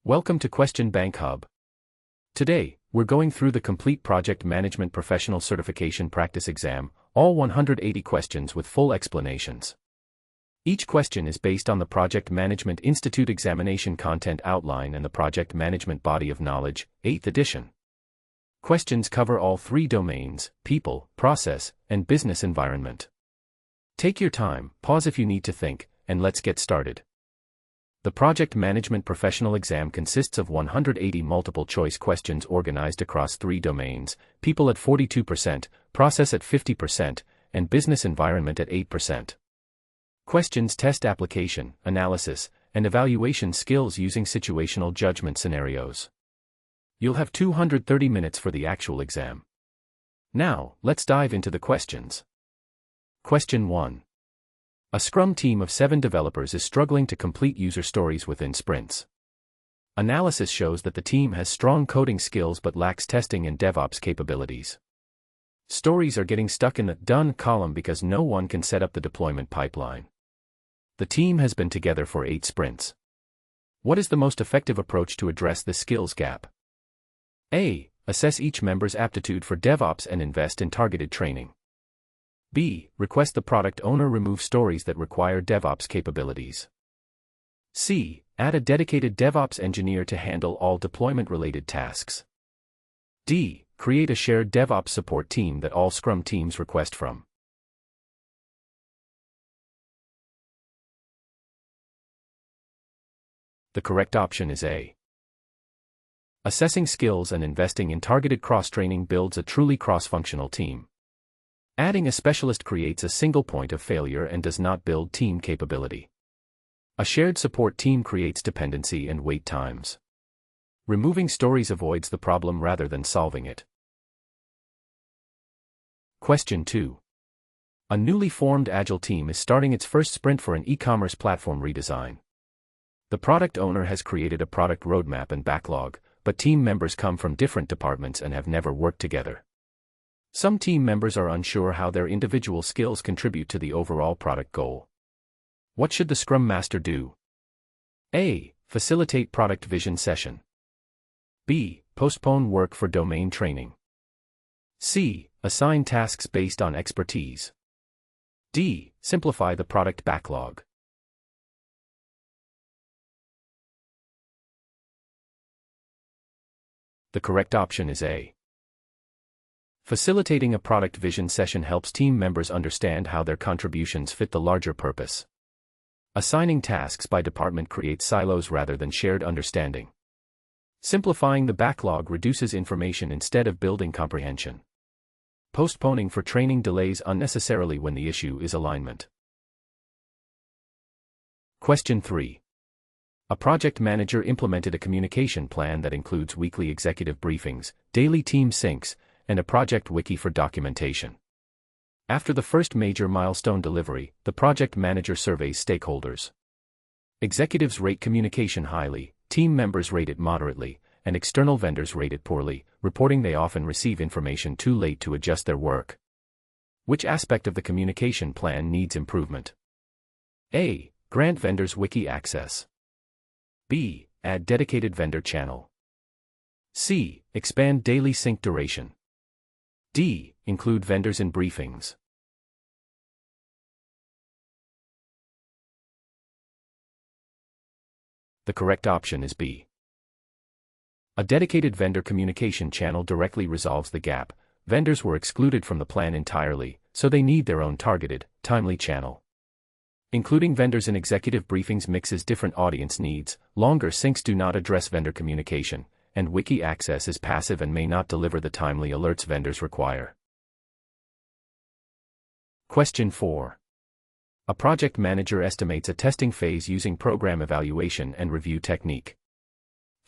Welcome to Question Bank Hub. Today, we're going through the complete Project Management Professional Certification Practice Exam, all 180 questions with full explanations. Each question is based on the Project Management Institute Examination Content Outline and the Project Management Body of Knowledge, 8th edition. Questions cover all three domains: people, process, and business environment. Take your time, pause if you need to think, and let's get started. The Project Management Professional Exam consists of 180 multiple-choice questions organized across three domains: people at 42%, process at 50%, and business environment at 8%. Questions test application, analysis, and evaluation skills using situational judgment scenarios. You'll have 230 minutes for the actual exam. Now, let's dive into the questions. Question 1. A Scrum team of 7 developers is struggling to complete user stories within sprints. Analysis shows that the team has strong coding skills but lacks testing and DevOps capabilities. Stories are getting stuck in the done column because no one can set up the deployment pipeline. The team has been together for 8 sprints. What is the most effective approach to address this skills gap? A. Assess each member's aptitude for DevOps and invest in targeted training. B. Request the product owner remove stories that require DevOps capabilities. C. Add a dedicated DevOps engineer to handle all deployment-related tasks. D. Create a shared DevOps support team that all Scrum teams request from. The correct option is A. Assessing skills and investing in targeted cross-training builds a truly cross-functional team. Adding a specialist creates a single point of failure and does not build team capability. A shared support team creates dependency and wait times. Removing stories avoids the problem rather than solving it. Question 2. A newly formed Agile team is starting its first sprint for an e-commerce platform redesign. The product owner has created a product roadmap and backlog, but team members come from different departments and have never worked together. Some team members are unsure how their individual skills contribute to the overall product goal. What should the Scrum Master do? A. Facilitate product vision session. B. Postpone work for domain training. C. Assign tasks based on expertise. D. Simplify the product backlog. The correct option is A. Facilitating a product vision session helps team members understand how their contributions fit the larger purpose. Assigning tasks by department creates silos rather than shared understanding. Simplifying the backlog reduces information instead of building comprehension. Postponing for training delays unnecessarily when the issue is alignment. Question 3. A project manager implemented a communication plan that includes weekly executive briefings, daily team syncs, and a project wiki for documentation. After the first major milestone delivery, the project manager surveys stakeholders. Executives rate communication highly, team members rate it moderately, and external vendors rate it poorly, reporting they often receive information too late to adjust their work. Which aspect of the communication plan needs improvement? A. Grant vendors wiki access. B. Add dedicated vendor channel. C. Expand daily sync duration. D. Include vendors in briefings. The correct option is B. A dedicated vendor communication channel directly resolves the gap. Vendors were excluded from the plan entirely, so they need their own targeted, timely channel. Including vendors in executive briefings mixes different audience needs. Longer syncs do not address vendor communication, and wiki access is passive and may not deliver the timely alerts vendors require. Question 4. A project manager estimates a testing phase using program evaluation and review technique.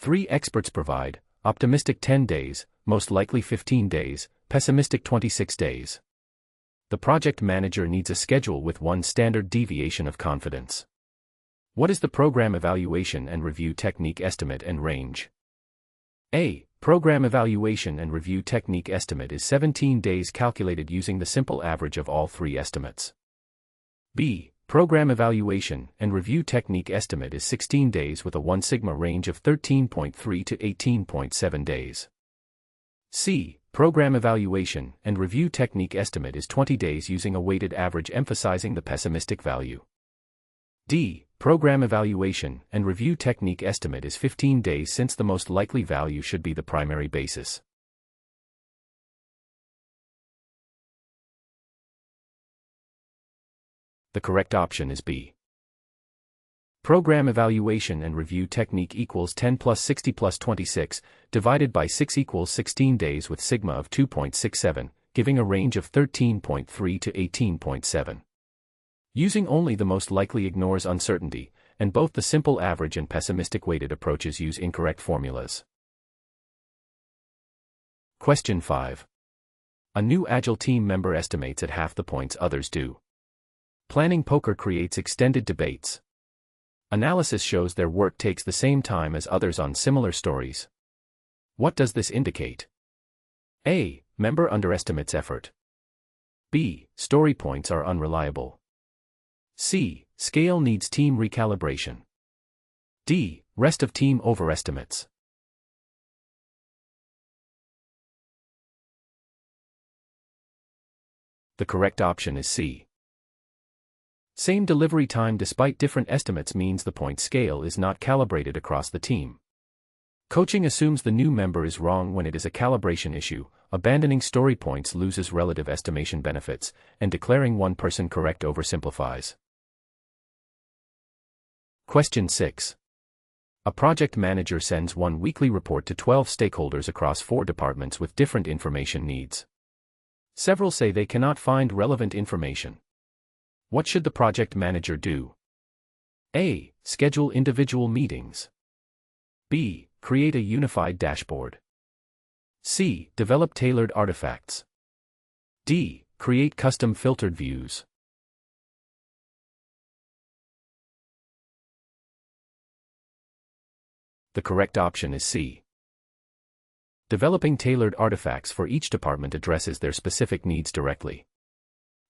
3 experts provide: optimistic 10 days, most likely 15 days, pessimistic 26 days. The project manager needs a schedule with one standard deviation of confidence. What is the program evaluation and review technique estimate and range? A. Program evaluation and review technique estimate is 17 days calculated using the simple average of all 3 estimates. B. Program evaluation and review technique estimate is 16 days with a 1 sigma range of 13.3 to 18.7 days. C. Program evaluation and review technique estimate is 20 days using a weighted average emphasizing the pessimistic value. D. Program evaluation and review technique estimate is 15 days since the most likely value should be the primary basis. The correct option is B. Program evaluation and review technique equals 10 plus 60 plus 26, divided by 6 equals 16 days with sigma of 2.67, giving a range of 13.3 to 18.7. Using only the most likely ignores uncertainty, and both the simple average and pessimistic weighted approaches use incorrect formulas. Question 5. A new Agile team member estimates at half the points others do. Planning poker creates extended debates. Analysis shows their work takes the same time as others on similar stories. What does this indicate? A. Member underestimates effort. B. Story points are unreliable. C. Scale needs team recalibration. D. Rest of team overestimates. The correct option is C. Same delivery time despite different estimates means the point scale is not calibrated across the team. Coaching assumes the new member is wrong when it is a calibration issue, abandoning story points loses relative estimation benefits, and declaring one person correct oversimplifies. Question 6. A project manager sends one weekly report to 12 stakeholders across 4 departments with different information needs. Several say they cannot find relevant information. What should the project manager do? A. Schedule individual meetings. B. Create a unified dashboard. C. Develop tailored artifacts. D. Create custom filtered views. The correct option is C. Developing tailored artifacts for each department addresses their specific needs directly.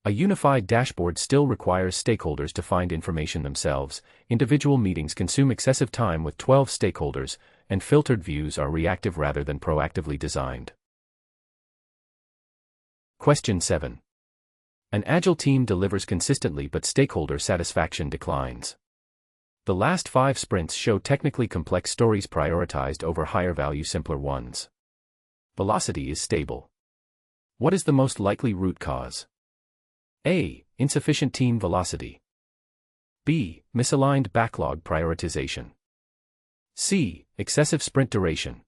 A unified dashboard still requires stakeholders to find information themselves, individual meetings consume excessive time with 12 stakeholders, and filtered views are reactive rather than proactively designed. Question 7. An Agile team delivers consistently but stakeholder satisfaction declines. The last 5 sprints show technically complex stories prioritized over higher value simpler ones. Velocity is stable. What is the most likely root cause? A. Insufficient team velocity. B. Misaligned backlog prioritization. C. Excessive sprint duration.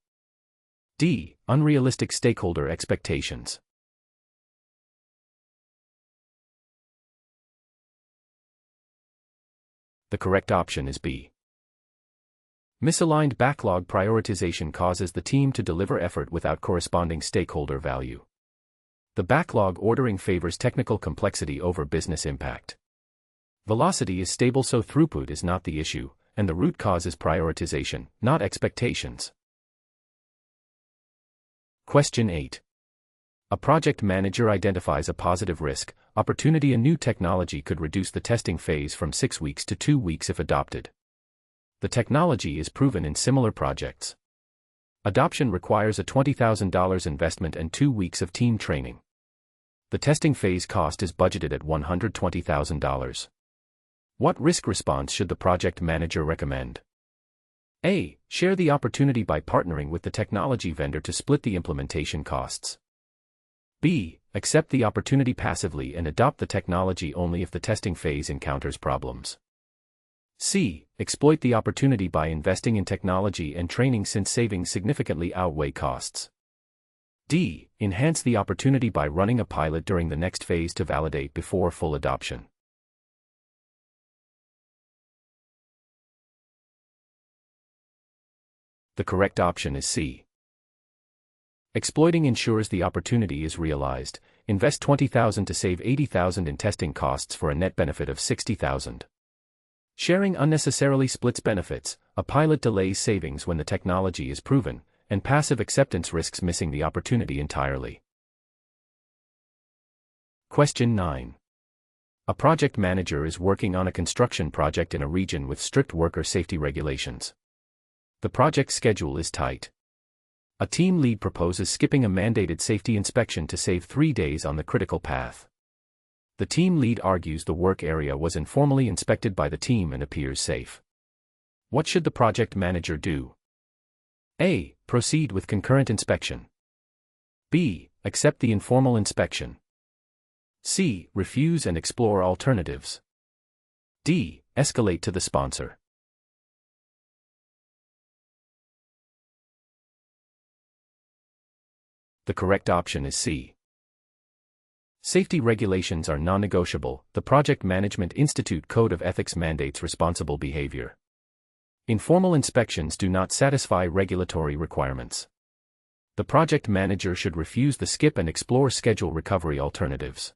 D. Unrealistic stakeholder expectations. The correct option is B. Misaligned backlog prioritization causes the team to deliver effort without corresponding stakeholder value. The backlog ordering favors technical complexity over business impact. Velocity is stable so throughput is not the issue, and the root cause is prioritization, not expectations. Question 8. A project manager identifies a positive risk, opportunity. A new technology could reduce the testing phase from 6 weeks to 2 weeks if adopted. The technology is proven in similar projects. Adoption requires a $20,000 investment and 2 weeks of team training. The testing phase cost is budgeted at $120,000. What risk response should the project manager recommend? A. Share the opportunity by partnering with the technology vendor to split the implementation costs. B. Accept the opportunity passively and adopt the technology only if the testing phase encounters problems. C. Exploit the opportunity by investing in technology and training since savings significantly outweigh costs. D. Enhance the opportunity by running a pilot during the next phase to validate before full adoption. The correct option is C. Exploiting ensures the opportunity is realized. Invest $20,000 to save $80,000 in testing costs for a net benefit of $60,000. Sharing unnecessarily splits benefits. A pilot delays savings when the technology is proven, and passive acceptance risks missing the opportunity entirely. Question 9. A project manager is working on a construction project in a region with strict worker safety regulations. The project schedule is tight. A team lead proposes skipping a mandated safety inspection to save 3 days on the critical path. The team lead argues the work area was informally inspected by the team and appears safe. What should the project manager do? A. Proceed with concurrent inspection. B. Accept the informal inspection. C. Refuse and explore alternatives. D. Escalate to the sponsor. The correct option is C. Safety regulations are non-negotiable. The Project Management Institute Code of Ethics mandates responsible behavior. Informal inspections do not satisfy regulatory requirements. The project manager should refuse the skip and explore schedule recovery alternatives.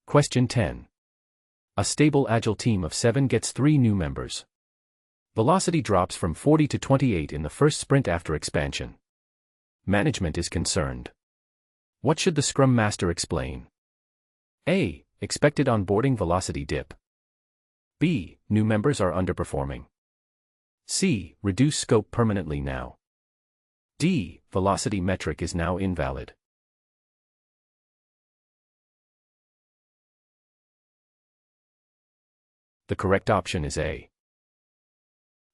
Question 10. A stable agile team of 7 gets 3 new members. Velocity drops from 40 to 28 in the first sprint after expansion. Management is concerned. What should the Scrum Master explain? A. Expected onboarding velocity dip. B. New members are underperforming. C. Reduce scope permanently now. D. Velocity metric is now invalid. The correct option is A.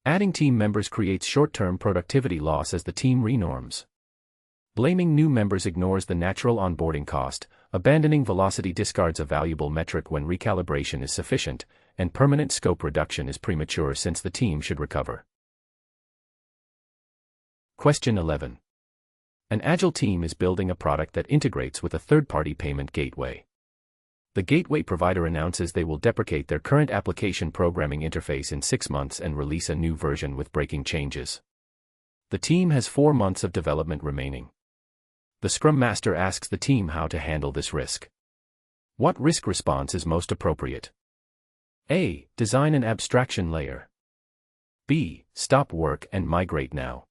Adding team members creates short-term productivity loss as the team renorms. Blaming new members ignores the natural onboarding cost, abandoning velocity discards a valuable metric when recalibration is sufficient, and permanent scope reduction is premature since the team should recover. Question 11. An agile team is building a product that integrates with a third-party payment gateway. The gateway provider announces they will deprecate their current application programming interface in 6 months and release a new version with breaking changes. The team has 4 months of development remaining. The Scrum Master asks the team how to handle this risk. What risk response is most appropriate? A. Design an abstraction layer. B. Stop work and migrate now.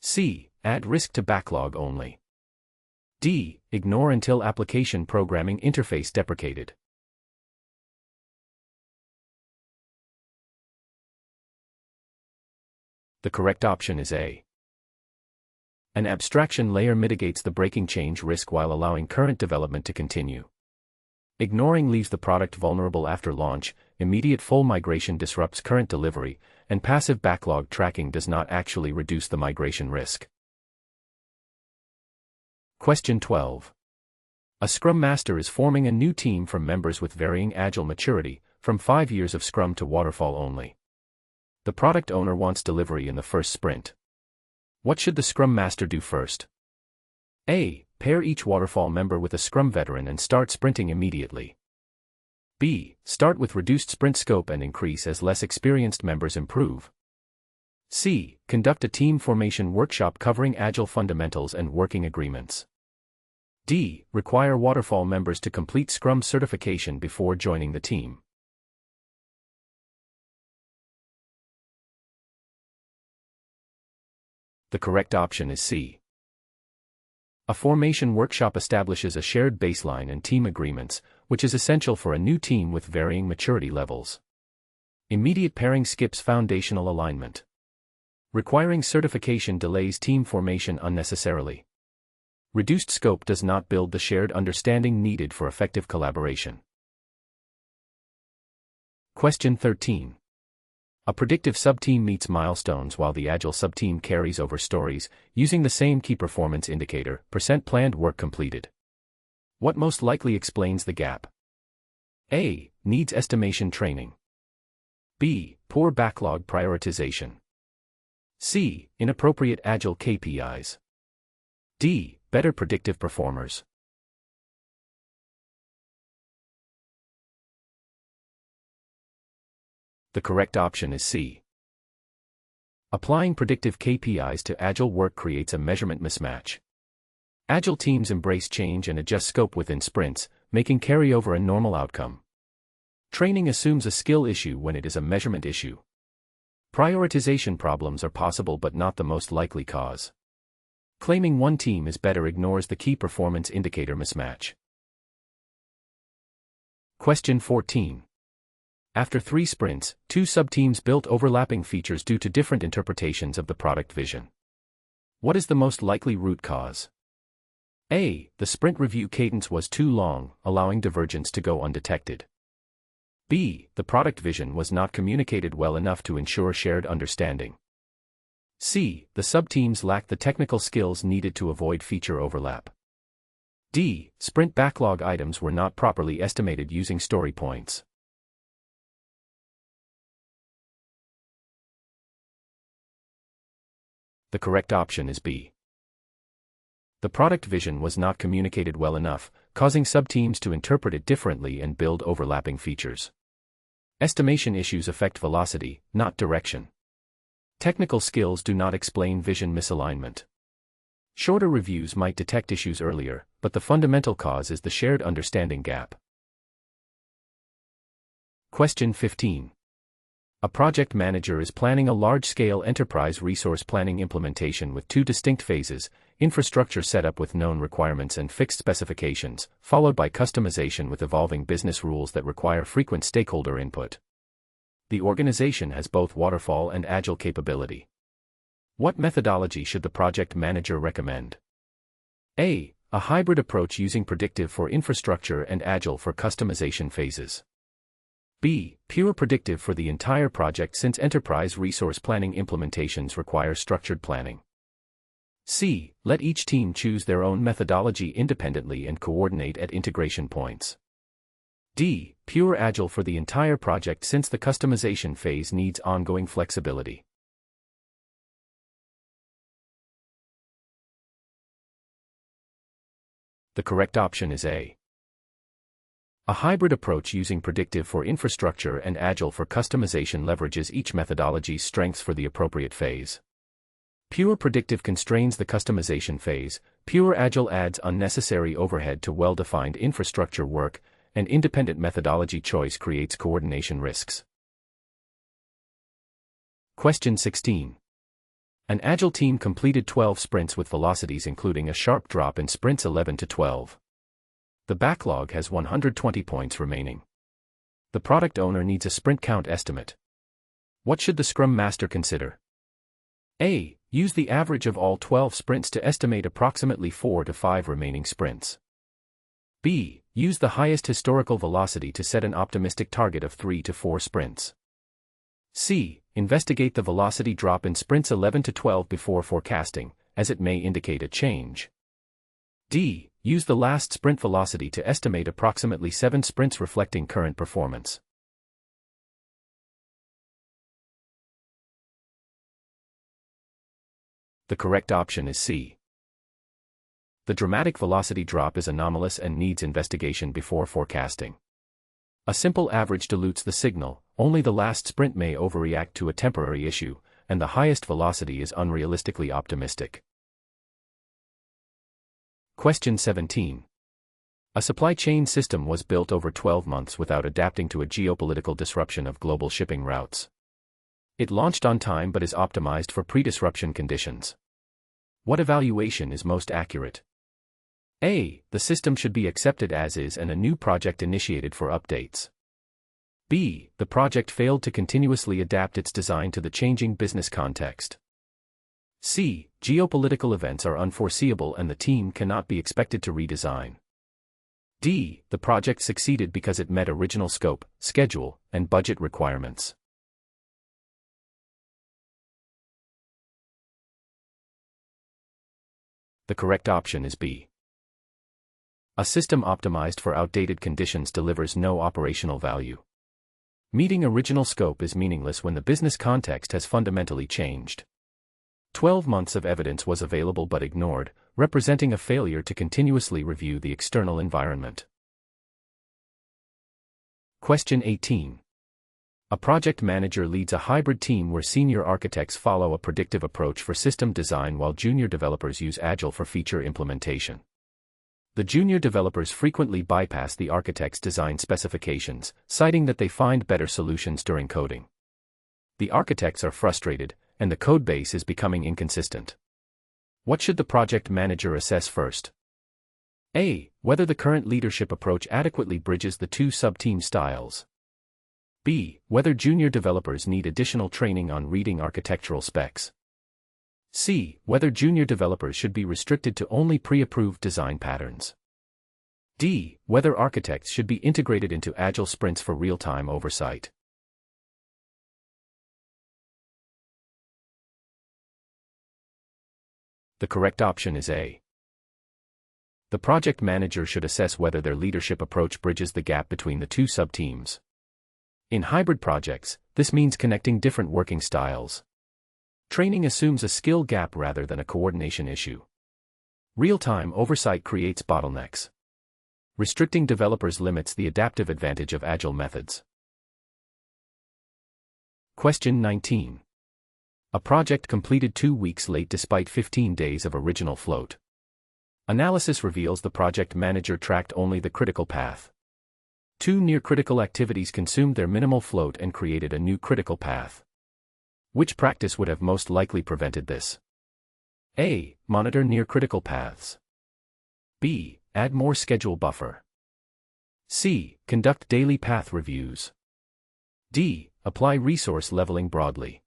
C. Add risk to backlog only. D. Ignore until application programming interface deprecated. The correct option is A. An abstraction layer mitigates the breaking change risk while allowing current development to continue. Ignoring leaves the product vulnerable after launch, immediate full migration disrupts current delivery, and passive backlog tracking does not actually reduce the migration risk. Question 12. A Scrum Master is forming a new team from members with varying agile maturity, from 5 years of Scrum to Waterfall only. The product owner wants delivery in the first sprint. What should the Scrum Master do first? A. Pair each Waterfall member with a Scrum veteran and start sprinting immediately. B. Start with reduced sprint scope and increase as less experienced members improve. C. Conduct a team formation workshop covering Agile fundamentals and working agreements. D. Require Waterfall members to complete Scrum certification before joining the team. The correct option is C. A formation workshop establishes a shared baseline and team agreements, which is essential for a new team with varying maturity levels. Immediate pairing skips foundational alignment. Requiring certification delays team formation unnecessarily. Reduced scope does not build the shared understanding needed for effective collaboration. Question 13. A predictive subteam meets milestones while the Agile subteam carries over stories, using the same key performance indicator, % planned work completed. What most likely explains the gap? A. Needs estimation training. B. Poor backlog prioritization. C. Inappropriate Agile KPIs. D. Better predictive performers. The correct option is C. Applying predictive KPIs to Agile work creates a measurement mismatch. Agile teams embrace change and adjust scope within sprints, making carryover a normal outcome. Training assumes a skill issue when it is a measurement issue. Prioritization problems are possible but not the most likely cause. Claiming one team is better ignores the key performance indicator mismatch. Question 14. After 3 sprints, 2 subteams built overlapping features due to different interpretations of the product vision. What is the most likely root cause? A. The sprint review cadence was too long, allowing divergence to go undetected. B. The product vision was not communicated well enough to ensure shared understanding. C. The subteams lacked the technical skills needed to avoid feature overlap. D. Sprint backlog items were not properly estimated using story points. The correct option is B. The product vision was not communicated well enough, causing subteams to interpret it differently and build overlapping features. Estimation issues affect velocity, not direction. Technical skills do not explain vision misalignment. Shorter reviews might detect issues earlier, but the fundamental cause is the shared understanding gap. Question 15. A project manager is planning a large-scale enterprise resource planning implementation with 2 distinct phases: infrastructure setup with known requirements and fixed specifications, followed by customization with evolving business rules that require frequent stakeholder input. The organization has both waterfall and agile capability. What methodology should the project manager recommend? A. A hybrid approach using predictive for infrastructure and agile for customization phases. B. Pure predictive for the entire project since enterprise resource planning implementations require structured planning. C. Let each team choose their own methodology independently and coordinate at integration points. D. Pure agile for the entire project since the customization phase needs ongoing flexibility. The correct option is A. A hybrid approach using predictive for infrastructure and agile for customization leverages each methodology's strengths for the appropriate phase. Pure predictive constrains the customization phase, pure agile adds unnecessary overhead to well-defined infrastructure work, and independent methodology choice creates coordination risks. Question 16. An agile team completed 12 sprints with velocities including a sharp drop in sprints 11 to 12. The backlog has 120 points remaining. The product owner needs a sprint count estimate. What should the Scrum Master consider? A. Use the average of all 12 sprints to estimate approximately 4 to 5 remaining sprints. B. Use the highest historical velocity to set an optimistic target of 3 to 4 sprints. C. Investigate the velocity drop in sprints 11 to 12 before forecasting, as it may indicate a change. D. Use the last sprint velocity to estimate approximately 7 sprints reflecting current performance. The correct option is C. The dramatic velocity drop is anomalous and needs investigation before forecasting. A simple average dilutes the signal, only the last sprint may overreact to a temporary issue, and the highest velocity is unrealistically optimistic. Question 17. A supply chain system was built over 12 months without adapting to a geopolitical disruption of global shipping routes. It launched on time but is optimized for pre-disruption conditions. What evaluation is most accurate? A. The system should be accepted as is and a new project initiated for updates. B. The project failed to continuously adapt its design to the changing business context. C. Geopolitical events are unforeseeable and the team cannot be expected to redesign. D. The project succeeded because it met original scope, schedule, and budget requirements. The correct option is B. A system optimized for outdated conditions delivers no operational value. Meeting original scope is meaningless when the business context has fundamentally changed. 12 months of evidence was available but ignored, representing a failure to continuously review the external environment. Question 18. A project manager leads a hybrid team where senior architects follow a predictive approach for system design while junior developers use Agile for feature implementation. The junior developers frequently bypass the architect's design specifications, citing that they find better solutions during coding. The architects are frustrated, and the codebase is becoming inconsistent. What should the project manager assess first? A. Whether the current leadership approach adequately bridges the two sub-team styles. B. Whether junior developers need additional training on reading architectural specs. C. Whether junior developers should be restricted to only pre-approved design patterns. D. Whether architects should be integrated into agile sprints for real-time oversight. The correct option is A. The project manager should assess whether their leadership approach bridges the gap between the two sub-teams. In hybrid projects, this means connecting different working styles. Training assumes a skill gap rather than a coordination issue. Real-time oversight creates bottlenecks. Restricting developers limits the adaptive advantage of agile methods. Question 19. A project completed 2 weeks late despite 15 days of original float. Analysis reveals the project manager tracked only the critical path. 2 near-critical activities consumed their minimal float and created a new critical path. Which practice would have most likely prevented this? A. Monitor near-critical paths. B. Add more schedule buffer. C. Conduct daily path reviews. D. Apply resource leveling broadly.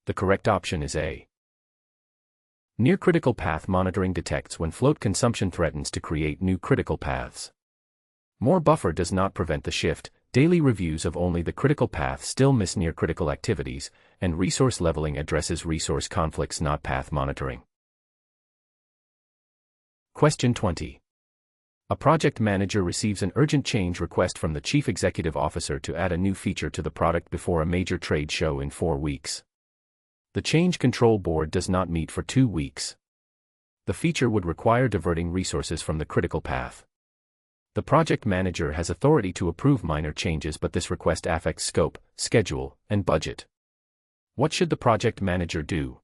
The correct option is A. Near-critical path monitoring detects when float consumption threatens to create new critical paths. More buffer does not prevent the shift, daily reviews of only the critical path still miss near-critical activities, and resource leveling addresses resource conflicts not path monitoring. Question 20. A project manager receives an urgent change request from the Chief Executive Officer to add a new feature to the product before a major trade show in 4 weeks. The Change Control Board does not meet for 2 weeks. The feature would require diverting resources from the critical path. The project manager has authority to approve minor changes, but this request affects scope, schedule, and budget. What should the project manager do?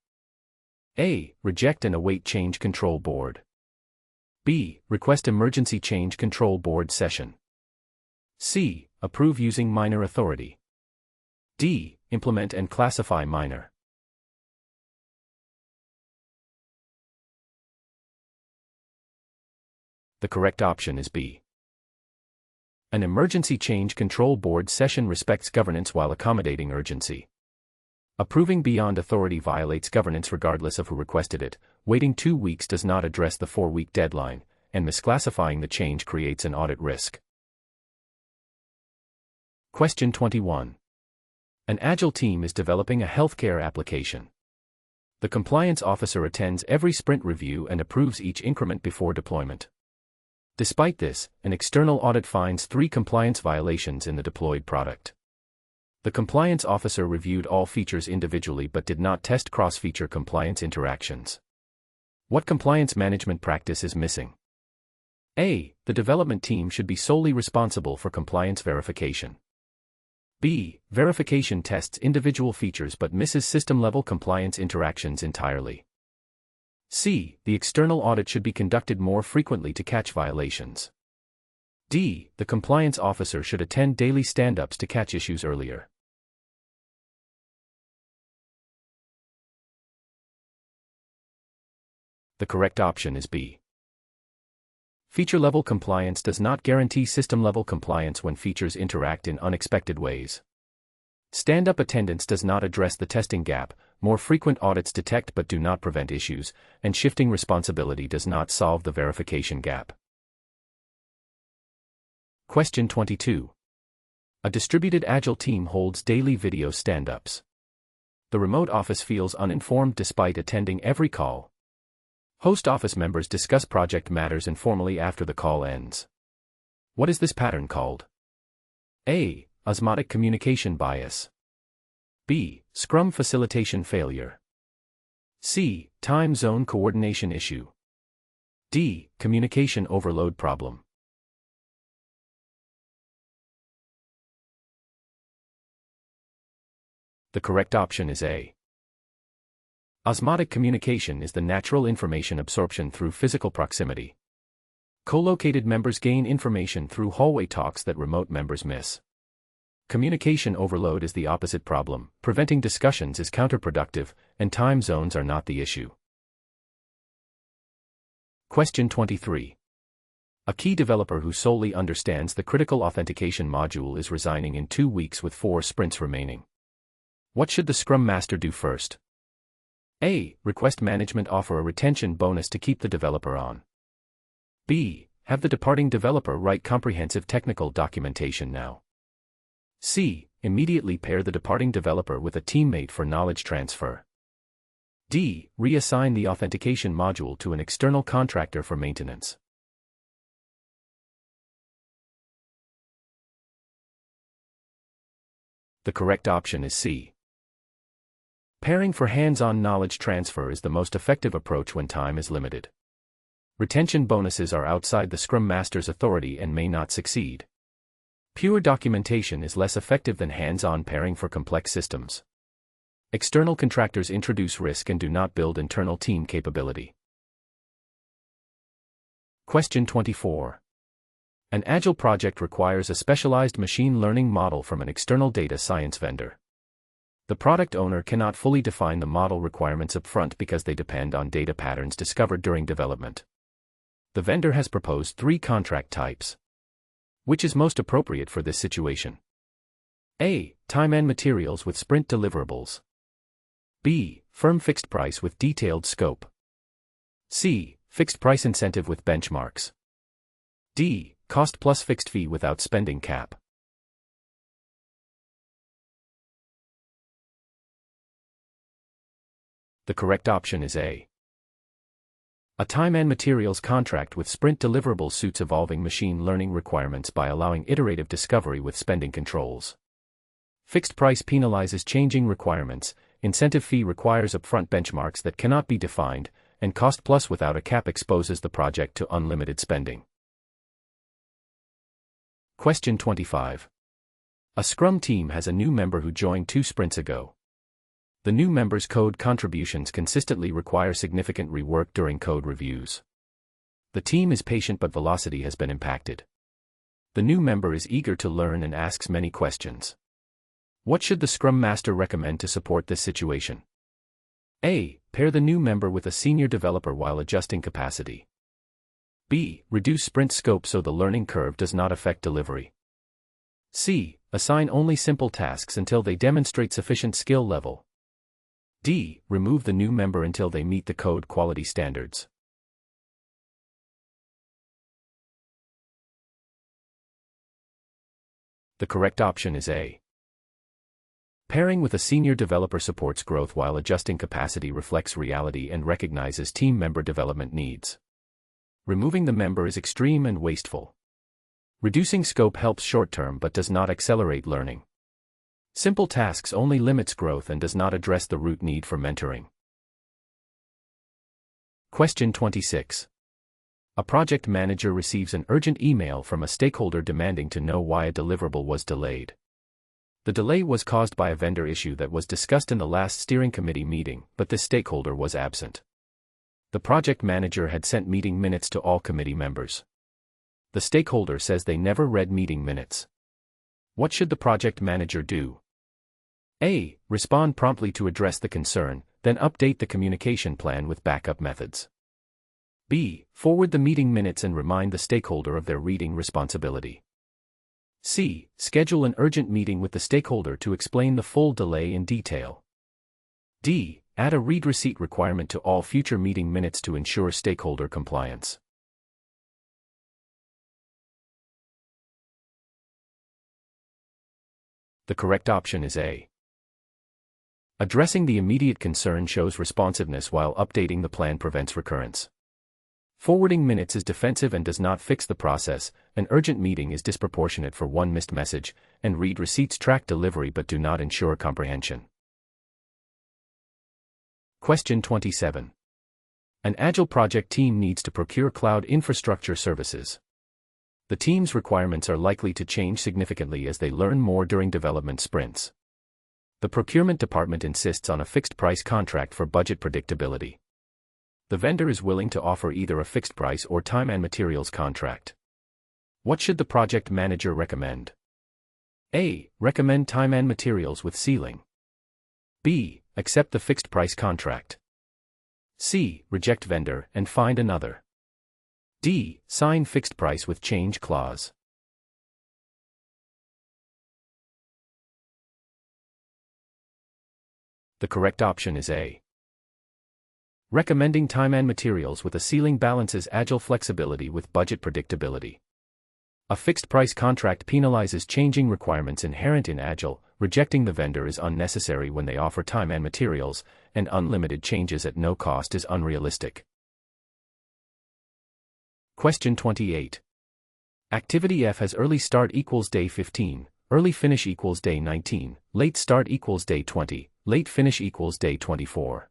A. Reject and await Change Control Board. B. Request Emergency Change Control Board session. C. Approve using minor authority. D. Implement and classify minor. The correct option is B. An Emergency Change Control Board session respects governance while accommodating urgency. Approving beyond authority violates governance regardless of who requested it. Waiting 2 weeks does not address the 4-week deadline, and misclassifying the change creates an audit risk. Question 21. An Agile team is developing a healthcare application. The compliance officer attends every sprint review and approves each increment before deployment. Despite this, an external audit finds 3 compliance violations in the deployed product. The compliance officer reviewed all features individually but did not test cross-feature compliance interactions. What compliance management practice is missing? A. The development team should be solely responsible for compliance verification. B. Verification tests individual features but misses system-level compliance interactions entirely. C. The external audit should be conducted more frequently to catch violations. D. The compliance officer should attend daily stand-ups to catch issues earlier. The correct option is B. Feature-level compliance does not guarantee system-level compliance when features interact in unexpected ways. Stand-up attendance does not address the testing gap, more frequent audits detect but do not prevent issues, and shifting responsibility does not solve the verification gap. Question 22. A distributed Agile team holds daily video stand-ups. The remote office feels uninformed despite attending every call. Host office members discuss project matters informally after the call ends. What is this pattern called? A. Osmotic communication bias. B. Scrum facilitation failure. C. Time zone coordination issue. D. Communication overload problem. The correct option is A. Osmotic communication is the natural information absorption through physical proximity. Co-located members gain information through hallway talks that remote members miss. Communication overload is the opposite problem, preventing discussions is counterproductive, and time zones are not the issue. Question 23. A key developer who solely understands the critical authentication module is resigning in 2 weeks with 4 sprints remaining. What should the Scrum Master do first? A. Request management offer a retention bonus to keep the developer on. B. Have the departing developer write comprehensive technical documentation now. C. Immediately pair the departing developer with a teammate for knowledge transfer. D. Reassign the authentication module to an external contractor for maintenance. The correct option is C. Pairing for hands-on knowledge transfer is the most effective approach when time is limited. Retention bonuses are outside the Scrum Master's authority and may not succeed. Pure documentation is less effective than hands-on pairing for complex systems. External contractors introduce risk and do not build internal team capability. Question 24. An agile project requires a specialized machine learning model from an external data science vendor. The product owner cannot fully define the model requirements upfront because they depend on data patterns discovered during development. The vendor has proposed 3 contract types. Which is most appropriate for this situation? A. Time and materials with sprint deliverables. B. Firm fixed price with detailed scope. C. Fixed price incentive with benchmarks. D. Cost plus fixed fee without spending cap. The correct option is A. A time and materials contract with sprint deliverables suits evolving machine learning requirements by allowing iterative discovery with spending controls. Fixed price penalizes changing requirements, incentive fee requires upfront benchmarks that cannot be defined, and cost plus without a cap exposes the project to unlimited spending. Question 25. A Scrum team has a new member who joined 2 sprints ago. The new member's code contributions consistently require significant rework during code reviews. The team is patient but velocity has been impacted. The new member is eager to learn and asks many questions. What should the Scrum Master recommend to support this situation? A. Pair the new member with a senior developer while adjusting capacity. B. Reduce sprint scope so the learning curve does not affect delivery. C. Assign only simple tasks until they demonstrate sufficient skill level. D. Remove the new member until they meet the code quality standards. The correct option is A. Pairing with a senior developer supports growth while adjusting capacity reflects reality and recognizes team member development needs. Removing the member is extreme and wasteful. Reducing scope helps short-term but does not accelerate learning. Simple tasks only limits growth and does not address the root need for mentoring. Question 26. A project manager receives an urgent email from a stakeholder demanding to know why a deliverable was delayed. The delay was caused by a vendor issue that was discussed in the last steering committee meeting, but this stakeholder was absent. The project manager had sent meeting minutes to all committee members. The stakeholder says they never read meeting minutes. What should the project manager do? A. Respond promptly to address the concern, then update the communication plan with backup methods. B. Forward the meeting minutes and remind the stakeholder of their reading responsibility. C. Schedule an urgent meeting with the stakeholder to explain the full delay in detail. D. Add a read receipt requirement to all future meeting minutes to ensure stakeholder compliance. The correct option is A. Addressing the immediate concern shows responsiveness while updating the plan prevents recurrence. Forwarding minutes is defensive and does not fix the process, an urgent meeting is disproportionate for one missed message, and read receipts track delivery but do not ensure comprehension. Question 27. An Agile project team needs to procure cloud infrastructure services. The team's requirements are likely to change significantly as they learn more during development sprints. The procurement department insists on a fixed-price contract for budget predictability. The vendor is willing to offer either a fixed price or time and materials contract. What should the project manager recommend? A. Recommend time and materials with ceiling. B. Accept the fixed price contract. C. Reject vendor and find another. D. Sign fixed price with change clause. The correct option is A. Recommending time and materials with a ceiling balances agile flexibility with budget predictability. A fixed price contract penalizes changing requirements inherent in agile. Rejecting the vendor is unnecessary when they offer time and materials, and unlimited changes at no cost is unrealistic. Question 28. Activity F has early start equals day 15, early finish equals day 19, late start equals day 20, late finish equals day 24.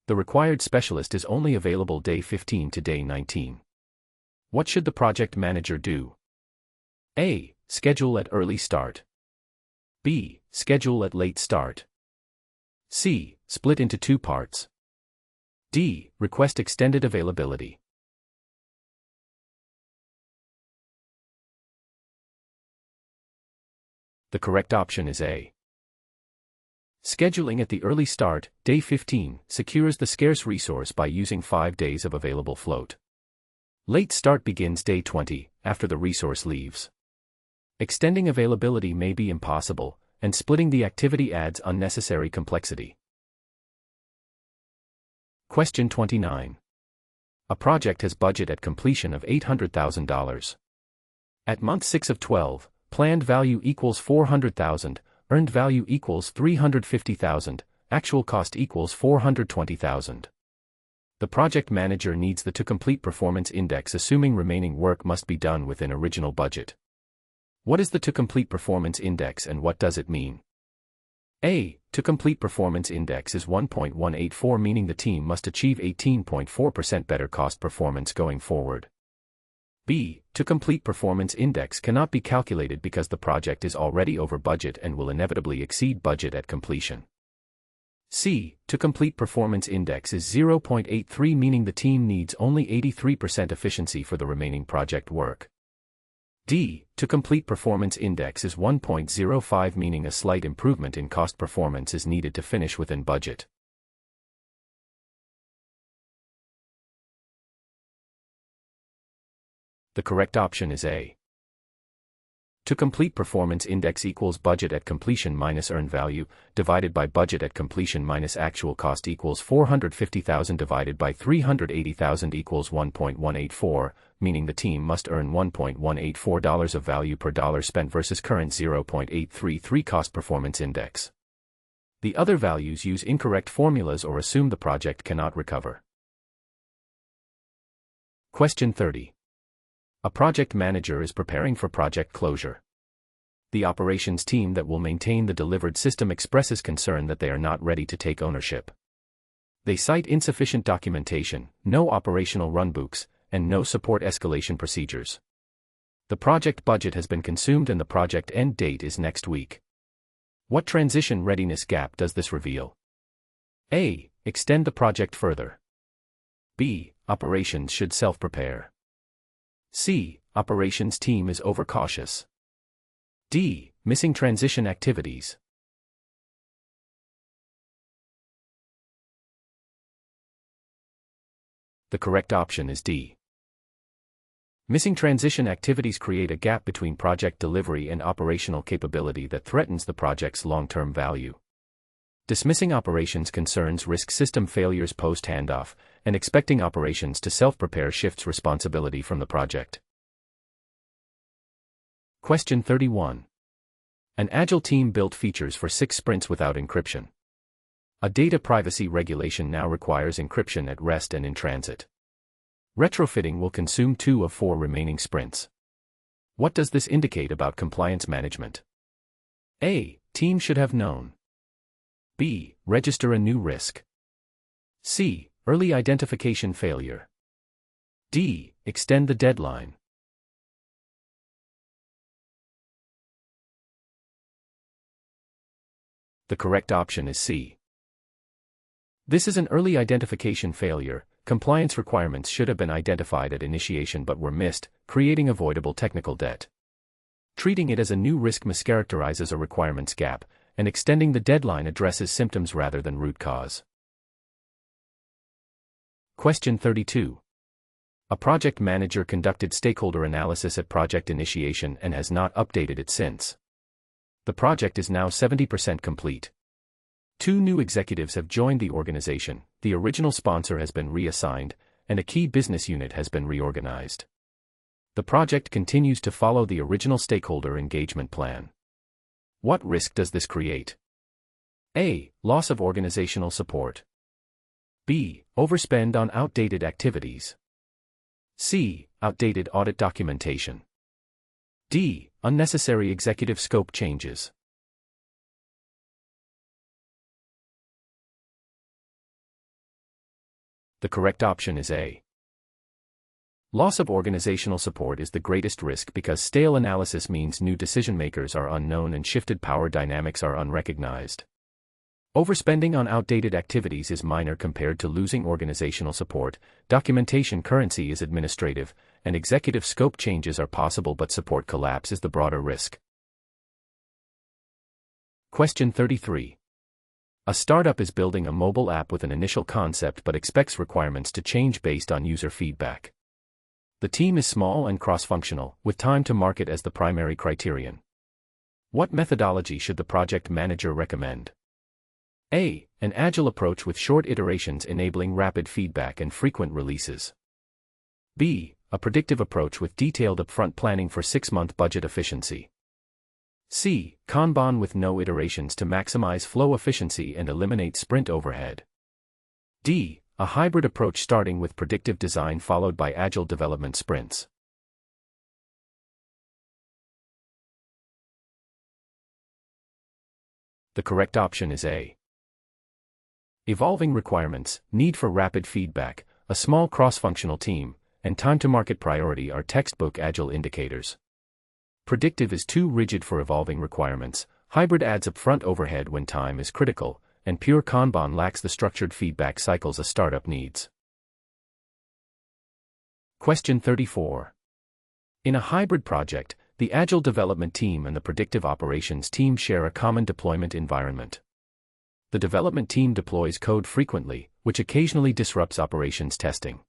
The required specialist is only available day 15 to day 19. What should the project manager do? A. Schedule at early start. B. Schedule at late start. C. Split into two parts. D. Request extended availability. The correct option is A. Scheduling at the early start, day 15, secures the scarce resource by using 5 days of available float. Late start begins day 20, after the resource leaves. Extending availability may be impossible, and splitting the activity adds unnecessary complexity. Question 29. A project has budget at completion of $800,000. At month 6 of 12, planned value equals $400,000, earned value equals $350,000, actual cost equals $420,000. The project manager needs the to-complete performance index, assuming remaining work must be done within original budget. What is the to-complete performance index and what does it mean? A. To-complete performance index is 1.184, meaning the team must achieve 18.4% better cost performance going forward. B. To-complete performance index cannot be calculated because the project is already over budget and will inevitably exceed budget at completion. C. To-complete performance index is 0.83, meaning the team needs only 83% efficiency for the remaining project work. D. To-complete performance index is 1.05, meaning a slight improvement in cost performance is needed to finish within budget. The correct option is A. To-complete performance index equals budget at completion minus earned value, divided by budget at completion minus actual cost equals $450,000 divided by $380,000 equals 1.184, meaning the team must earn $1.184 of value per dollar spent versus current 0.833 cost performance index. The other values use incorrect formulas or assume the project cannot recover. Question 30. A project manager is preparing for project closure. The operations team that will maintain the delivered system expresses concern that they are not ready to take ownership. They cite insufficient documentation, no operational runbooks, and no support escalation procedures. The project budget has been consumed and the project end date is next week. What transition readiness gap does this reveal? A. Extend the project further. B. Operations should self-prepare. C. Operations team is overcautious. D. Missing transition activities. The correct option is D. Missing transition activities create a gap between project delivery and operational capability that threatens the project's long-term value. Dismissing operations concerns risk system failures post-handoff, and expecting operations to self-prepare shifts responsibility from the project. Question 31. An Agile team built features for 6 sprints without encryption. A data privacy regulation now requires encryption at rest and in transit. Retrofitting will consume 2 of 4 remaining sprints. What does this indicate about compliance management? A. Team should have known. B. Register a new risk. C. Early identification failure. D. Extend the deadline. The correct option is C. This is an early identification failure. Compliance requirements should have been identified at initiation but were missed, creating avoidable technical debt. Treating it as a new risk mischaracterizes a requirements gap, and extending the deadline addresses symptoms rather than root cause. Question 32. A project manager conducted stakeholder analysis at project initiation and has not updated it since. The project is now 70% complete. 2 new executives have joined the organization, the original sponsor has been reassigned, and a key business unit has been reorganized. The project continues to follow the original stakeholder engagement plan. What risk does this create? A. Loss of organizational support. B. Overspend on outdated activities. C. Outdated audit documentation. D. Unnecessary executive scope changes. The correct option is A. Loss of organizational support is the greatest risk because stale analysis means new decision-makers are unknown and shifted power dynamics are unrecognized. Overspending on outdated activities is minor compared to losing organizational support, documentation currency is administrative, and executive scope changes are possible but support collapse is the broader risk. Question 33. A startup is building a mobile app with an initial concept but expects requirements to change based on user feedback. The team is small and cross-functional, with time to market as the primary criterion. What methodology should the project manager recommend? A. An agile approach with short iterations enabling rapid feedback and frequent releases. B. A predictive approach with detailed upfront planning for 6-month budget efficiency. C. Kanban with no iterations to maximize flow efficiency and eliminate sprint overhead. D. A hybrid approach starting with predictive design followed by agile development sprints. The correct option is A. Evolving requirements, need for rapid feedback, a small cross-functional team, and time to market priority are textbook agile indicators. Predictive is too rigid for evolving requirements, hybrid adds upfront overhead when time is critical, and pure Kanban lacks the structured feedback cycles a startup needs. Question 34. In a hybrid project, the agile development team and the predictive operations team share a common deployment environment. The development team deploys code frequently, which occasionally disrupts operations testing.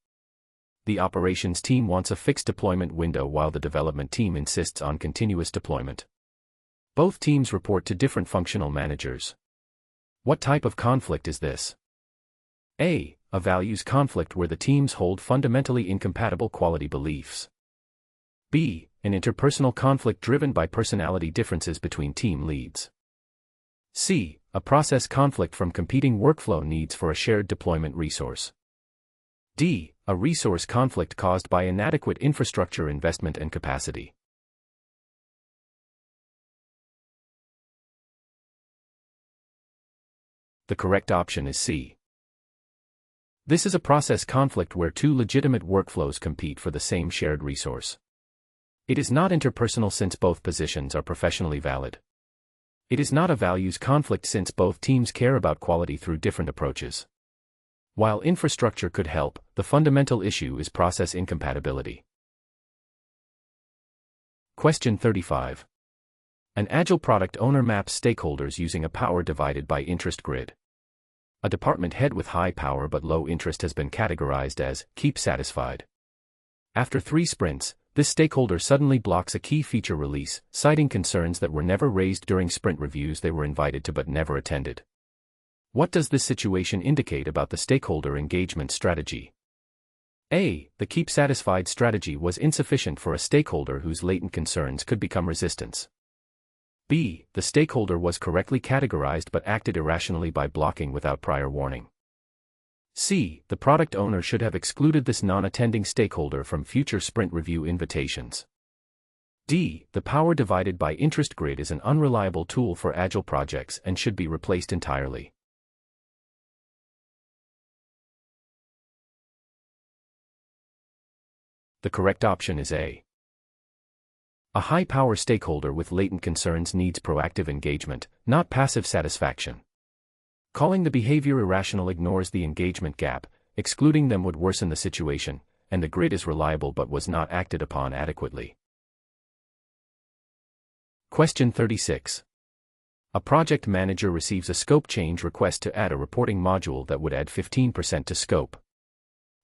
The operations team wants a fixed deployment window while the development team insists on continuous deployment. Both teams report to different functional managers. What type of conflict is this? A. A values conflict where the teams hold fundamentally incompatible quality beliefs. B. An interpersonal conflict driven by personality differences between team leads. C. A process conflict from competing workflow needs for a shared deployment resource. D. A resource conflict caused by inadequate infrastructure investment and capacity. The correct option is C. This is a process conflict where 2 legitimate workflows compete for the same shared resource. It is not interpersonal since both positions are professionally valid. It is not a values conflict since both teams care about quality through different approaches. While infrastructure could help, the fundamental issue is process incompatibility. Question 35. An agile product owner maps stakeholders using a power divided by interest grid. A department head with high power but low interest has been categorized as keep satisfied. After 3 sprints, this stakeholder suddenly blocks a key feature release, citing concerns that were never raised during sprint reviews they were invited to but never attended. What does this situation indicate about the stakeholder engagement strategy? A. The keep satisfied strategy was insufficient for a stakeholder whose latent concerns could become resistance. B. The stakeholder was correctly categorized but acted irrationally by blocking without prior warning. C. The product owner should have excluded this non-attending stakeholder from future sprint review invitations. D. The power divided by interest grid is an unreliable tool for agile projects and should be replaced entirely. The correct option is A. A high-power stakeholder with latent concerns needs proactive engagement, not passive satisfaction. Calling the behavior irrational ignores the engagement gap, excluding them would worsen the situation, and the grid is reliable but was not acted upon adequately. Question 36. A project manager receives a scope change request to add a reporting module that would add 15% to scope.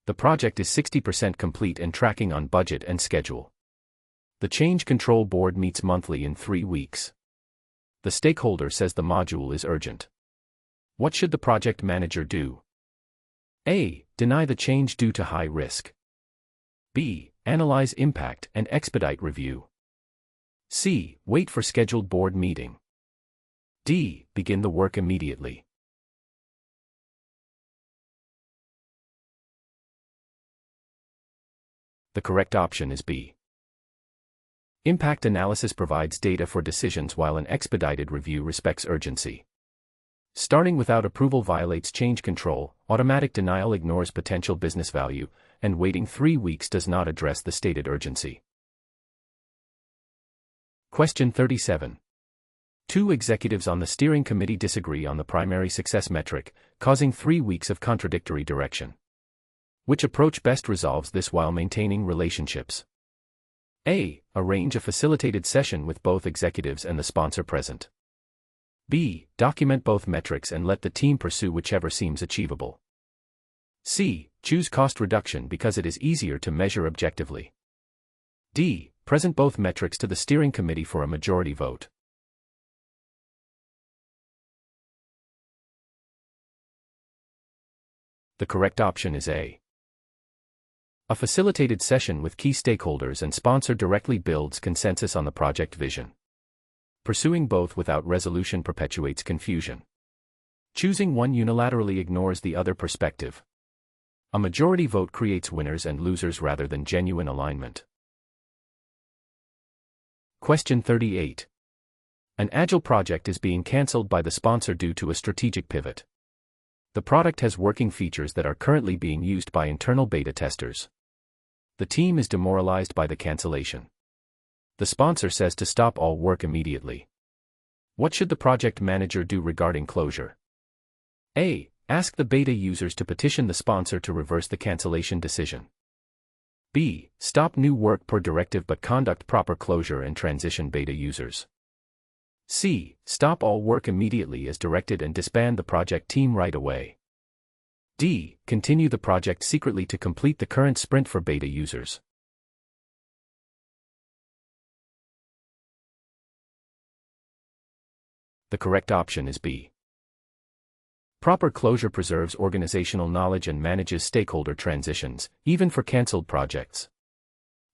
The project is 60% complete and tracking on budget and schedule. The Change Control Board meets monthly in 3 weeks. The stakeholder says the module is urgent. What should the project manager do? A. Deny the change due to high risk. B. Analyze impact and expedite review. C. Wait for scheduled board meeting. D. Begin the work immediately. The correct option is B. Impact analysis provides data for decisions while an expedited review respects urgency. Starting without approval violates change control, automatic denial ignores potential business value, and waiting 3 weeks does not address the stated urgency. Question 37. 2 executives on the steering committee disagree on the primary success metric, causing 3 weeks of contradictory direction. Which approach best resolves this while maintaining relationships? A. Arrange a facilitated session with both executives and the sponsor present. B. Document both metrics and let the team pursue whichever seems achievable. C. Choose cost reduction because it is easier to measure objectively. D. Present both metrics to the steering committee for a majority vote. The correct option is A. A facilitated session with key stakeholders and sponsor directly builds consensus on the project vision. Pursuing both without resolution perpetuates confusion. Choosing one unilaterally ignores the other perspective. A majority vote creates winners and losers rather than genuine alignment. Question 38. An agile project is being cancelled by the sponsor due to a strategic pivot. The product has working features that are currently being used by internal beta testers. The team is demoralized by the cancellation. The sponsor says to stop all work immediately. What should the project manager do regarding closure? A. Ask the beta users to petition the sponsor to reverse the cancellation decision. B. Stop new work per directive but conduct proper closure and transition beta users. C. Stop all work immediately as directed and disband the project team right away. D. Continue the project secretly to complete the current sprint for beta users. The correct option is B. Proper closure preserves organizational knowledge and manages stakeholder transitions, even for cancelled projects.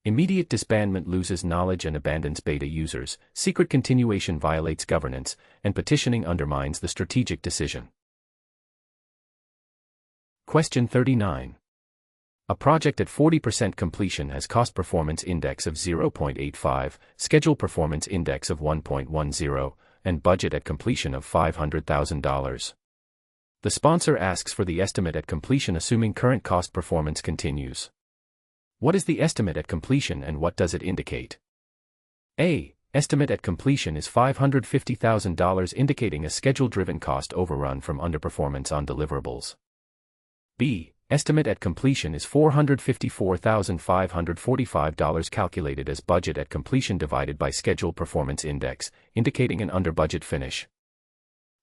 Immediate disbandment loses knowledge and abandons beta users, secret continuation violates governance, and petitioning undermines the strategic decision. Question 39. A project at 40% completion has cost performance index of 0.85, schedule performance index of 1.10, and budget at completion of $500,000. The sponsor asks for the estimate at completion assuming current cost performance continues. What is the estimate at completion and what does it indicate? A. Estimate at completion is $550,000 indicating a schedule-driven cost overrun from underperformance on deliverables. B. Estimate at completion is $454,545 calculated as budget at completion divided by schedule performance index, indicating an under-budget finish.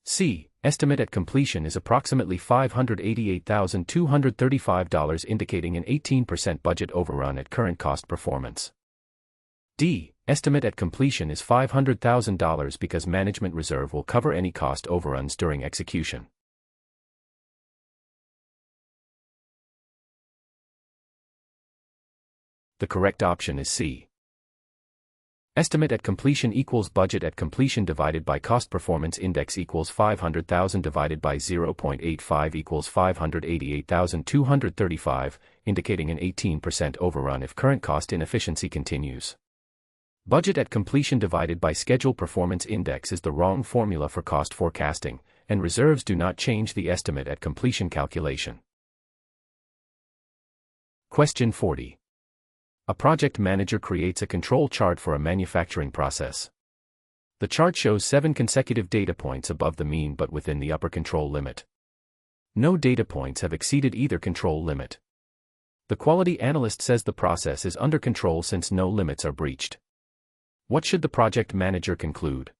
C. Estimate at completion is approximately $588,235 indicating an 18% budget overrun at current cost performance. D. Estimate at completion is $500,000 because management reserve will cover any cost overruns during execution. The correct option is C. Estimate at completion equals budget at completion divided by cost performance index equals 500,000 divided by 0.85 equals 588,235, indicating an 18% overrun if current cost inefficiency continues. Budget at completion divided by schedule performance index is the wrong formula for cost forecasting, and reserves do not change the estimate at completion calculation. Question 40. A project manager creates a control chart for a manufacturing process. The chart shows 7 consecutive data points above the mean but within the upper control limit. No data points have exceeded either control limit. The quality analyst says the process is under control since no limits are breached. What should the project manager conclude?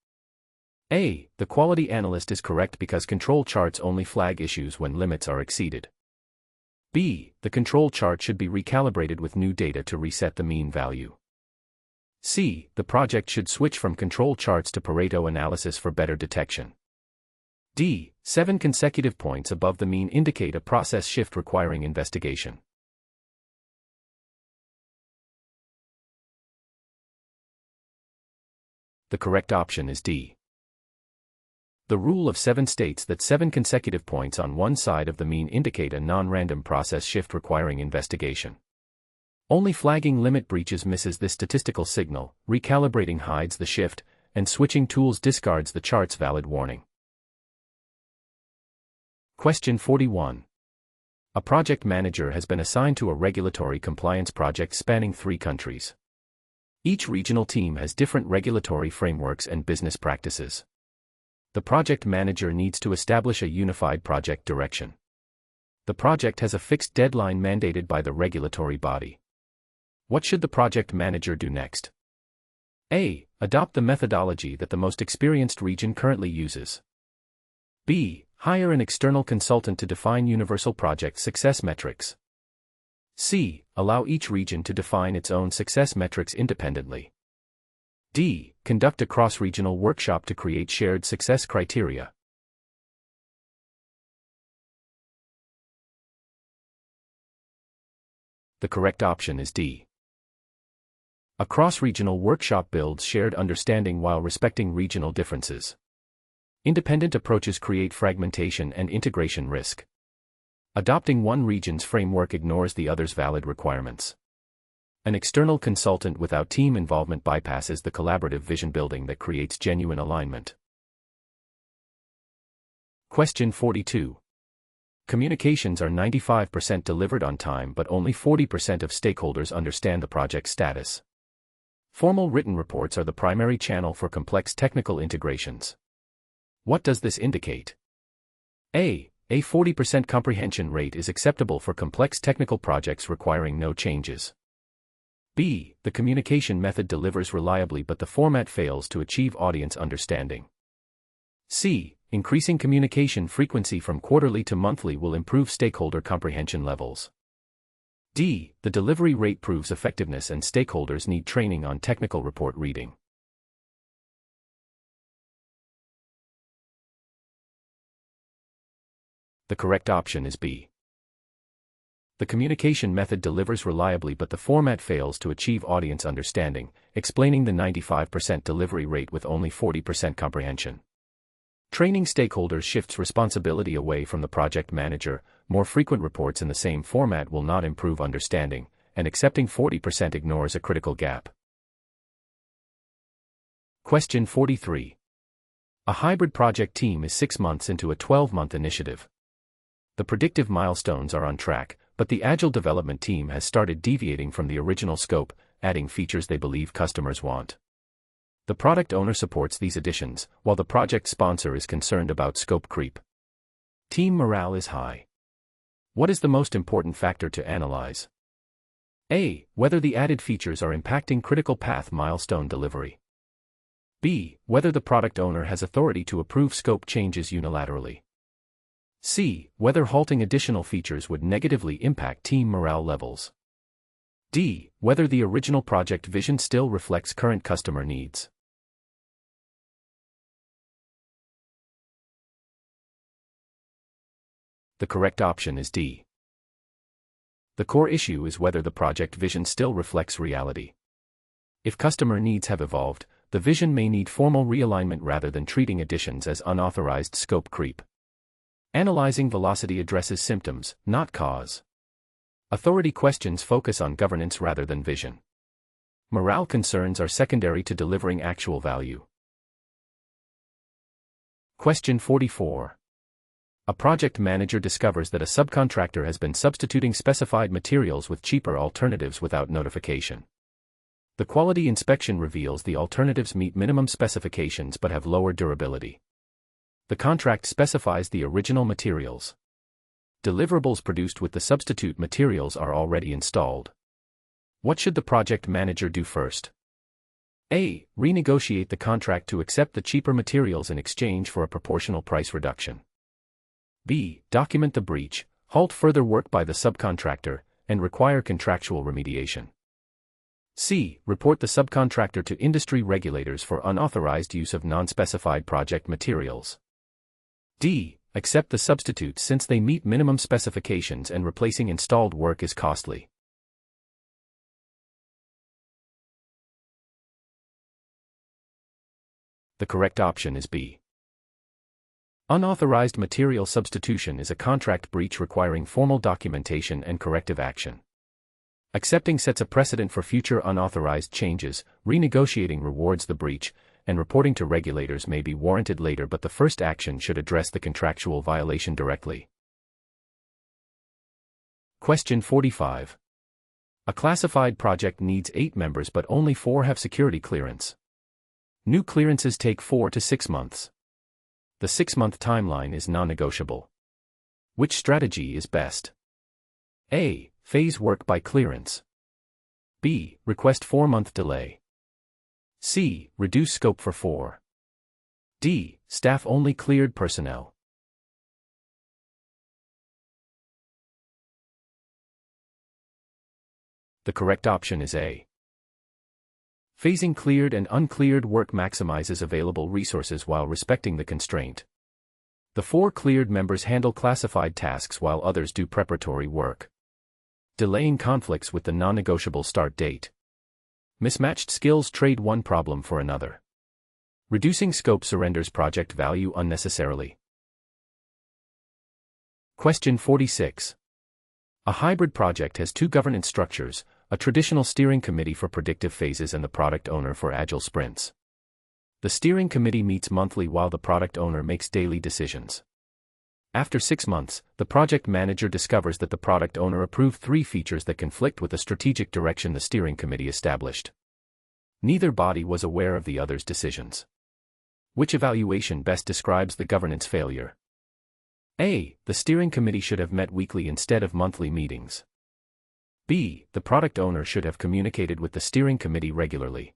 A. The quality analyst is correct because control charts only flag issues when limits are exceeded. B. The control chart should be recalibrated with new data to reset the mean value. C. The project should switch from control charts to Pareto analysis for better detection. D. 7 consecutive points above the mean indicate a process shift requiring investigation. The correct option is D. The rule of 7 states that 7 consecutive points on one side of the mean indicate a non-random process shift requiring investigation. Only flagging limit breaches misses this statistical signal, recalibrating hides the shift, and switching tools discards the chart's valid warning. Question 41. A project manager has been assigned to a regulatory compliance project spanning 3 countries. Each regional team has different regulatory frameworks and business practices. The project manager needs to establish a unified project direction. The project has a fixed deadline mandated by the regulatory body. What should the project manager do next? A. Adopt the methodology that the most experienced region currently uses. B. Hire an external consultant to define universal project success metrics. C. Allow each region to define its own success metrics independently. D. Conduct a cross-regional workshop to create shared success criteria. The correct option is D. A cross-regional workshop builds shared understanding while respecting regional differences. Independent approaches create fragmentation and integration risk. Adopting one region's framework ignores the other's valid requirements. An external consultant without team involvement bypasses the collaborative vision building that creates genuine alignment. Question 42. Communications are 95% delivered on time, but only 40% of stakeholders understand the project status. Formal written reports are the primary channel for complex technical integrations. What does this indicate? A 40% comprehension rate is acceptable for complex technical projects requiring no changes. B. The communication method delivers reliably but the format fails to achieve audience understanding. C. Increasing communication frequency from quarterly to monthly will improve stakeholder comprehension levels. D. The delivery rate proves effectiveness and stakeholders need training on technical report reading. The correct option is B. The communication method delivers reliably but the format fails to achieve audience understanding, explaining the 95% delivery rate with only 40% comprehension. Training stakeholders shifts responsibility away from the project manager. More frequent reports in the same format will not improve understanding, and accepting 40% ignores a critical gap. Question 43. A hybrid project team is 6 months into a 12-month initiative. The predictive milestones are on track, but the Agile development team has started deviating from the original scope, adding features they believe customers want. The product owner supports these additions, while the project sponsor is concerned about scope creep. Team morale is high. What is the most important factor to analyze? A. Whether the added features are impacting critical path milestone delivery. B. Whether the product owner has authority to approve scope changes unilaterally. C. Whether halting additional features would negatively impact team morale levels. D. Whether the original project vision still reflects current customer needs. The correct option is D. The core issue is whether the project vision still reflects reality. If customer needs have evolved, the vision may need formal realignment rather than treating additions as unauthorized scope creep. Analyzing velocity addresses symptoms, not cause. Authority questions focus on governance rather than vision. Morale concerns are secondary to delivering actual value. Question 44. A project manager discovers that a subcontractor has been substituting specified materials with cheaper alternatives without notification. The quality inspection reveals the alternatives meet minimum specifications but have lower durability. The contract specifies the original materials. Deliverables produced with the substitute materials are already installed. What should the project manager do first? A. Renegotiate the contract to accept the cheaper materials in exchange for a proportional price reduction. B. Document the breach, halt further work by the subcontractor, and require contractual remediation. C. Report the subcontractor to industry regulators for unauthorized use of non-specified project materials. D. Accept the substitutes since they meet minimum specifications and replacing installed work is costly. The correct option is B. Unauthorized material substitution is a contract breach requiring formal documentation and corrective action. Accepting sets a precedent for future unauthorized changes, renegotiating rewards the breach, and reporting to regulators may be warranted later, but the first action should address the contractual violation directly. Question 45. A classified project needs 8 members but only 4 have security clearance. New clearances take 4 to 6 months. The 6-month timeline is non-negotiable. Which strategy is best? A. Phase work by clearance. B. Request 4-month delay. C. Reduce scope for 4. D. Staff only cleared personnel. The correct option is A. Phasing cleared and uncleared work maximizes available resources while respecting the constraint. The 4 cleared members handle classified tasks while others do preparatory work. Delaying conflicts with the non-negotiable start date. Mismatched skills trade one problem for another. Reducing scope surrenders project value unnecessarily. Question 46. A hybrid project has 2 governance structures, a traditional steering committee for predictive phases and the product owner for agile sprints. The steering committee meets monthly while the product owner makes daily decisions. After 6 months, the project manager discovers that the product owner approved 3 features that conflict with the strategic direction the steering committee established. Neither body was aware of the other's decisions. Which evaluation best describes the governance failure? A. The steering committee should have met weekly instead of monthly meetings. B. The product owner should have communicated with the steering committee regularly.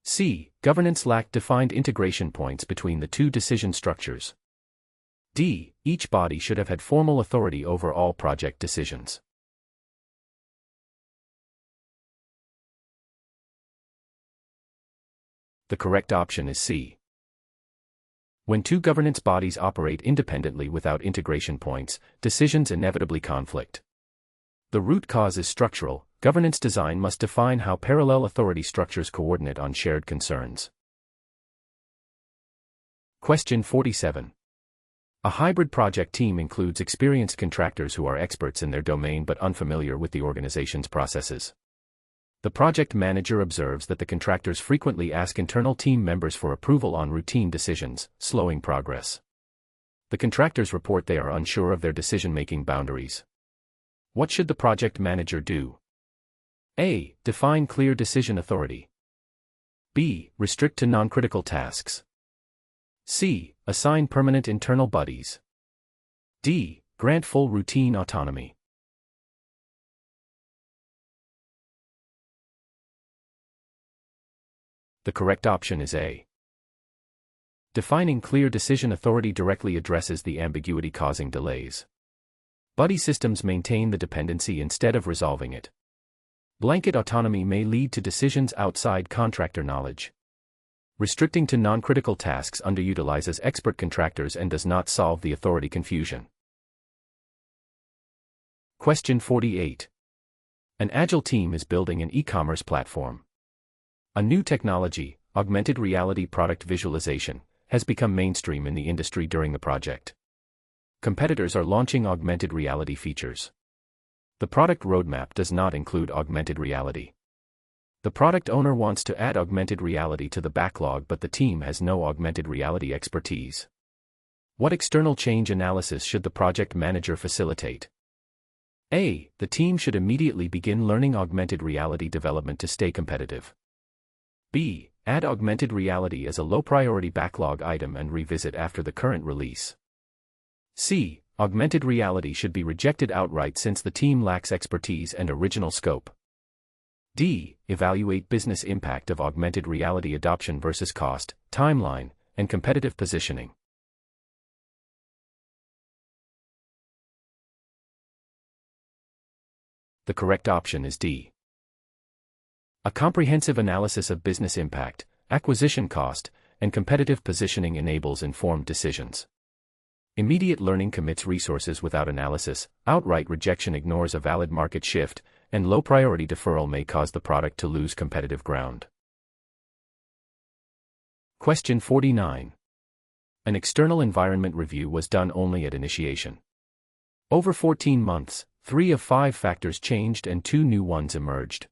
C. Governance lacked defined integration points between the 2 decision structures. D. Each body should have had formal authority over all project decisions. The correct option is C. When 2 governance bodies operate independently without integration points, decisions inevitably conflict. The root cause is structural. Governance design must define how parallel authority structures coordinate on shared concerns. Question 47. A hybrid project team includes experienced contractors who are experts in their domain but unfamiliar with the organization's processes. The project manager observes that the contractors frequently ask internal team members for approval on routine decisions, slowing progress. The contractors report they are unsure of their decision-making boundaries. What should the project manager do? A. Define clear decision authority. B. Restrict to non-critical tasks. C. Assign permanent internal buddies. D. Grant full routine autonomy. The correct option is A. Defining clear decision authority directly addresses the ambiguity causing delays. Buddy systems maintain the dependency instead of resolving it. Blanket autonomy may lead to decisions outside contractor knowledge. Restricting to non-critical tasks underutilizes expert contractors and does not solve the authority confusion. Question 48. An agile team is building an e-commerce platform. A new technology, augmented reality product visualization, has become mainstream in the industry during the project. Competitors are launching augmented reality features. The product roadmap does not include augmented reality. The product owner wants to add augmented reality to the backlog, but the team has no augmented reality expertise. What external change analysis should the project manager facilitate? A. The team should immediately begin learning augmented reality development to stay competitive. B. Add augmented reality as a low-priority backlog item and revisit after the current release. C. Augmented reality should be rejected outright since the team lacks expertise and original scope. D. Evaluate business impact of augmented reality adoption versus cost, timeline, and competitive positioning. The correct option is D. A comprehensive analysis of business impact, acquisition cost, and competitive positioning enables informed decisions. Immediate learning commits resources without analysis, outright rejection ignores a valid market shift, and low priority deferral may cause the product to lose competitive ground. Question 49. An external environment review was done only at initiation. Over 14 months, 3 of 5 factors changed and 2 new ones emerged.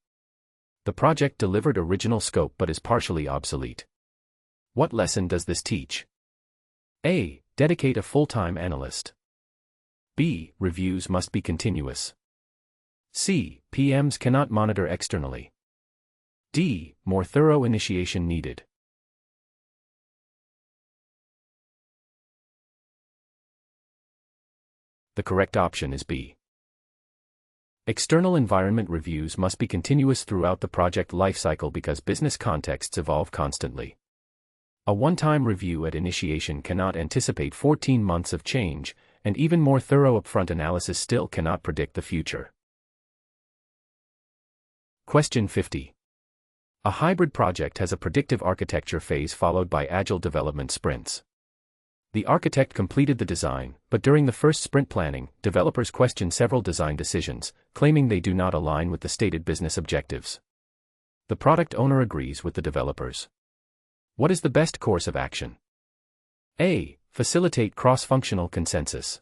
The project delivered original scope but is partially obsolete. What lesson does this teach? A. Dedicate a full-time analyst. B. Reviews must be continuous. C. PMs cannot monitor externally. D. More thorough initiation needed. The correct option is B. External environment reviews must be continuous throughout the project lifecycle because business contexts evolve constantly. A one-time review at initiation cannot anticipate 14 months of change, and even more thorough upfront analysis still cannot predict the future. Question 50. A hybrid project has a predictive architecture phase followed by agile development sprints. The architect completed the design, but during the first sprint planning, developers question several design decisions, claiming they do not align with the stated business objectives. The product owner agrees with the developers. What is the best course of action? A. Facilitate cross-functional consensus.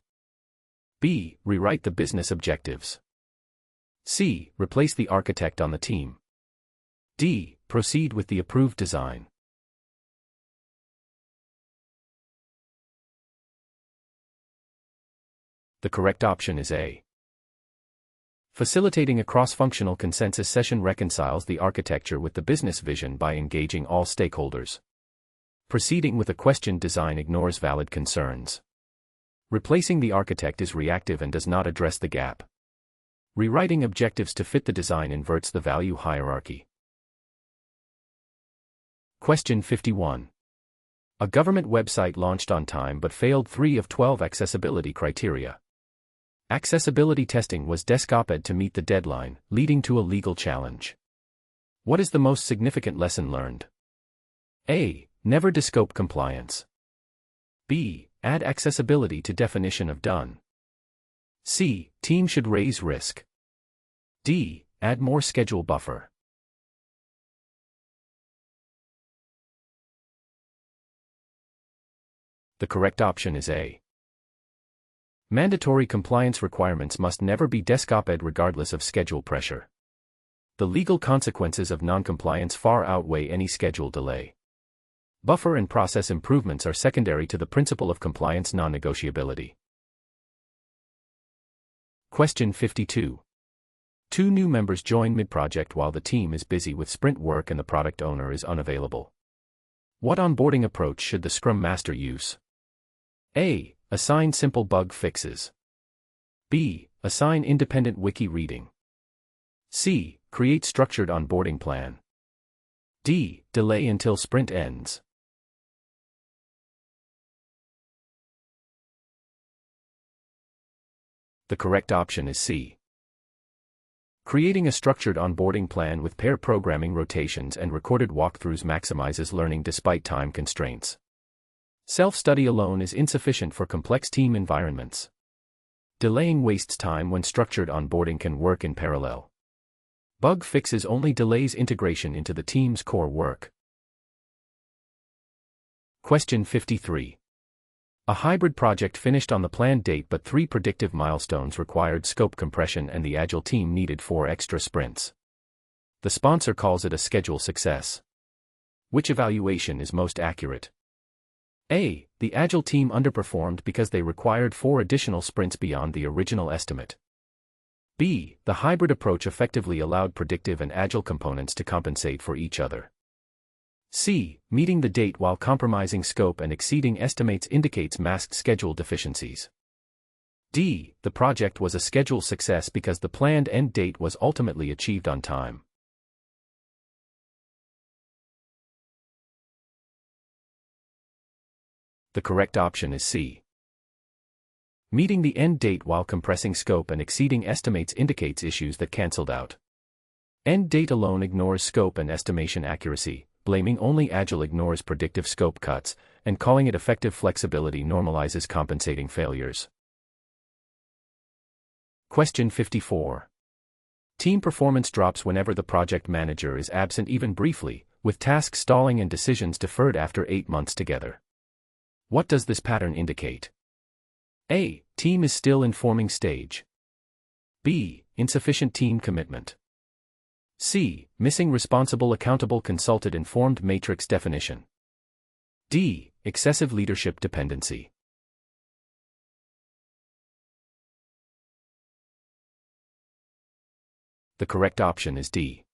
B. Rewrite the business objectives. C. Replace the architect on the team. D. Proceed with the approved design. The correct option is A. Facilitating a cross-functional consensus session reconciles the architecture with the business vision by engaging all stakeholders. Proceeding with a questioned design ignores valid concerns. Replacing the architect is reactive and does not address the gap. Rewriting objectives to fit the design inverts the value hierarchy. Question 51. A government website launched on time but failed 3 of 12 accessibility criteria. Accessibility testing was desktop-ed to meet the deadline, leading to a legal challenge. What is the most significant lesson learned? A. Never descope compliance. B. Add accessibility to definition of done. C. Team should raise risk. D. Add more schedule buffer. The correct option is A. Mandatory compliance requirements must never be desktop-ed regardless of schedule pressure. The legal consequences of non-compliance far outweigh any schedule delay. Buffer and process improvements are secondary to the principle of compliance non-negotiability. Question 52. 2 new members join mid-project while the team is busy with sprint work and the product owner is unavailable. What onboarding approach should the Scrum Master use? A. Assign simple bug fixes. B. Assign independent wiki reading. C. Create structured onboarding plan. D. Delay until sprint ends. The correct option is C. Creating a structured onboarding plan with pair programming rotations and recorded walkthroughs maximizes learning despite time constraints. Self-study alone is insufficient for complex team environments. Delaying wastes time when structured onboarding can work in parallel. Bug fixes only delays integration into the team's core work. Question 53. A hybrid project finished on the planned date but 3 predictive milestones required scope compression and the Agile team needed 4 extra sprints. The sponsor calls it a schedule success. Which evaluation is most accurate? A. The Agile team underperformed because they required 4 additional sprints beyond the original estimate. B. The hybrid approach effectively allowed predictive and Agile components to compensate for each other. C. Meeting the date while compromising scope and exceeding estimates indicates masked schedule deficiencies. D. The project was a schedule success because the planned end date was ultimately achieved on time. The correct option is C. Meeting the end date while compressing scope and exceeding estimates indicates issues that cancelled out. End date alone ignores scope and estimation accuracy, blaming only Agile ignores predictive scope cuts, and calling it effective flexibility normalizes compensating failures. Question 54. Team performance drops whenever the project manager is absent even briefly, with tasks stalling and decisions deferred after 8 months together. What does this pattern indicate? A. Team is still in forming stage. B. Insufficient team commitment. C. Missing responsible accountable consulted informed matrix definition. D. Excessive leadership dependency. The correct option is D.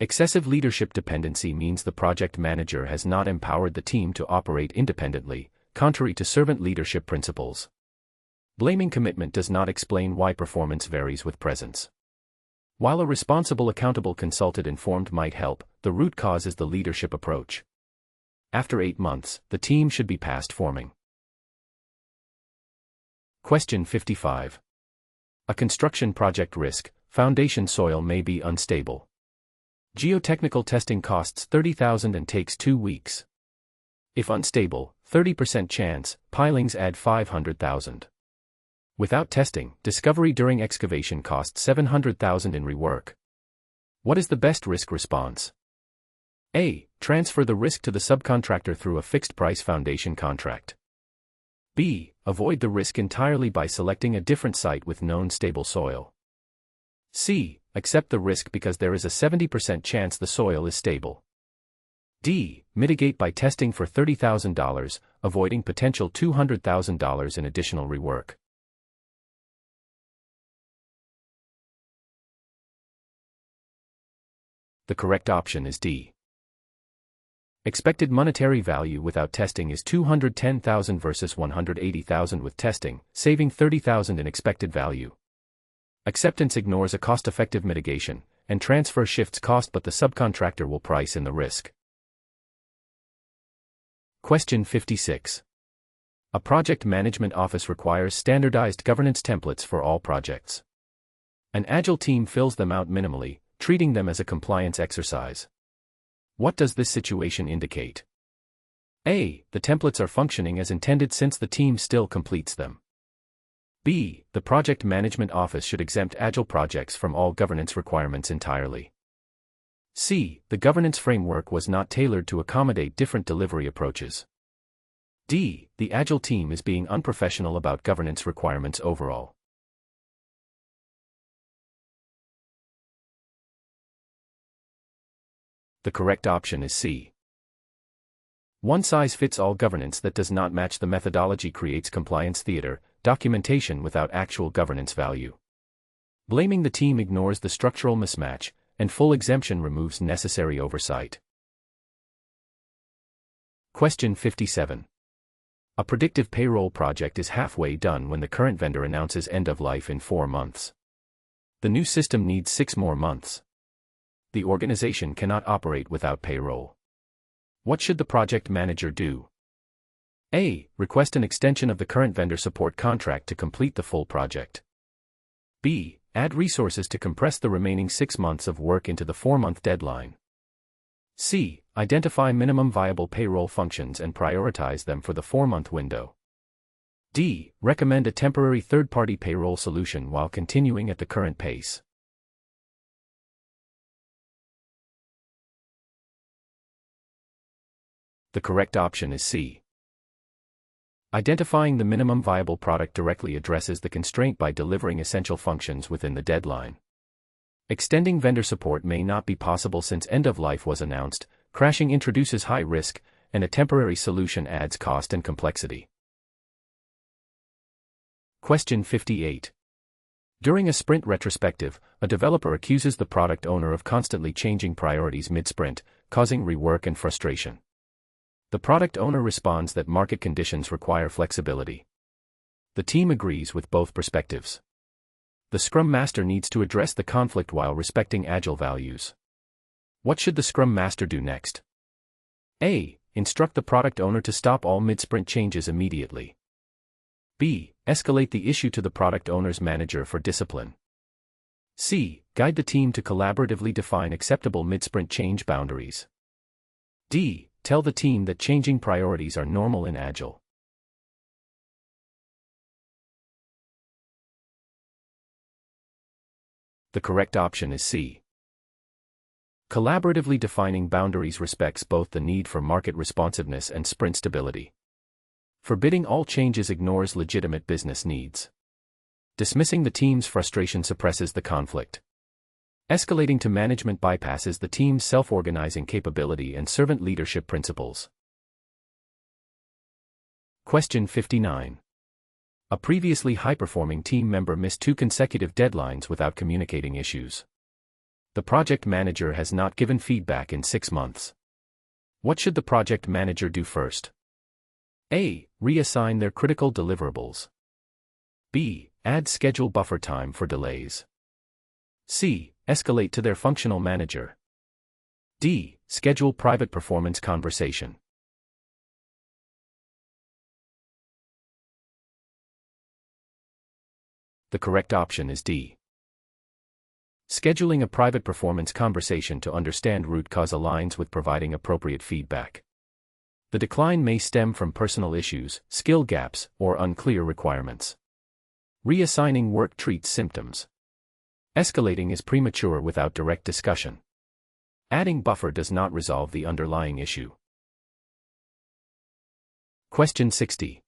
Excessive leadership dependency means the project manager has not empowered the team to operate independently, contrary to servant leadership principles. Blaming commitment does not explain why performance varies with presence. While a responsible accountable consulted informed might help, the root cause is the leadership approach. After 8 months, the team should be past forming. Question 55. A construction project risk, foundation soil may be unstable. Geotechnical testing costs $30,000 and takes 2 weeks. If unstable, 30% chance, pilings add $500,000. Without testing, discovery during excavation costs $700,000 in rework. What is the best risk response? A. Transfer the risk to the subcontractor through a fixed-price foundation contract. B. Avoid the risk entirely by selecting a different site with known stable soil. C. Accept the risk because there is a 70% chance the soil is stable. D. Mitigate by testing for $30,000, avoiding potential $200,000 in additional rework. The correct option is D. Expected monetary value without testing is $210,000 versus $180,000 with testing, saving $30,000 in expected value. Acceptance ignores a cost-effective mitigation, and transfer shifts cost but the subcontractor will price in the risk. Question 56. A project management office requires standardized governance templates for all projects. An Agile team fills them out minimally, treating them as a compliance exercise. What does this situation indicate? A. The templates are functioning as intended since the team still completes them. B. The project management office should exempt Agile projects from all governance requirements entirely. C. The governance framework was not tailored to accommodate different delivery approaches. D. The Agile team is being unprofessional about governance requirements overall. The correct option is C. One-size-fits-all governance that does not match the methodology creates compliance theater, documentation without actual governance value. Blaming the team ignores the structural mismatch, and full exemption removes necessary oversight. Question 57. A predictive payroll project is halfway done when the current vendor announces end of life in 4 months. The new system needs 6 more months. The organization cannot operate without payroll. What should the project manager do? A. Request an extension of the current vendor support contract to complete the full project. B. Add resources to compress the remaining 6 months of work into the 4-month deadline. C. Identify minimum viable payroll functions and prioritize them for the 4-month window. D. Recommend a temporary third-party payroll solution while continuing at the current pace. The correct option is C. Identifying the minimum viable product directly addresses the constraint by delivering essential functions within the deadline. Extending vendor support may not be possible since end of life was announced, crashing introduces high risk, and a temporary solution adds cost and complexity. Question 58. During a sprint retrospective, a developer accuses the product owner of constantly changing priorities mid-sprint, causing rework and frustration. The product owner responds that market conditions require flexibility. The team agrees with both perspectives. The Scrum Master needs to address the conflict while respecting Agile values. What should the Scrum Master do next? A. Instruct the product owner to stop all mid-sprint changes immediately. B. Escalate the issue to the product owner's manager for discipline. C. Guide the team to collaboratively define acceptable mid-sprint change boundaries. D. Tell the team that changing priorities are normal in Agile. The correct option is C. Collaboratively defining boundaries respects both the need for market responsiveness and sprint stability. Forbidding all changes ignores legitimate business needs. Dismissing the team's frustration suppresses the conflict. Escalating to management bypasses the team's self-organizing capability and servant leadership principles. Question 59. A previously high-performing team member missed 2 consecutive deadlines without communicating issues. The project manager has not given feedback in 6 months. What should the project manager do first? A. Reassign their critical deliverables. B. Add schedule buffer time for delays. C. Escalate to their functional manager. D. Schedule private performance conversation. The correct option is D. Scheduling a private performance conversation to understand root cause aligns with providing appropriate feedback. The decline may stem from personal issues, skill gaps, or unclear requirements. Reassigning work treats symptoms. Escalating is premature without direct discussion. Adding buffer does not resolve the underlying issue. Question 60.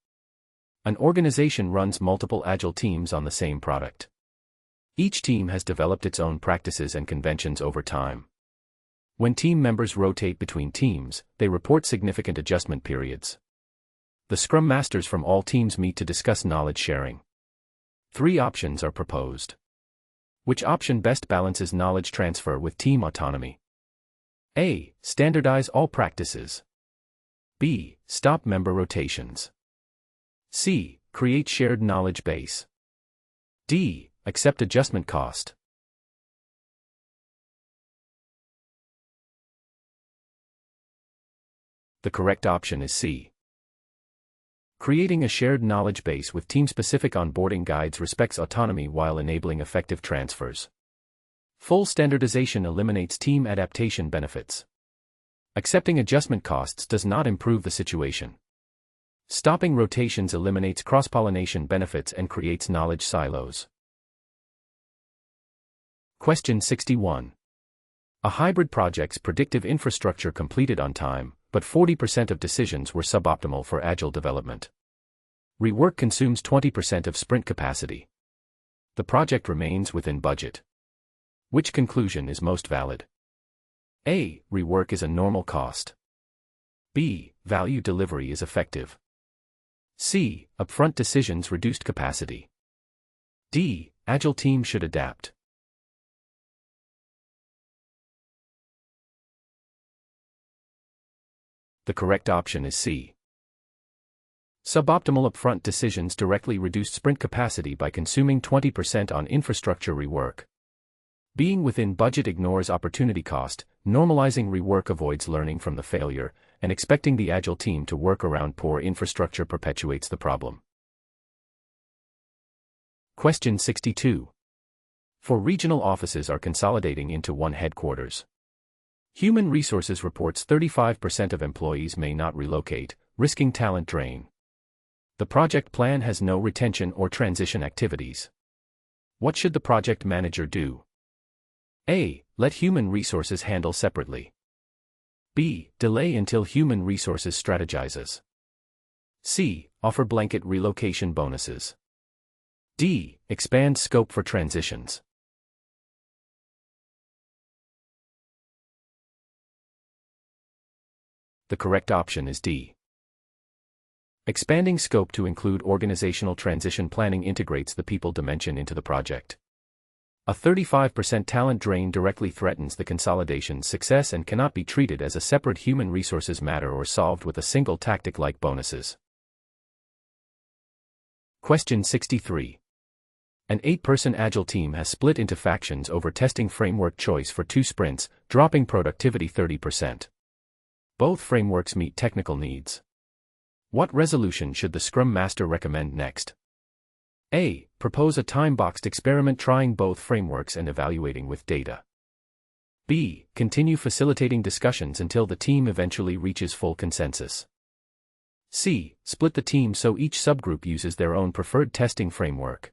An organization runs multiple Agile teams on the same product. Each team has developed its own practices and conventions over time. When team members rotate between teams, they report significant adjustment periods. The Scrum Masters from all teams meet to discuss knowledge sharing. 3 options are proposed. Which option best balances knowledge transfer with team autonomy? A. Standardize all practices. B. Stop member rotations. C. Create shared knowledge base. D. Accept adjustment cost. The correct option is C. Creating a shared knowledge base with team-specific onboarding guides respects autonomy while enabling effective transfers. Full standardization eliminates team adaptation benefits. Accepting adjustment costs does not improve the situation. Stopping rotations eliminates cross-pollination benefits and creates knowledge silos. Question 61. A hybrid project's predictive infrastructure completed on time, but 40% of decisions were suboptimal for Agile development. Rework consumes 20% of sprint capacity. The project remains within budget. Which conclusion is most valid? A. Rework is a normal cost. B. Value delivery is effective. C. Upfront decisions reduced capacity. D. Agile team should adapt. The correct option is C. Suboptimal upfront decisions directly reduced sprint capacity by consuming 20% on infrastructure rework. Being within budget ignores opportunity cost, normalizing rework avoids learning from the failure, and expecting the Agile team to work around poor infrastructure perpetuates the problem. Question 62. 4 regional offices are consolidating into one headquarters. Human Resources reports 35% of employees may not relocate, risking talent drain. The project plan has no retention or transition activities. What should the project manager do? A. Let Human Resources handle separately. B. Delay until Human Resources strategizes. C. Offer blanket relocation bonuses. D. Expand scope for transitions. The correct option is D. Expanding scope to include organizational transition planning integrates the people dimension into the project. A 35% talent drain directly threatens the consolidation's success and cannot be treated as a separate human resources matter or solved with a single tactic like bonuses. Question 63. An 8-person Agile team has split into factions over testing framework choice for 2 sprints, dropping productivity 30%. Both frameworks meet technical needs. What resolution should the Scrum Master recommend next? A. Propose a time-boxed experiment trying both frameworks and evaluating with data. B. Continue facilitating discussions until the team eventually reaches full consensus. C. Split the team so each subgroup uses their own preferred testing framework.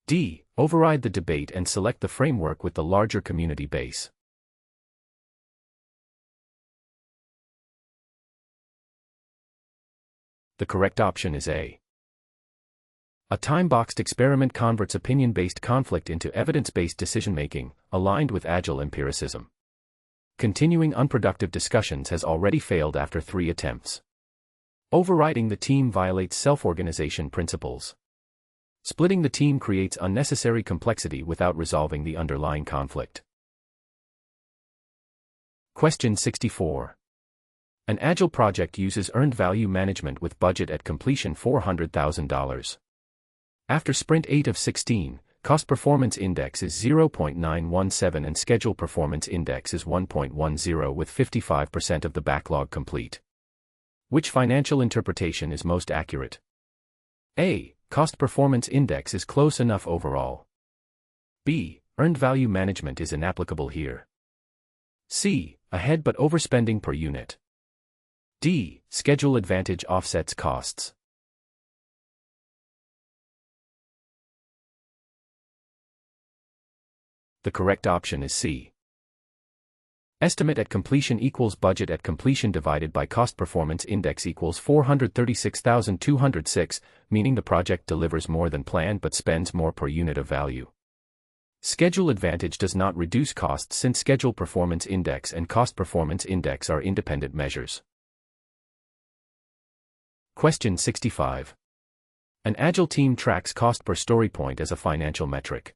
D. Override the debate and select the framework with the larger community base. The correct option is A. A time-boxed experiment converts opinion-based conflict into evidence-based decision-making, aligned with agile empiricism. Continuing unproductive discussions has already failed after 3 attempts. Overriding the team violates self-organization principles. Splitting the team creates unnecessary complexity without resolving the underlying conflict. Question 64. An agile project uses earned value management with budget at completion $400,000. After sprint 8 of 16, cost performance index is 0.917 and schedule performance index is 1.10 with 55% of the backlog complete. Which financial interpretation is most accurate? A. Cost performance index is close enough overall. B. Earned value management is inapplicable here. C. Ahead but overspending per unit. D. Schedule advantage offsets costs. The correct option is C. Estimate at completion equals budget at completion divided by cost performance index equals 436,206, meaning the project delivers more than planned but spends more per unit of value. Schedule advantage does not reduce costs since schedule performance index and cost performance index are independent measures. Question 65. An agile team tracks cost per story point as a financial metric.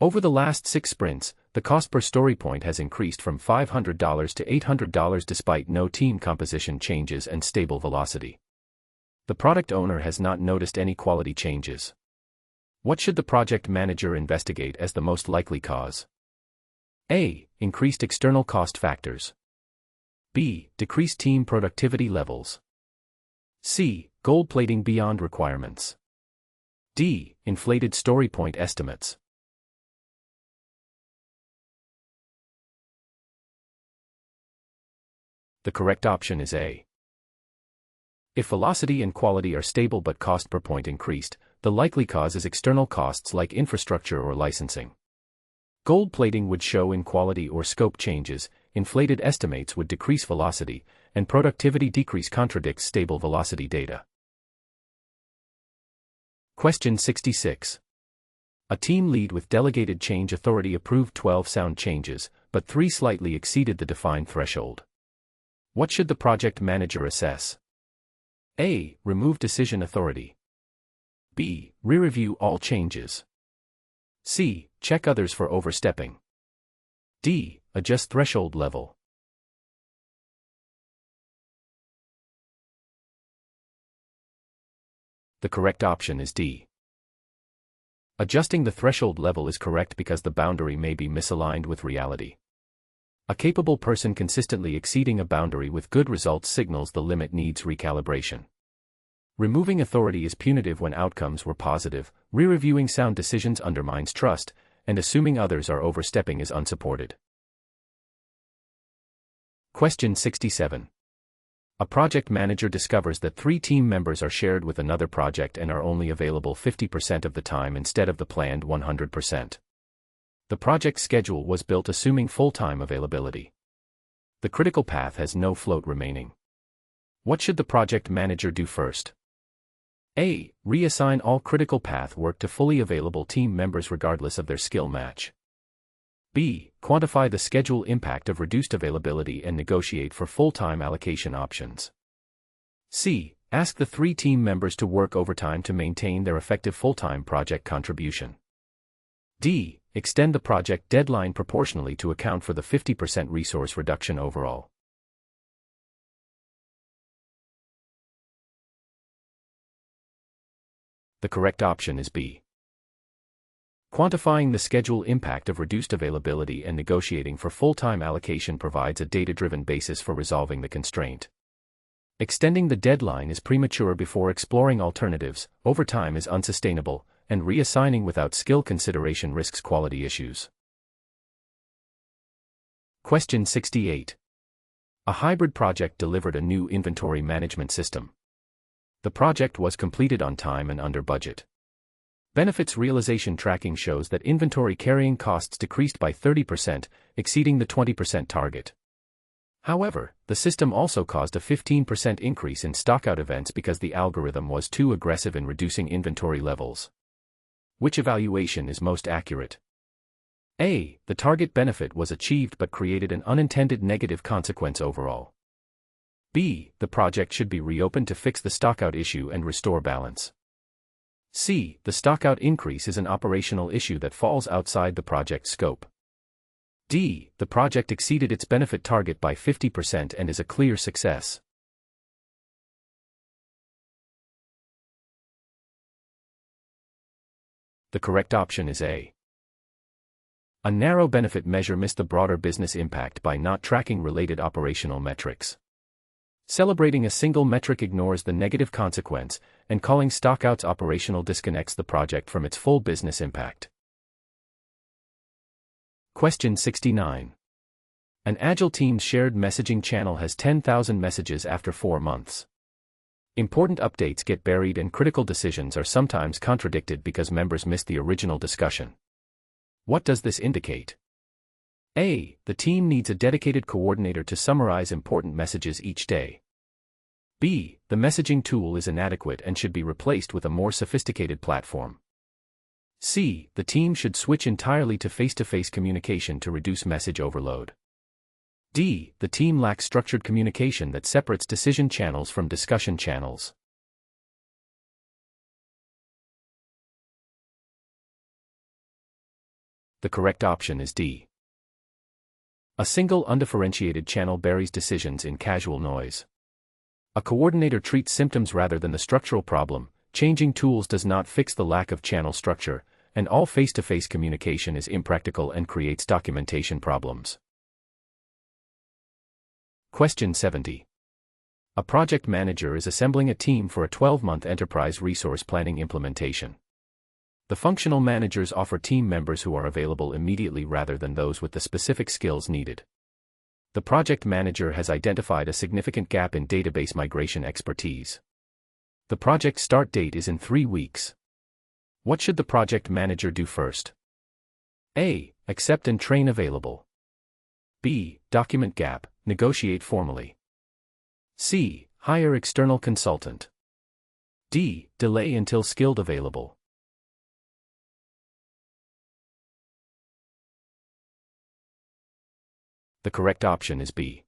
Over the last 6 sprints, the cost per story point has increased from $500 to $800 despite no team composition changes and stable velocity. The product owner has not noticed any quality changes. What should the project manager investigate as the most likely cause? A. Increased external cost factors. B. Decreased team productivity levels. C. Gold plating beyond requirements. D. Inflated story point estimates. The correct option is A. If velocity and quality are stable but cost per point increased, the likely cause is external costs like infrastructure or licensing. Gold plating would show in quality or scope changes, inflated estimates would decrease velocity, and productivity decrease contradicts stable velocity data. Question 66. A team lead with delegated change authority approved 12 sound changes, but 3 slightly exceeded the defined threshold. What should the project manager assess? A. Remove decision authority. B. Re-review all changes. C. Check others for overstepping. D. Adjust threshold level. The correct option is D. Adjusting the threshold level is correct because the boundary may be misaligned with reality. A capable person consistently exceeding a boundary with good results signals the limit needs recalibration. Removing authority is punitive when outcomes were positive, re-reviewing sound decisions undermines trust, and assuming others are overstepping is unsupported. Question 67. A project manager discovers that 3 team members are shared with another project and are only available 50% of the time instead of the planned 100%. The project schedule was built assuming full-time availability. The critical path has no float remaining. What should the project manager do first? A. Reassign all critical path work to fully available team members regardless of their skill match. B. Quantify the schedule impact of reduced availability and negotiate for full-time allocation options. C. Ask the 3 team members to work overtime to maintain their effective full-time project contribution. D. Extend the project deadline proportionally to account for the 50% resource reduction overall. The correct option is B. Quantifying the schedule impact of reduced availability and negotiating for full-time allocation provides a data-driven basis for resolving the constraint. Extending the deadline is premature before exploring alternatives, overtime is unsustainable, and reassigning without skill consideration risks quality issues. Question 68. A hybrid project delivered a new inventory management system. The project was completed on time and under budget. Benefits realization tracking shows that inventory carrying costs decreased by 30%, exceeding the 20% target. However, the system also caused a 15% increase in stockout events because the algorithm was too aggressive in reducing inventory levels. Which evaluation is most accurate? A. The target benefit was achieved but created an unintended negative consequence overall. B. The project should be reopened to fix the stockout issue and restore balance. C. The stockout increase is an operational issue that falls outside the project scope. D. The project exceeded its benefit target by 50% and is a clear success. The correct option is A. A narrow benefit measure missed the broader business impact by not tracking related operational metrics. Celebrating a single metric ignores the negative consequence, and calling stockouts operational disconnects the project from its full business impact. Question 69. An Agile team's shared messaging channel has 10,000 messages after 4 months. Important updates get buried and critical decisions are sometimes contradicted because members missed the original discussion. What does this indicate? A. The team needs a dedicated coordinator to summarize important messages each day. B. The messaging tool is inadequate and should be replaced with a more sophisticated platform. C. The team should switch entirely to face-to-face communication to reduce message overload. D. The team lacks structured communication that separates decision channels from discussion channels. The correct option is D. A single undifferentiated channel buries decisions in casual noise. A coordinator treats symptoms rather than the structural problem. Changing tools does not fix the lack of channel structure, and all face-to-face communication is impractical and creates documentation problems. Question 70. A project manager is assembling a team for a 12-month enterprise resource planning implementation. The functional managers offer team members who are available immediately rather than those with the specific skills needed. The project manager has identified a significant gap in database migration expertise. The project start date is in 3 weeks. What should the project manager do first? A. Accept and train available. B. Document gap, negotiate formally. C. Hire external consultant. D. Delay until skilled available. The correct option is B.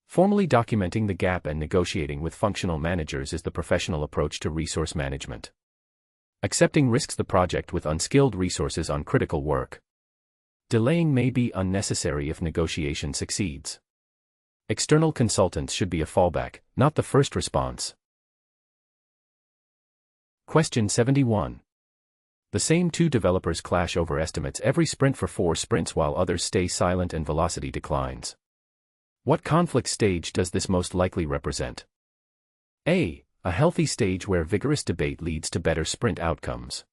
Formally documenting the gap and negotiating with functional managers is the professional approach to resource management. Accepting risks the project with unskilled resources on critical work. Delaying may be unnecessary if negotiation succeeds. External consultants should be a fallback, not the first response. Question 71. The same 2 developers clash over estimates every sprint for 4 sprints while others stay silent and velocity declines. What conflict stage does this most likely represent? A. A healthy stage where vigorous debate leads to better sprint outcomes.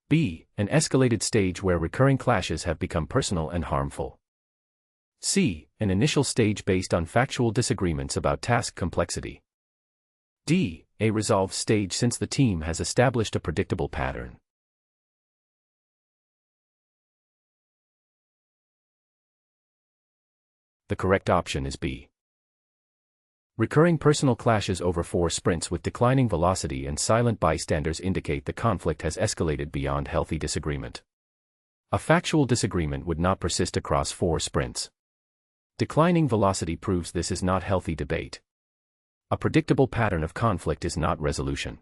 B. An escalated stage where recurring clashes have become personal and harmful. C. An initial stage based on factual disagreements about task complexity. D. A resolved stage since the team has established a predictable pattern. The correct option is B. Recurring personal clashes over 4 sprints with declining velocity and silent bystanders indicate the conflict has escalated beyond healthy disagreement. A factual disagreement would not persist across 4 sprints. Declining velocity proves this is not healthy debate. A predictable pattern of conflict is not resolution.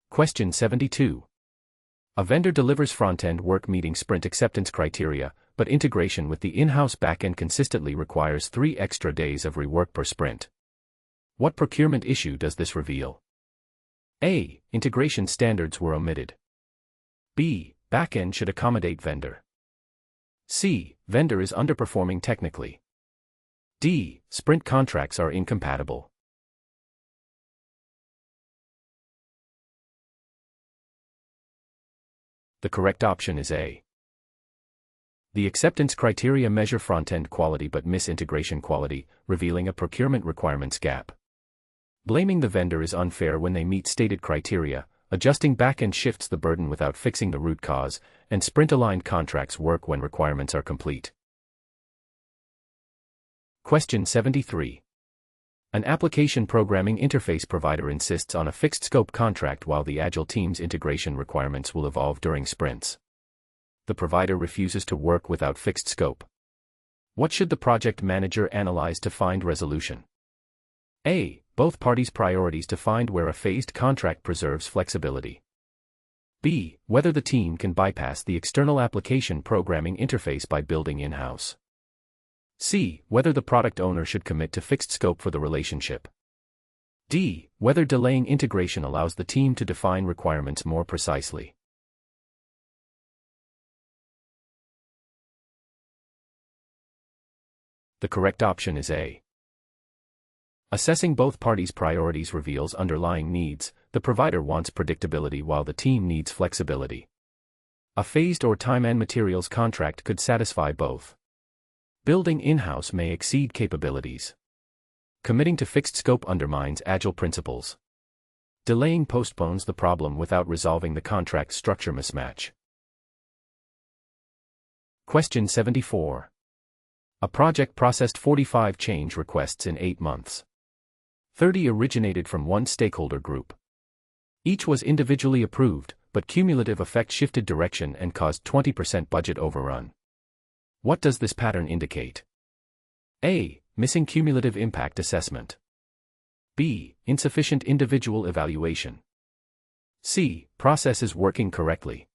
Question 72. A vendor delivers front-end work meeting sprint acceptance criteria, but integration with the in-house backend consistently requires 3 extra days of rework per sprint. What procurement issue does this reveal? A. Integration standards were omitted. B. Backend should accommodate vendor. C. Vendor is underperforming technically. D. Sprint contracts are incompatible. The correct option is A. The acceptance criteria measure front-end quality but miss integration quality, revealing a procurement requirements gap. Blaming the vendor is unfair when they meet stated criteria, adjusting back-end shifts the burden without fixing the root cause, and sprint-aligned contracts work when requirements are complete. Question 73. An application programming interface provider insists on a fixed scope contract while the Agile team's integration requirements will evolve during sprints. The provider refuses to work without fixed scope. What should the project manager analyze to find resolution? A. Both parties' priorities to find where a phased contract preserves flexibility. B. Whether the team can bypass the external application programming interface by building in-house. C. Whether the product owner should commit to fixed scope for the relationship. D. Whether delaying integration allows the team to define requirements more precisely. The correct option is A. Assessing both parties' priorities reveals underlying needs. The provider wants predictability while the team needs flexibility. A phased or time and materials contract could satisfy both. Building in-house may exceed capabilities. Committing to fixed scope undermines Agile principles. Delaying postpones the problem without resolving the contract structure mismatch. Question 74. A project processed 45 change requests in 8 months. 30 originated from one stakeholder group. Each was individually approved, but cumulative effect shifted direction and caused 20% budget overrun. What does this pattern indicate? A. Missing cumulative impact assessment. B. Insufficient individual evaluation. C. Process is working correctly.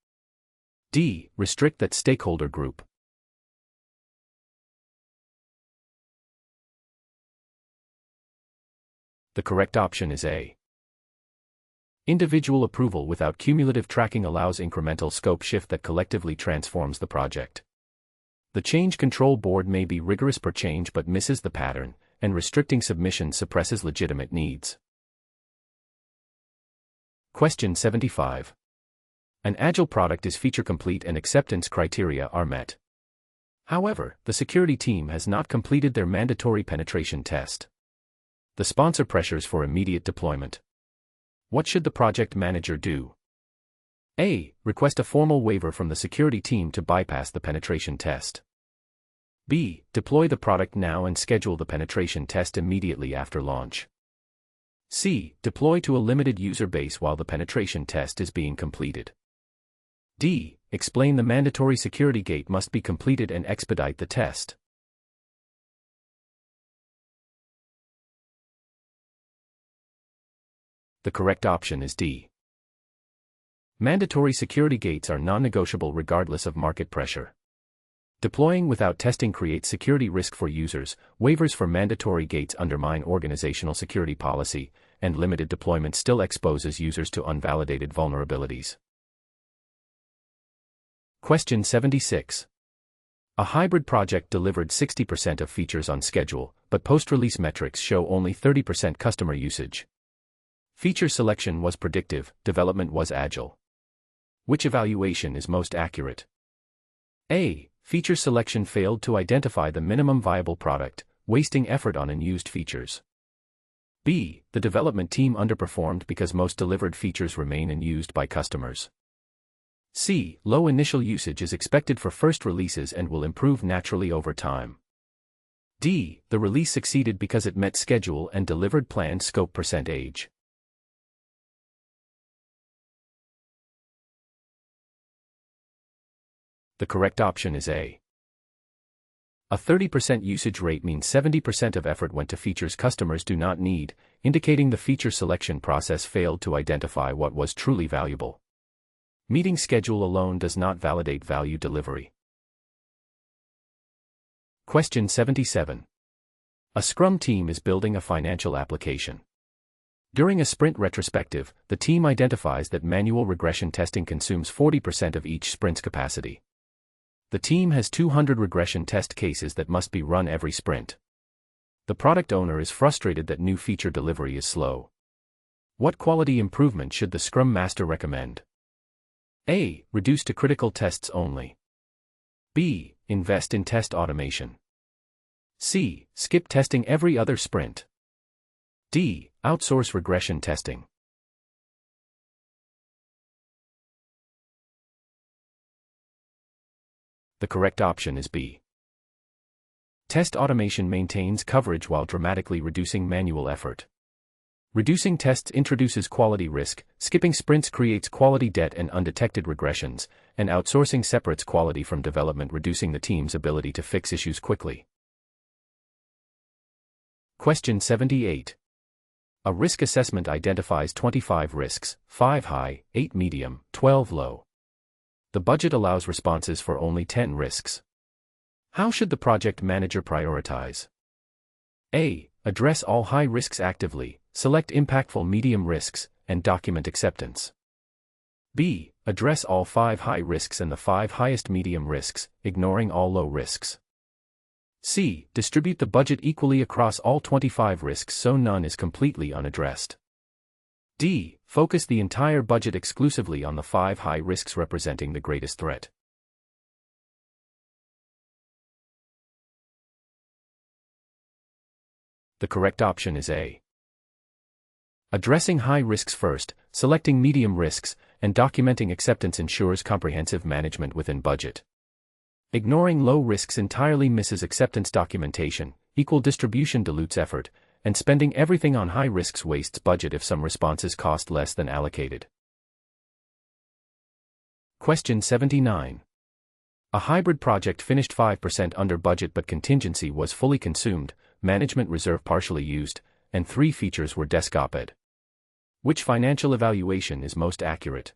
D. Restrict that stakeholder group. The correct option is A. Individual approval without cumulative tracking allows incremental scope shift that collectively transforms the project. The change control board may be rigorous per change but misses the pattern, and restricting submissions suppresses legitimate needs. Question 75. An Agile product is feature complete and acceptance criteria are met. However, the security team has not completed their mandatory penetration test. The sponsor pressures for immediate deployment. What should the project manager do? A. Request a formal waiver from the security team to bypass the penetration test. B. Deploy the product now and schedule the penetration test immediately after launch. C. Deploy to a limited user base while the penetration test is being completed. D. Explain the mandatory security gate must be completed and expedite the test. The correct option is D. Mandatory security gates are non-negotiable regardless of market pressure. Deploying without testing creates security risk for users, waivers for mandatory gates undermine organizational security policy, and limited deployment still exposes users to unvalidated vulnerabilities. Question 76. A hybrid project delivered 60% of features on schedule, but post-release metrics show only 30% customer usage. Feature selection was predictive, development was agile. Which evaluation is most accurate? A. Feature selection failed to identify the minimum viable product, wasting effort on unused features. B. The development team underperformed because most delivered features remain unused by customers. C. Low initial usage is expected for first releases and will improve naturally over time. D. The release succeeded because it met schedule and delivered planned scope %. The correct option is A. A 30% usage rate means 70% of effort went to features customers do not need, indicating the feature selection process failed to identify what was truly valuable. Meeting schedule alone does not validate value delivery. Question 77. A Scrum team is building a financial application. During a sprint retrospective, the team identifies that manual regression testing consumes 40% of each sprint's capacity. The team has 200 regression test cases that must be run every sprint. The product owner is frustrated that new feature delivery is slow. What quality improvement should the Scrum Master recommend? A. Reduce to critical tests only. B. Invest in test automation. C. Skip testing every other sprint. D. Outsource regression testing. The correct option is B. Test automation maintains coverage while dramatically reducing manual effort. Reducing tests introduces quality risk, skipping sprints creates quality debt and undetected regressions, and outsourcing separates quality from development, reducing the team's ability to fix issues quickly. Question 78. A risk assessment identifies 25 risks, 5 high, 8 medium, 12 low. The budget allows responses for only 10 risks. How should the project manager prioritize? A. Address all high risks actively, select impactful medium risks, and document acceptance. B. Address all 5 high risks and the 5 highest medium risks, ignoring all low risks. C. Distribute the budget equally across all 25 risks so none is completely unaddressed. D. Focus the entire budget exclusively on the 5 high risks representing the greatest threat. The correct option is A. Addressing high risks first, selecting medium risks, and documenting acceptance ensures comprehensive management within budget. Ignoring low risks entirely misses acceptance documentation, equal distribution dilutes effort, and spending everything on high risks wastes budget if some responses cost less than allocated. Question 79. A hybrid project finished 5% under budget but contingency was fully consumed, management reserve partially used, and 3 features were desk-op-ed. Which financial evaluation is most accurate?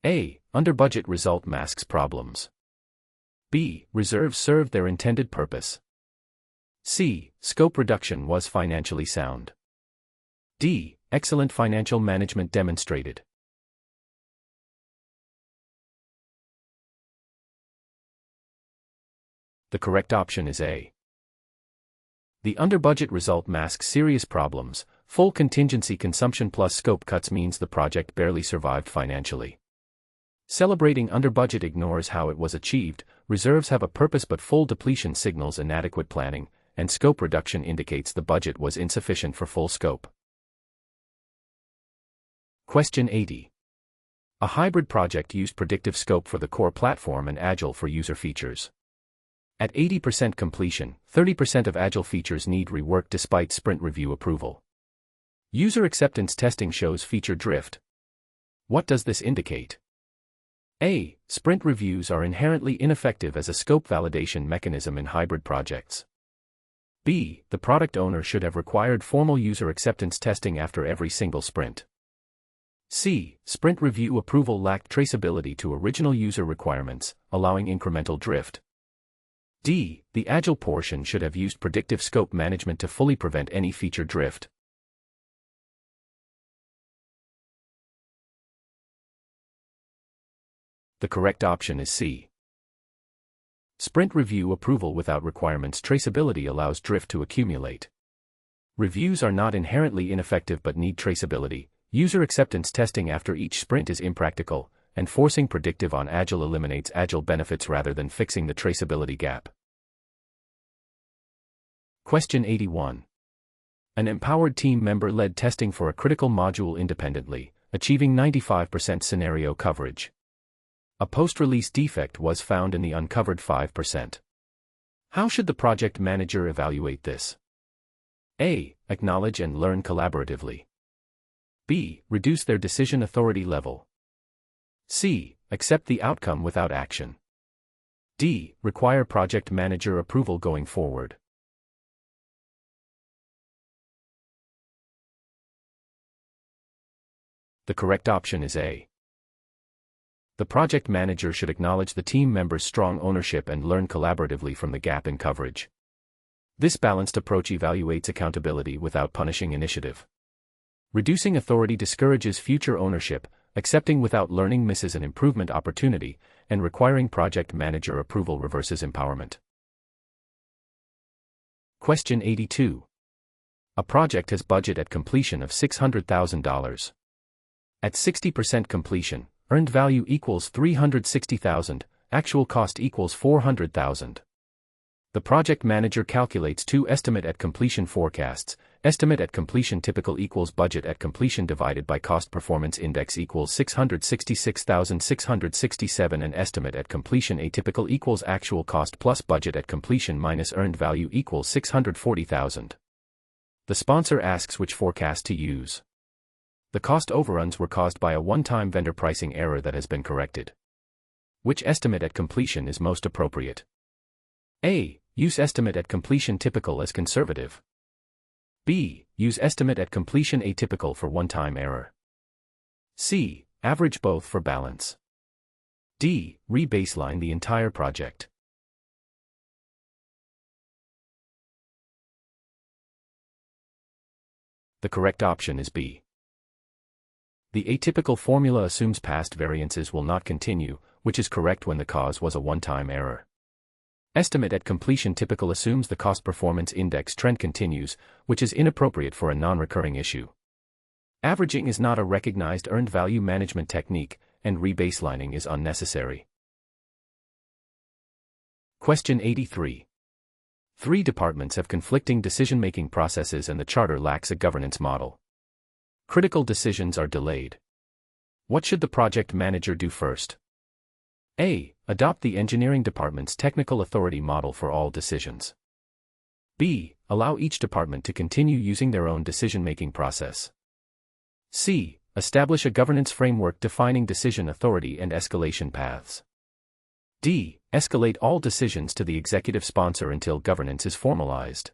A. Under budget result masks problems. B. Reserves served their intended purpose. C. Scope reduction was financially sound. D. Excellent financial management demonstrated. The correct option is A. The under-budget result masks serious problems. Full contingency consumption plus scope cuts means the project barely survived financially. Celebrating under budget ignores how it was achieved. Reserves have a purpose but full depletion signals inadequate planning, and scope reduction indicates the budget was insufficient for full scope. Question 80. A hybrid project used predictive scope for the core platform and Agile for user features. At 80% completion, 30% of Agile features need rework despite sprint review approval. User acceptance testing shows feature drift. What does this indicate? A. Sprint reviews are inherently ineffective as a scope validation mechanism in hybrid projects. B. The product owner should have required formal user acceptance testing after every single sprint. C. Sprint review approval lacked traceability to original user requirements, allowing incremental drift. D. The Agile portion should have used predictive scope management to fully prevent any feature drift. The correct option is C. Sprint review approval without requirements traceability allows drift to accumulate. Reviews are not inherently ineffective but need traceability. User acceptance testing after each sprint is impractical, and forcing predictive on Agile eliminates Agile benefits rather than fixing the traceability gap. Question 81. An empowered team member led testing for a critical module independently, achieving 95% scenario coverage. A post-release defect was found in the uncovered 5%. How should the project manager evaluate this? A. Acknowledge and learn collaboratively. B. Reduce their decision authority level. C. Accept the outcome without action. D. Require project manager approval going forward. The correct option is A. The project manager should acknowledge the team member's strong ownership and learn collaboratively from the gap in coverage. This balanced approach evaluates accountability without punishing initiative. Reducing authority discourages future ownership, accepting without learning misses an improvement opportunity, and requiring project manager approval reverses empowerment. Question 82. A project has budget at completion of $600,000. At 60% completion, earned value equals $360,000, actual cost equals $400,000. The project manager calculates two estimate at completion forecasts. Estimate at completion typical equals budget at completion divided by cost performance index equals 666,667 and estimate at completion atypical equals actual cost plus budget at completion minus earned value equals 640,000. The sponsor asks which forecast to use. The cost overruns were caused by a one-time vendor pricing error that has been corrected. Which estimate at completion is most appropriate? A. Use estimate at completion typical as conservative. B. Use estimate at completion atypical for one-time error. C. Average both for balance. D. Re-baseline the entire project. The correct option is B. The atypical formula assumes past variances will not continue, which is correct when the cause was a one-time error. Estimate at completion typical assumes the cost performance index trend continues, which is inappropriate for a non-recurring issue. Averaging is not a recognized earned value management technique, and rebaselining is unnecessary. Question 83. 3 departments have conflicting decision-making processes and the charter lacks a governance model. Critical decisions are delayed. What should the project manager do first? A. Adopt the engineering department's technical authority model for all decisions. B. Allow each department to continue using their own decision-making process. C. Establish a governance framework defining decision authority and escalation paths. D. Escalate all decisions to the executive sponsor until governance is formalized.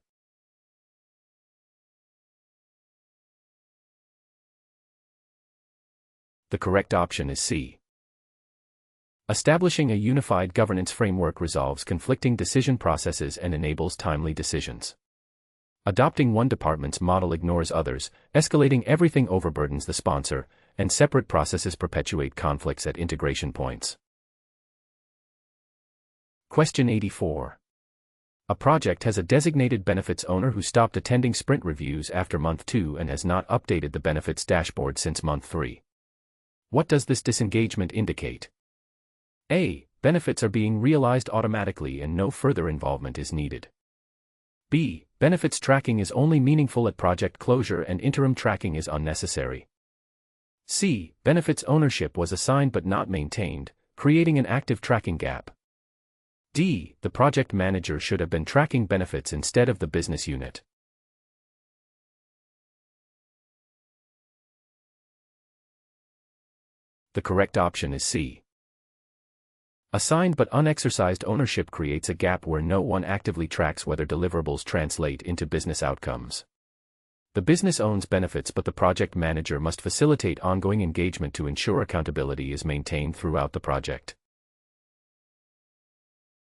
The correct option is C. Establishing a unified governance framework resolves conflicting decision processes and enables timely decisions. Adopting one department's model ignores others, escalating everything overburdens the sponsor, and separate processes perpetuate conflicts at integration points. Question 84. A project has a designated benefits owner who stopped attending sprint reviews after month 2 and has not updated the benefits dashboard since month 3. What does this disengagement indicate? A. Benefits are being realized automatically and no further involvement is needed. B. Benefits tracking is only meaningful at project closure and interim tracking is unnecessary. C. Benefits ownership was assigned but not maintained, creating an active tracking gap. D. The project manager should have been tracking benefits instead of the business unit. The correct option is C. Assigned but unexercised ownership creates a gap where no one actively tracks whether deliverables translate into business outcomes. The business owns benefits but the project manager must facilitate ongoing engagement to ensure accountability is maintained throughout the project.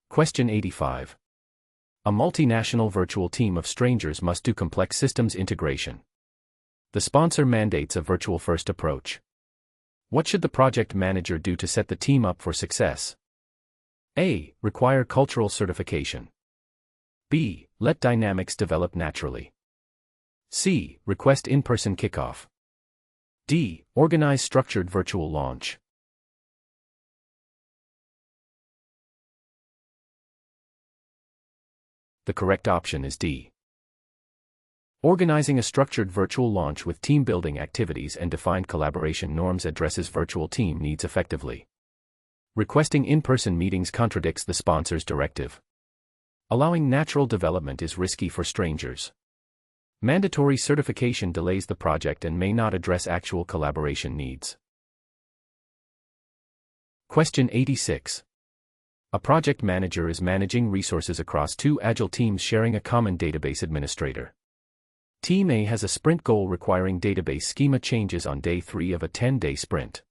Question 85. A multinational virtual team of strangers must do complex systems integration. The sponsor mandates a virtual-first approach. What should the project manager do to set the team up for success? A. Require cultural certification. B. Let dynamics develop naturally. C. Request in-person kickoff. D. Organize structured virtual launch. The correct option is D. Organizing a structured virtual launch with team-building activities and defined collaboration norms addresses virtual team needs effectively. Requesting in-person meetings contradicts the sponsor's directive. Allowing natural development is risky for strangers. Mandatory certification delays the project and may not address actual collaboration needs. Question 86. A project manager is managing resources across 2 agile teams sharing a common database administrator. Team A has a sprint goal requiring database schema changes on day 3 of a 10-day sprint.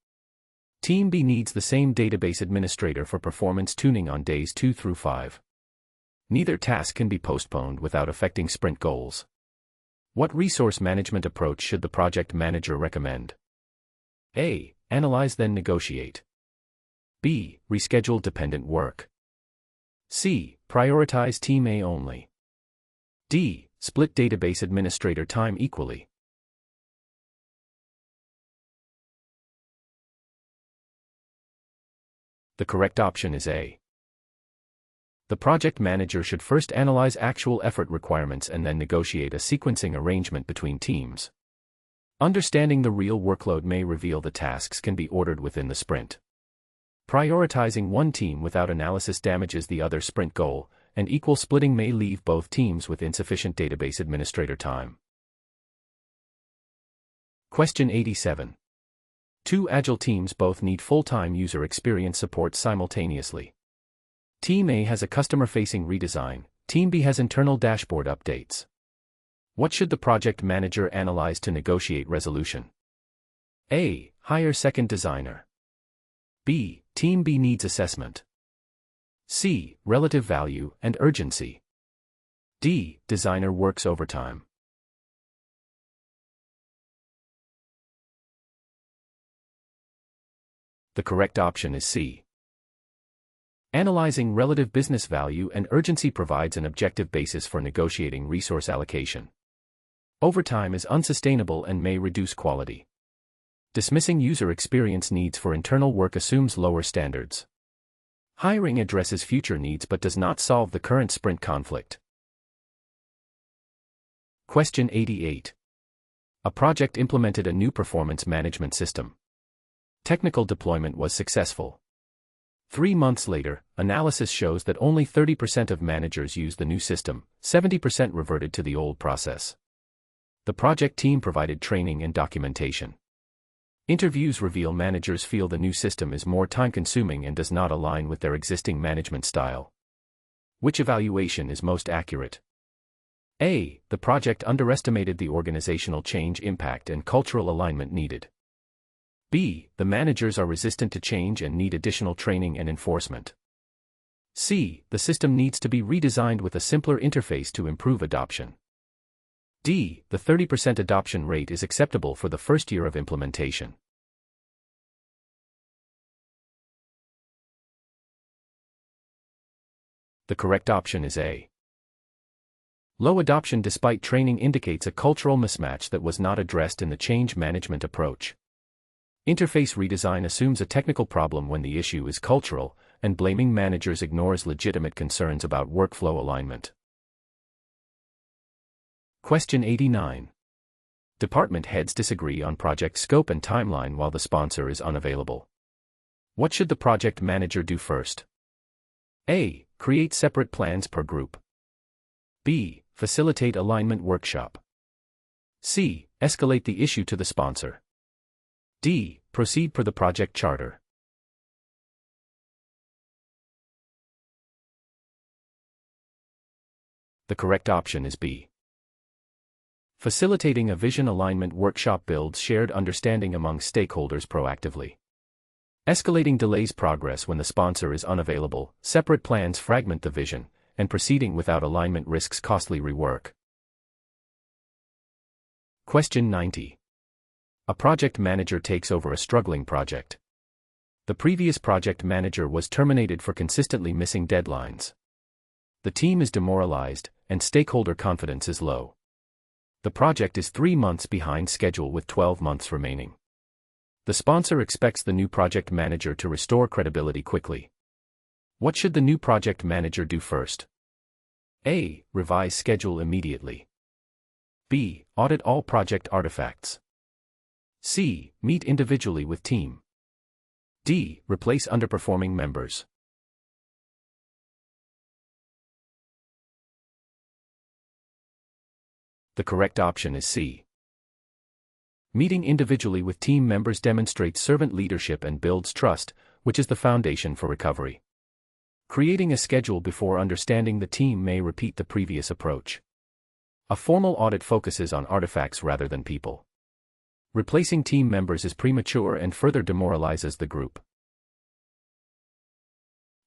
Team B needs the same database administrator for performance tuning on days 2 through 5. Neither task can be postponed without affecting sprint goals. What resource management approach should the project manager recommend? A. Analyze then negotiate. B. Reschedule dependent work. C. Prioritize Team A only. D. Split database administrator time equally. The correct option is A. The project manager should first analyze actual effort requirements and then negotiate a sequencing arrangement between teams. Understanding the real workload may reveal the tasks can be ordered within the sprint. Prioritizing one team without analysis damages the other sprint goal, and equal splitting may leave both teams with insufficient database administrator time. Question 87. Two agile teams both need full-time user experience support simultaneously. Team A has a customer-facing redesign, Team B has internal dashboard updates. What should the project manager analyze to negotiate resolution? A. Hire second designer. B. Team B needs assessment. C. Relative value and urgency. D. Designer works overtime. The correct option is C. Analyzing relative business value and urgency provides an objective basis for negotiating resource allocation. Overtime is unsustainable and may reduce quality. Dismissing user experience needs for internal work assumes lower standards. Hiring addresses future needs but does not solve the current sprint conflict. Question 88. A project implemented a new performance management system. Technical deployment was successful. 3 months later, analysis shows that only 30% of managers used the new system, 70% reverted to the old process. The project team provided training and documentation. Interviews reveal managers feel the new system is more time-consuming and does not align with their existing management style. Which evaluation is most accurate? A. The project underestimated the organizational change impact and cultural alignment needed. B. The managers are resistant to change and need additional training and enforcement. C. The system needs to be redesigned with a simpler interface to improve adoption. D. The 30% adoption rate is acceptable for the first year of implementation. The correct option is A. Low adoption despite training indicates a cultural mismatch that was not addressed in the change management approach. Interface redesign assumes a technical problem when the issue is cultural, and blaming managers ignores legitimate concerns about workflow alignment. Question 89. Department heads disagree on project scope and timeline while the sponsor is unavailable. What should the project manager do first? A. Create separate plans per group. B. Facilitate alignment workshop. C. Escalate the issue to the sponsor. D. Proceed per the project charter. The correct option is B. Facilitating a vision alignment workshop builds shared understanding among stakeholders proactively. Escalating delays progress when the sponsor is unavailable, separate plans fragment the vision, and proceeding without alignment risks costly rework. Question 90. A project manager takes over a struggling project. The previous project manager was terminated for consistently missing deadlines. The team is demoralized, and stakeholder confidence is low. The project is 3 months behind schedule with 12 months remaining. The sponsor expects the new project manager to restore credibility quickly. What should the new project manager do first? A. Revise schedule immediately. B. Audit all project artifacts. C. Meet individually with team. D. Replace underperforming members. The correct option is C. Meeting individually with team members demonstrates servant leadership and builds trust, which is the foundation for recovery. Creating a schedule before understanding the team may repeat the previous approach. A formal audit focuses on artifacts rather than people. Replacing team members is premature and further demoralizes the group.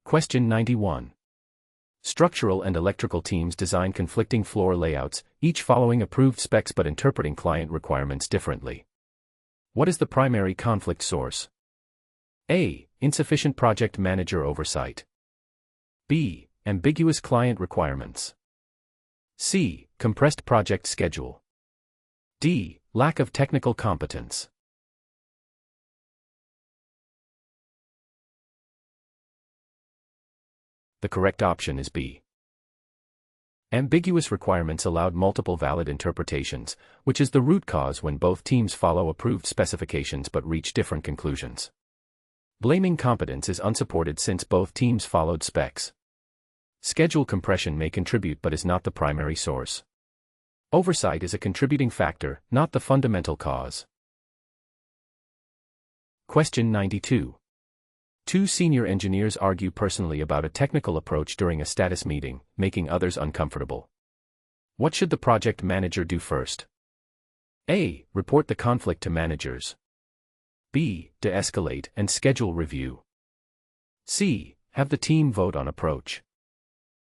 Question 91. Structural and electrical teams design conflicting floor layouts, each following approved specs but interpreting client requirements differently. What is the primary conflict source? A. Insufficient project manager oversight. B. Ambiguous client requirements. C. Compressed project schedule. D. Lack of technical competence. The correct option is B. Ambiguous requirements allowed multiple valid interpretations, which is the root cause when both teams follow approved specifications but reach different conclusions. Blaming competence is unsupported since both teams followed specs. Schedule compression may contribute but is not the primary source. Oversight is a contributing factor, not the fundamental cause. Question 92. Two senior engineers argue personally about a technical approach during a status meeting, making others uncomfortable. What should the project manager do first? A. Report the conflict to managers. B. De-escalate and schedule review. C. Have the team vote on approach.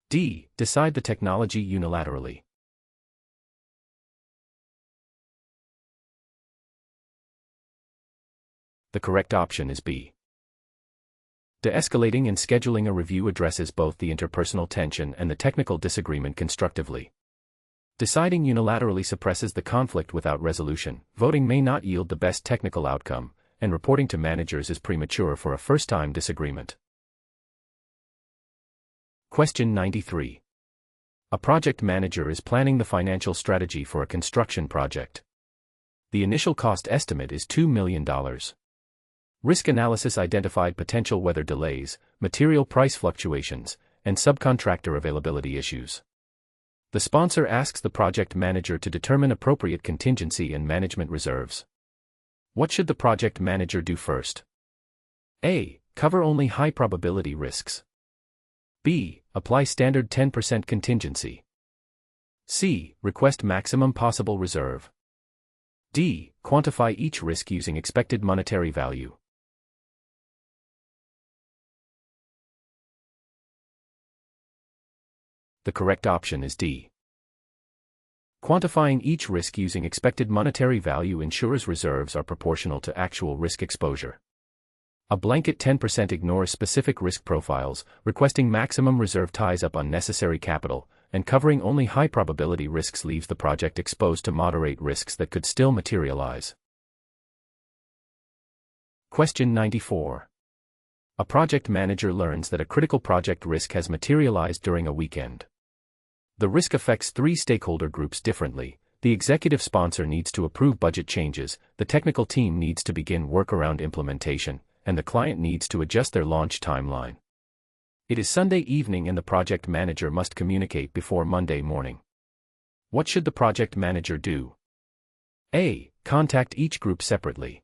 D. Decide the technology unilaterally. The correct option is B. De-escalating and scheduling a review addresses both the interpersonal tension and the technical disagreement constructively. Deciding unilaterally suppresses the conflict without resolution. Voting may not yield the best technical outcome, and reporting to managers is premature for a first-time disagreement. Question 93. A project manager is planning the financial strategy for a construction project. The initial cost estimate is $2 million. Risk analysis identified potential weather delays, material price fluctuations, and subcontractor availability issues. The sponsor asks the project manager to determine appropriate contingency and management reserves. What should the project manager do first? A. Cover only high-probability risks. B. Apply standard 10% contingency. C. Request maximum possible reserve. D. Quantify each risk using expected monetary value. The correct option is D. Quantifying each risk using expected monetary value ensures reserves are proportional to actual risk exposure. A blanket 10% ignores specific risk profiles, requesting maximum reserve ties up unnecessary capital, and covering only high-probability risks leaves the project exposed to moderate risks that could still materialize. Question 94. A project manager learns that a critical project risk has materialized during a weekend. The risk affects three stakeholder groups differently. The executive sponsor needs to approve budget changes, the technical team needs to begin work around implementation, and the client needs to adjust their launch timeline. It is Sunday evening and the project manager must communicate before Monday morning. What should the project manager do? A. Contact each group separately.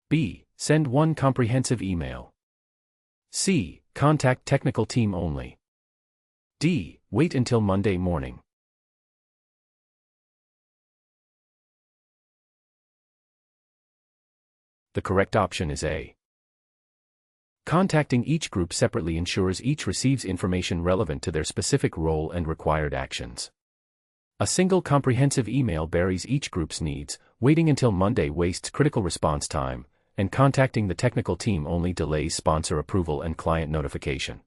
B. Send one comprehensive email. C. Contact technical team only. D. Wait until Monday morning. The correct option is A. Contacting each group separately ensures each receives information relevant to their specific role and required actions. A single comprehensive email buries each group's needs, waiting until Monday wastes critical response time, and contacting the technical team only delays sponsor approval and client notification.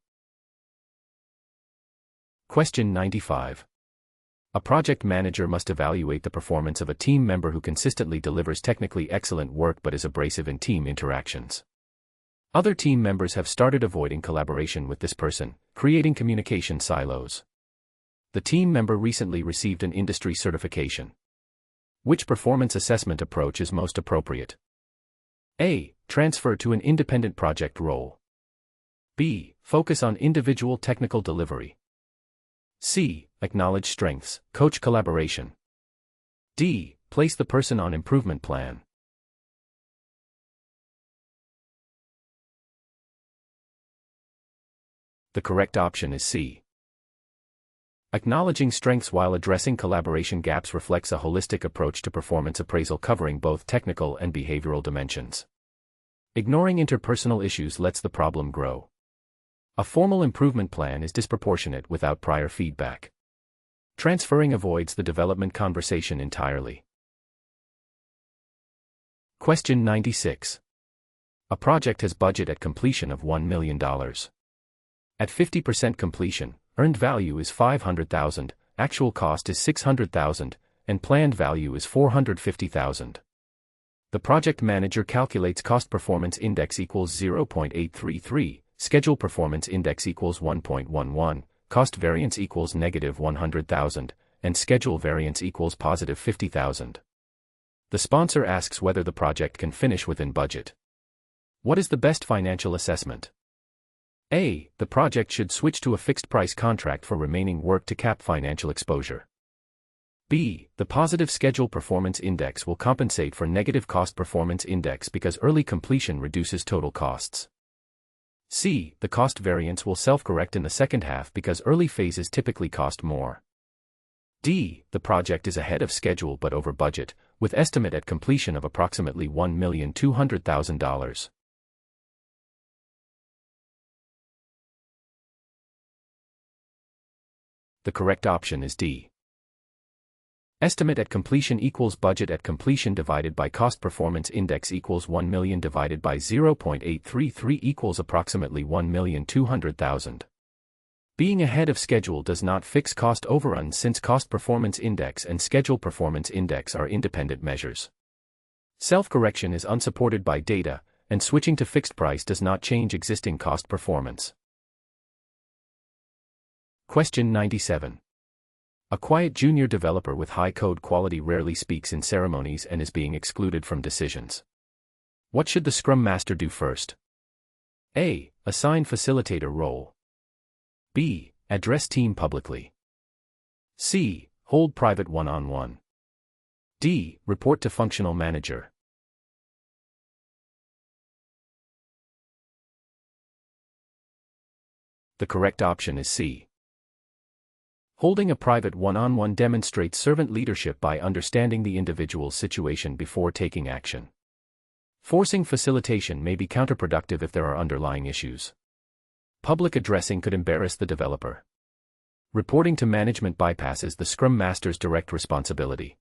Question 95. A project manager must evaluate the performance of a team member who consistently delivers technically excellent work but is abrasive in team interactions. Other team members have started avoiding collaboration with this person, creating communication silos. The team member recently received an industry certification. Which performance assessment approach is most appropriate? A. Transfer to an independent project role. B. Focus on individual technical delivery. C. Acknowledge strengths, coach collaboration. D. Place the person on improvement plan. The correct option is C. Acknowledging strengths while addressing collaboration gaps reflects a holistic approach to performance appraisal covering both technical and behavioral dimensions. Ignoring interpersonal issues lets the problem grow. A formal improvement plan is disproportionate without prior feedback. Transferring avoids the development conversation entirely. Question 96. A project has budget at completion of $1 million. At 50% completion, earned value is $500,000, actual cost is $600,000, and planned value is $450,000. The project manager calculates cost performance index equals 0.833, schedule performance index equals 1.11, cost variance equals negative $100,000, and schedule variance equals positive $50,000. The sponsor asks whether the project can finish within budget. What is the best financial assessment? A. The project should switch to a fixed-price contract for remaining work to cap financial exposure. B. The positive schedule performance index will compensate for negative cost performance index because early completion reduces total costs. C. The cost variance will self-correct in the second half because early phases typically cost more. D. The project is ahead of schedule but over budget, with estimate at completion of approximately $1,200,000. The correct option is D. Estimate at completion equals budget at completion divided by cost performance index equals 1 million divided by 0.833 equals approximately 1,200,000. Being ahead of schedule does not fix cost overruns since cost performance index and schedule performance index are independent measures. Self-correction is unsupported by data, and switching to fixed price does not change existing cost performance. Question 97. A quiet junior developer with high code quality rarely speaks in ceremonies and is being excluded from decisions. What should the Scrum Master do first? A. Assign facilitator role. B. Address team publicly. C. Hold private one-on-one. D. Report to functional manager. The correct option is C. Holding a private one-on-one demonstrates servant leadership by understanding the individual's situation before taking action. Forcing facilitation may be counterproductive if there are underlying issues. Public addressing could embarrass the developer. Reporting to management bypasses the Scrum Master's direct responsibility.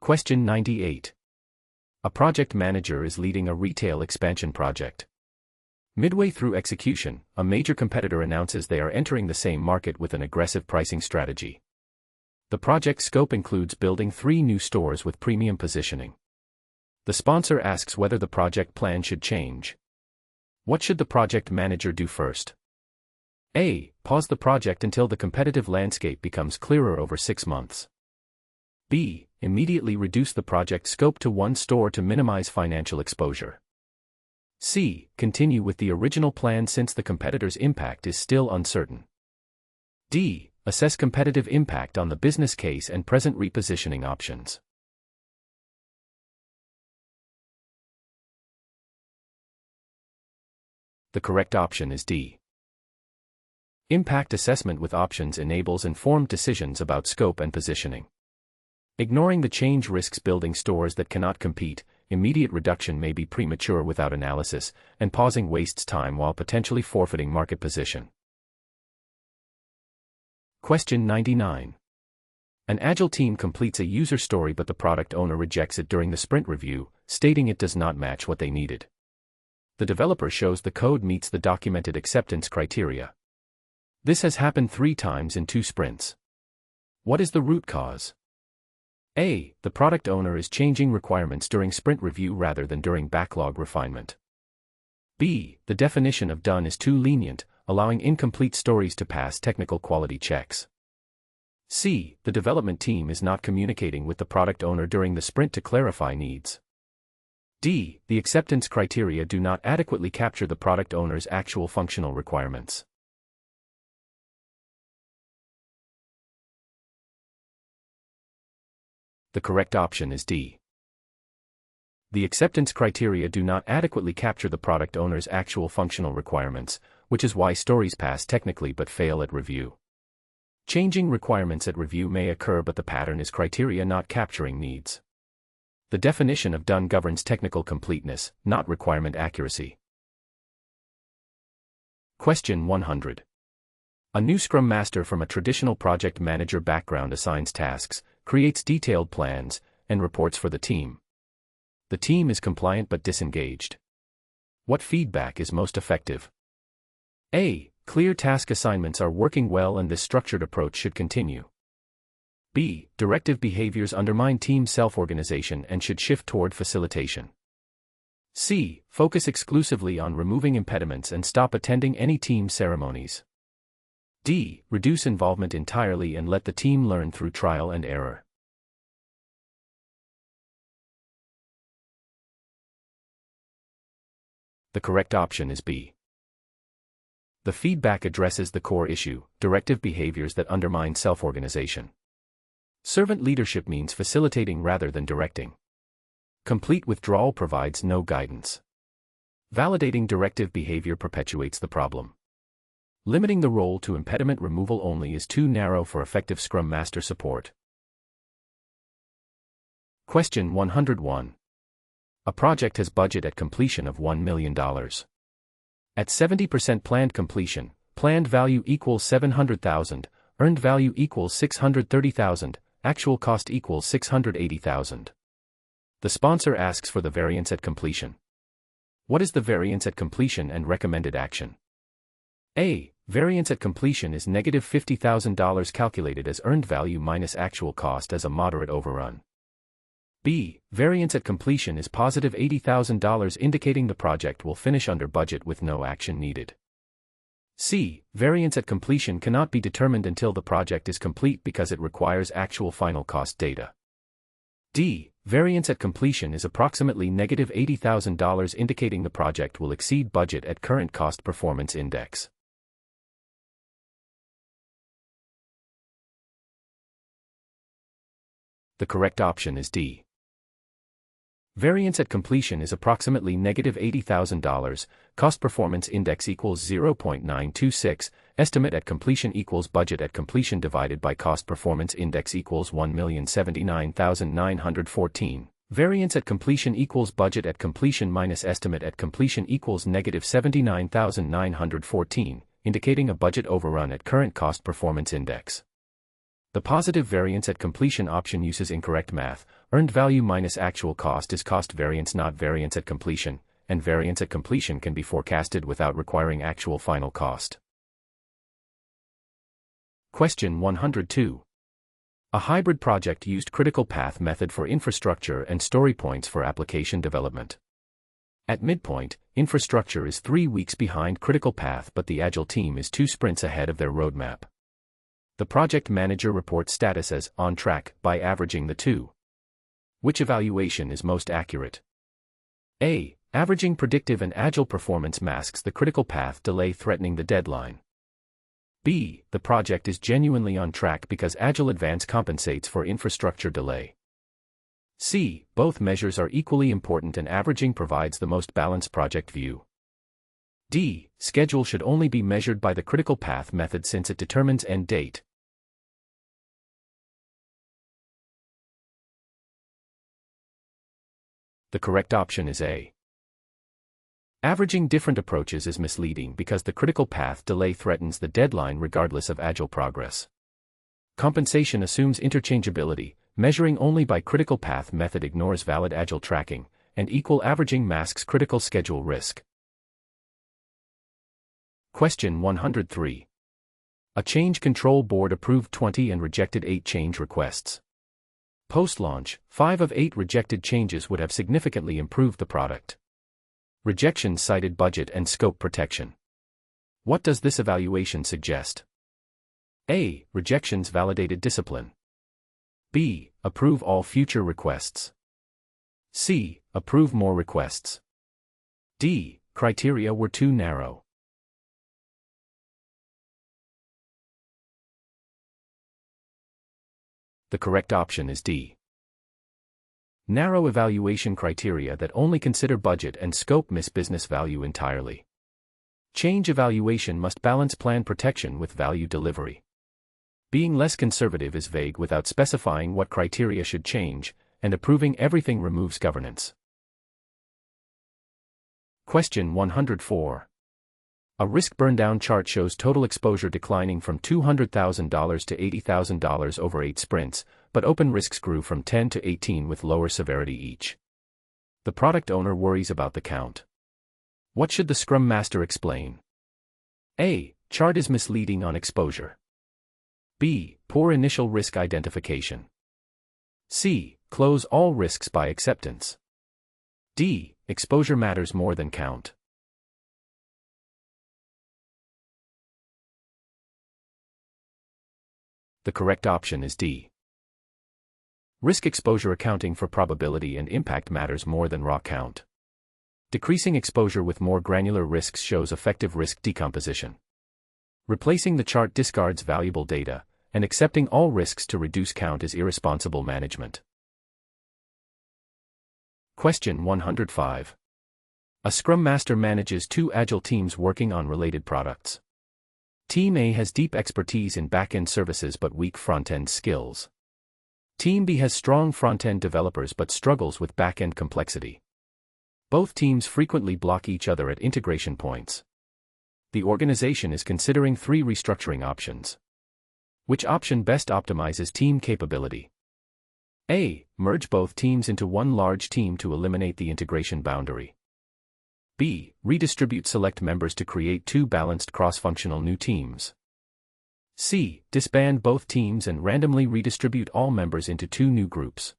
Question 98. A project manager is leading a retail expansion project. Midway through execution, a major competitor announces they are entering the same market with an aggressive pricing strategy. The project scope includes building 3 new stores with premium positioning. The sponsor asks whether the project plan should change. What should the project manager do first? A. Pause the project until the competitive landscape becomes clearer over 6 months. B. Immediately reduce the project scope to 1 store to minimize financial exposure. C. Continue with the original plan since the competitor's impact is still uncertain. D. Assess competitive impact on the business case and present repositioning options. The correct option is D. Impact assessment with options enables informed decisions about scope and positioning. Ignoring the change risks building stores that cannot compete, immediate reduction may be premature without analysis, and pausing wastes time while potentially forfeiting market position. Question 99. An agile team completes a user story but the product owner rejects it during the sprint review, stating it does not match what they needed. The developer shows the code meets the documented acceptance criteria. This has happened 3 times in 2 sprints. What is the root cause? A. The product owner is changing requirements during sprint review rather than during backlog refinement. B. The definition of done is too lenient, allowing incomplete stories to pass technical quality checks. C. The development team is not communicating with the product owner during the sprint to clarify needs. D. The acceptance criteria do not adequately capture the product owner's actual functional requirements. The correct option is D. The acceptance criteria do not adequately capture the product owner's actual functional requirements, which is why stories pass technically but fail at review. Changing requirements at review may occur but the pattern is criteria not capturing needs. The definition of done governs technical completeness, not requirement accuracy. Question 100. A new Scrum Master from a traditional project manager background assigns tasks, creates detailed plans, and reports for the team. The team is compliant but disengaged. What feedback is most effective? A. Clear task assignments are working well and this structured approach should continue. B. Directive behaviors undermine team self-organization and should shift toward facilitation. C. Focus exclusively on removing impediments and stop attending any team ceremonies. D. Reduce involvement entirely and let the team learn through trial and error. The correct option is B. The feedback addresses the core issue, directive behaviors that undermine self-organization. Servant leadership means facilitating rather than directing. Complete withdrawal provides no guidance. Validating directive behavior perpetuates the problem. Limiting the role to impediment removal only is too narrow for effective Scrum Master support. Question 101. A project has budget at completion of $1 million. At 70% planned completion, planned value equals $700,000, earned value equals $630,000, actual cost equals $680,000. The sponsor asks for the variance at completion. What is the variance at completion and recommended action? A. Variance at completion is negative $50,000 calculated as earned value minus actual cost as a moderate overrun. B. Variance at completion is positive $80,000 indicating the project will finish under budget with no action needed. C. Variance at completion cannot be determined until the project is complete because it requires actual final cost data. D. Variance at completion is approximately negative $80,000 indicating the project will exceed budget at current cost performance index. The correct option is D. Variance at completion is approximately negative $80,000, cost performance index equals 0.926, estimate at completion equals budget at completion divided by cost performance index equals 1,079,914. Variance at completion equals budget at completion minus estimate at completion equals negative 79,914, indicating a budget overrun at current cost performance index. The positive variance at completion option uses incorrect math. Earned value minus actual cost is cost variance, not variance at completion, and variance at completion can be forecasted without requiring actual final cost. Question 102. A hybrid project used critical path method for infrastructure and story points for application development. At midpoint, infrastructure is 3 weeks behind critical path, but the Agile team is 2 sprints ahead of their roadmap. The project manager reports status as on track by averaging the two. Which evaluation is most accurate? A. Averaging predictive and Agile performance masks the critical path delay threatening the deadline. B. The project is genuinely on track because Agile advance compensates for infrastructure delay. C. Both measures are equally important and averaging provides the most balanced project view. D. Schedule should only be measured by the critical path method since it determines end date. The correct option is A. Averaging different approaches is misleading because the critical path delay threatens the deadline regardless of Agile progress. Compensation assumes interchangeability, measuring only by critical path method ignores valid Agile tracking, and equal averaging masks critical schedule risk. Question 103. A change control board approved 20 and rejected 8 change requests. Post-launch, 5 of 8 rejected changes would have significantly improved the product. Rejections cited budget and scope protection. What does this evaluation suggest? A. Rejections validated discipline. B. Approve all future requests. C. Approve more requests. D. Criteria were too narrow. The correct option is D. Narrow evaluation criteria that only consider budget and scope miss business value entirely. Change evaluation must balance plan protection with value delivery. Being less conservative is vague without specifying what criteria should change, and approving everything removes governance. Question 104. A risk burndown chart shows total exposure declining from $200,000 to $80,000 over 8 sprints, but open risks grew from 10 to 18 with lower severity each. The product owner worries about the count. What should the Scrum Master explain? A. Chart is misleading on exposure. B. Poor initial risk identification. C. Close all risks by acceptance. D. Exposure matters more than count. The correct option is D. Risk exposure accounting for probability and impact matters more than raw count. Decreasing exposure with more granular risks shows effective risk decomposition. Replacing the chart discards valuable data, and accepting all risks to reduce count is irresponsible management. Question 105. A Scrum Master manages 2 Agile teams working on related products. Team A has deep expertise in back-end services but weak front-end skills. Team B has strong front-end developers but struggles with back-end complexity. Both teams frequently block each other at integration points. The organization is considering 3 restructuring options. Which option best optimizes team capability? A. Merge both teams into one large team to eliminate the integration boundary. B. Redistribute select members to create 2 balanced cross-functional new teams. C. Disband both teams and randomly redistribute all members into 2 new groups.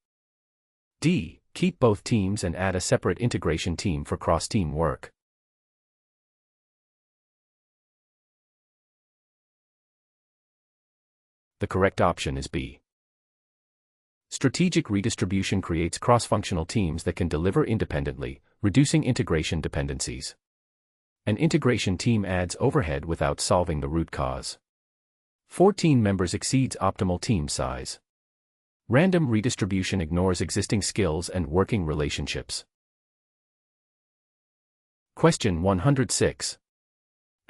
D. Keep both teams and add a separate integration team for cross-team work. The correct option is B. Strategic redistribution creates cross-functional teams that can deliver independently, reducing integration dependencies. An integration team adds overhead without solving the root cause. 14 members exceeds optimal team size. Random redistribution ignores existing skills and working relationships. Question 106.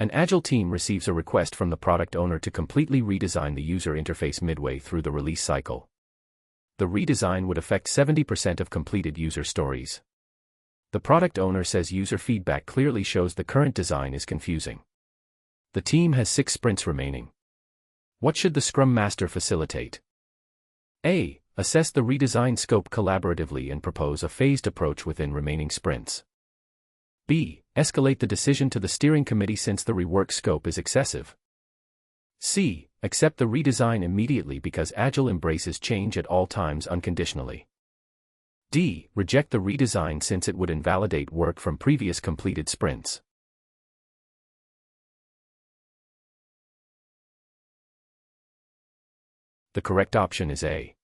An Agile team receives a request from the product owner to completely redesign the user interface midway through the release cycle. The redesign would affect 70% of completed user stories. The product owner says user feedback clearly shows the current design is confusing. The team has 6 sprints remaining. What should the Scrum Master facilitate? A. Assess the redesign scope collaboratively and propose a phased approach within remaining sprints. B. Escalate the decision to the steering committee since the rework scope is excessive. C. Accept the redesign immediately because Agile embraces change at all times unconditionally. D. Reject the redesign since it would invalidate work from previous completed sprints. The correct option is A.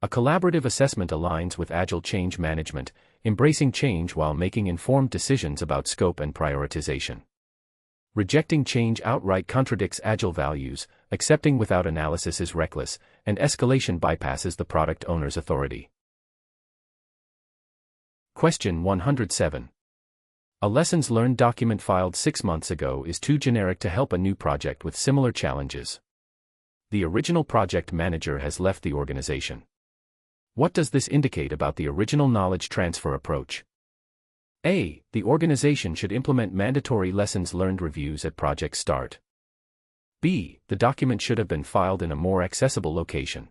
A collaborative assessment aligns with Agile change management, embracing change while making informed decisions about scope and prioritization. Rejecting change outright contradicts Agile values, accepting without analysis is reckless, and escalation bypasses the product owner's authority. Question 107. A lessons learned document filed 6 months ago is too generic to help a new project with similar challenges. The original project manager has left the organization. What does this indicate about the original knowledge transfer approach? A. The organization should implement mandatory lessons learned reviews at project start. B. The document should have been filed in a more accessible location.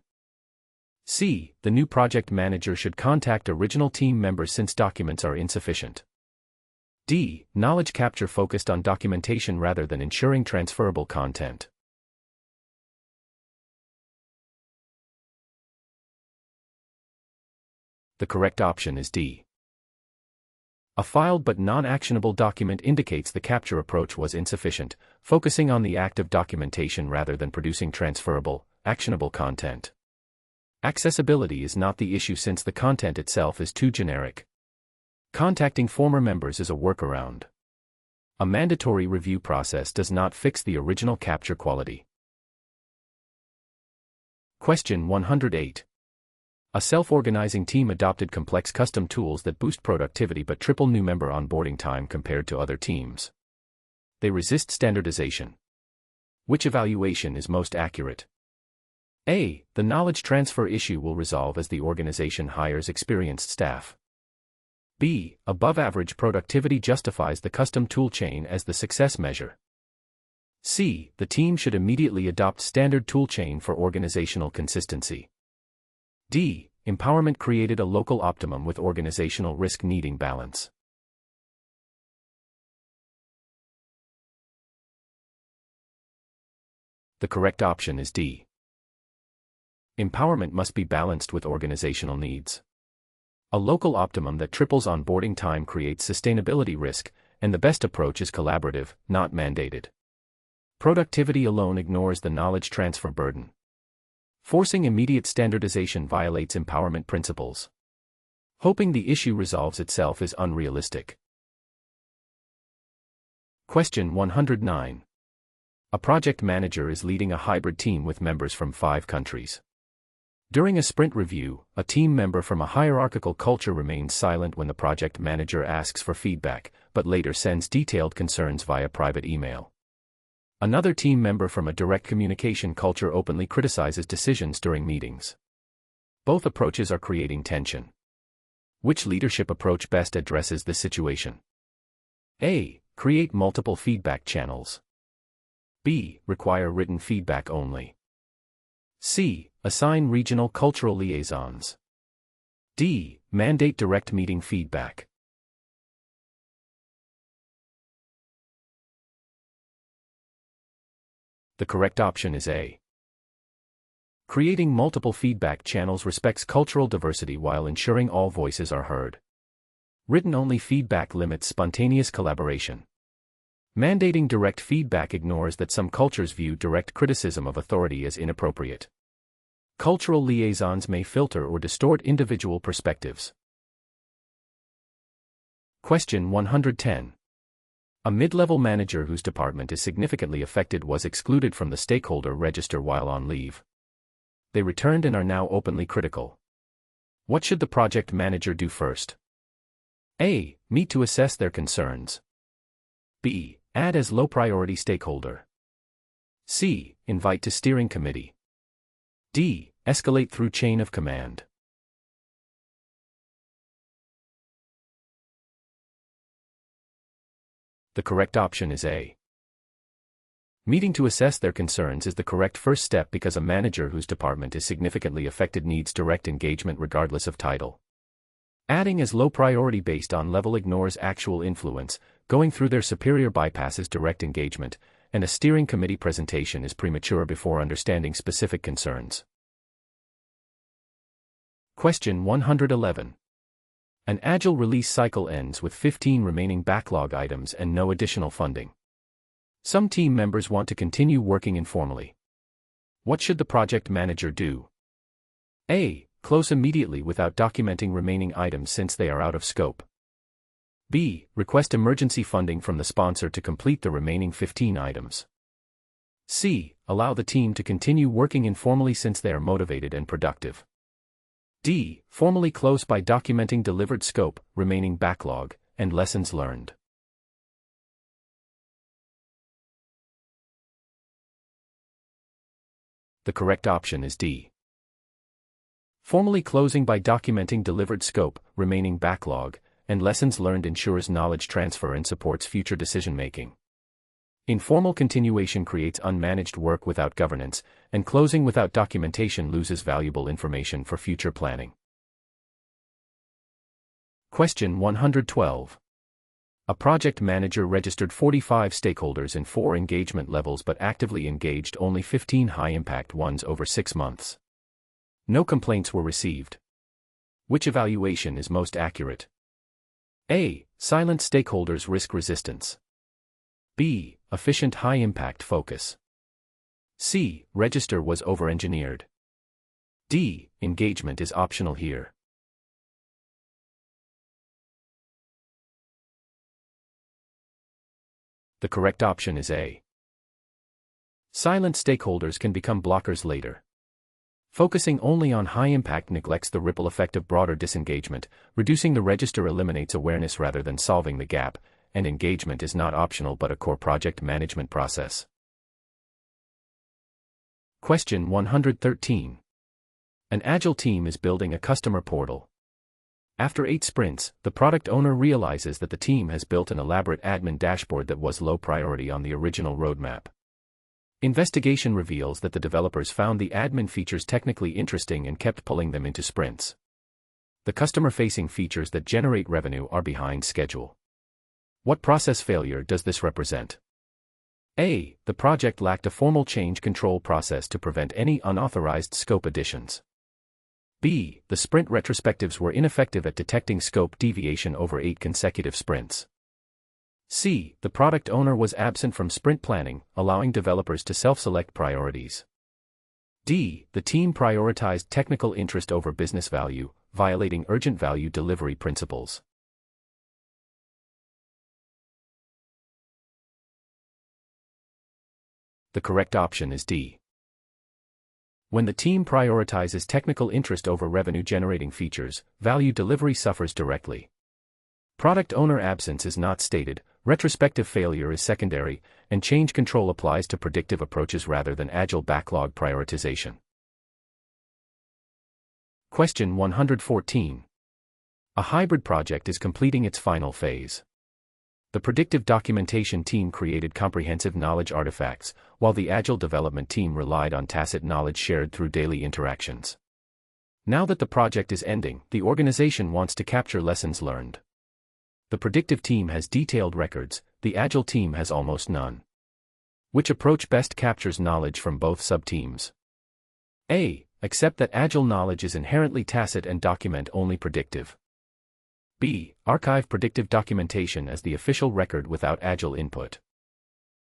C. The new project manager should contact original team members since documents are insufficient. D. Knowledge capture focused on documentation rather than ensuring transferable content. The correct option is D. A filed but non-actionable document indicates the capture approach was insufficient, focusing on the act of documentation rather than producing transferable, actionable content. Accessibility is not the issue since the content itself is too generic. Contacting former members is a workaround. A mandatory review process does not fix the original capture quality. Question 108. A self-organizing team adopted complex custom tools that boost productivity but triple new member onboarding time compared to other teams. They resist standardization. Which evaluation is most accurate? A. The knowledge transfer issue will resolve as the organization hires experienced staff. B. Above average productivity justifies the custom toolchain as the success measure. C. The team should immediately adopt standard toolchain for organizational consistency. D. Empowerment created a local optimum with organizational risk needing balance. The correct option is D. Empowerment must be balanced with organizational needs. A local optimum that triples onboarding time creates sustainability risk, and the best approach is collaborative, not mandated. Productivity alone ignores the knowledge transfer burden. Forcing immediate standardization violates empowerment principles. Hoping the issue resolves itself is unrealistic. Question 109. A project manager is leading a hybrid team with members from 5 countries. During a sprint review, a team member from a hierarchical culture remains silent when the project manager asks for feedback, but later sends detailed concerns via private email. Another team member from a direct communication culture openly criticizes decisions during meetings. Both approaches are creating tension. Which leadership approach best addresses this situation? A. Create multiple feedback channels. B. Require written feedback only. C. Assign regional cultural liaisons. D. Mandate direct meeting feedback. The correct option is A. Creating multiple feedback channels respects cultural diversity while ensuring all voices are heard. Written-only feedback limits spontaneous collaboration. Mandating direct feedback ignores that some cultures view direct criticism of authority as inappropriate. Cultural liaisons may filter or distort individual perspectives. Question 110. A mid-level manager whose department is significantly affected was excluded from the stakeholder register while on leave. They returned and are now openly critical. What should the project manager do first? A. Meet to assess their concerns. B. Add as low-priority stakeholder. C. Invite to steering committee. D. Escalate through chain of command. The correct option is A. Meeting to assess their concerns is the correct first step because a manager whose department is significantly affected needs direct engagement regardless of title. Adding as low priority based on level ignores actual influence, going through their superior bypasses direct engagement, and a steering committee presentation is premature before understanding specific concerns. Question 111. An agile release cycle ends with 15 remaining backlog items and no additional funding. Some team members want to continue working informally. What should the project manager do? A. Close immediately without documenting remaining items since they are out of scope. B. Request emergency funding from the sponsor to complete the remaining 15 items. C. Allow the team to continue working informally since they are motivated and productive. D. Formally close by documenting delivered scope, remaining backlog, and lessons learned. The correct option is D. Formally closing by documenting delivered scope, remaining backlog, and lessons learned ensures knowledge transfer and supports future decision-making. Informal continuation creates unmanaged work without governance, and closing without documentation loses valuable information for future planning. Question 112. A project manager registered 45 stakeholders in 4 engagement levels but actively engaged only 15 high-impact ones over 6 months. No complaints were received. Which evaluation is most accurate? A. Silent stakeholders risk resistance. B. Efficient high-impact focus. C. Register was over-engineered. D. Engagement is optional here. The correct option is A. Silent stakeholders can become blockers later. Focusing only on high impact neglects the ripple effect of broader disengagement, reducing the register eliminates awareness rather than solving the gap, and engagement is not optional but a core project management process. Question 113. An agile team is building a customer portal. After 8 sprints, the product owner realizes that the team has built an elaborate admin dashboard that was low priority on the original roadmap. Investigation reveals that the developers found the admin features technically interesting and kept pulling them into sprints. The customer-facing features that generate revenue are behind schedule. What process failure does this represent? A. The project lacked a formal change control process to prevent any unauthorized scope additions. B. The sprint retrospectives were ineffective at detecting scope deviation over 8 consecutive sprints. C. The product owner was absent from sprint planning, allowing developers to self-select priorities. D. The team prioritized technical interest over business value, violating urgent value delivery principles. The correct option is D. When the team prioritizes technical interest over revenue-generating features, value delivery suffers directly. Product owner absence is not stated, retrospective failure is secondary, and change control applies to predictive approaches rather than agile backlog prioritization. Question 114. A hybrid project is completing its final phase. The predictive documentation team created comprehensive knowledge artifacts, while the agile development team relied on tacit knowledge shared through daily interactions. Now that the project is ending, the organization wants to capture lessons learned. The predictive team has detailed records, the agile team has almost none. Which approach best captures knowledge from both sub-teams? A. Accept that agile knowledge is inherently tacit and document only predictive. B. Archive predictive documentation as the official record without agile input.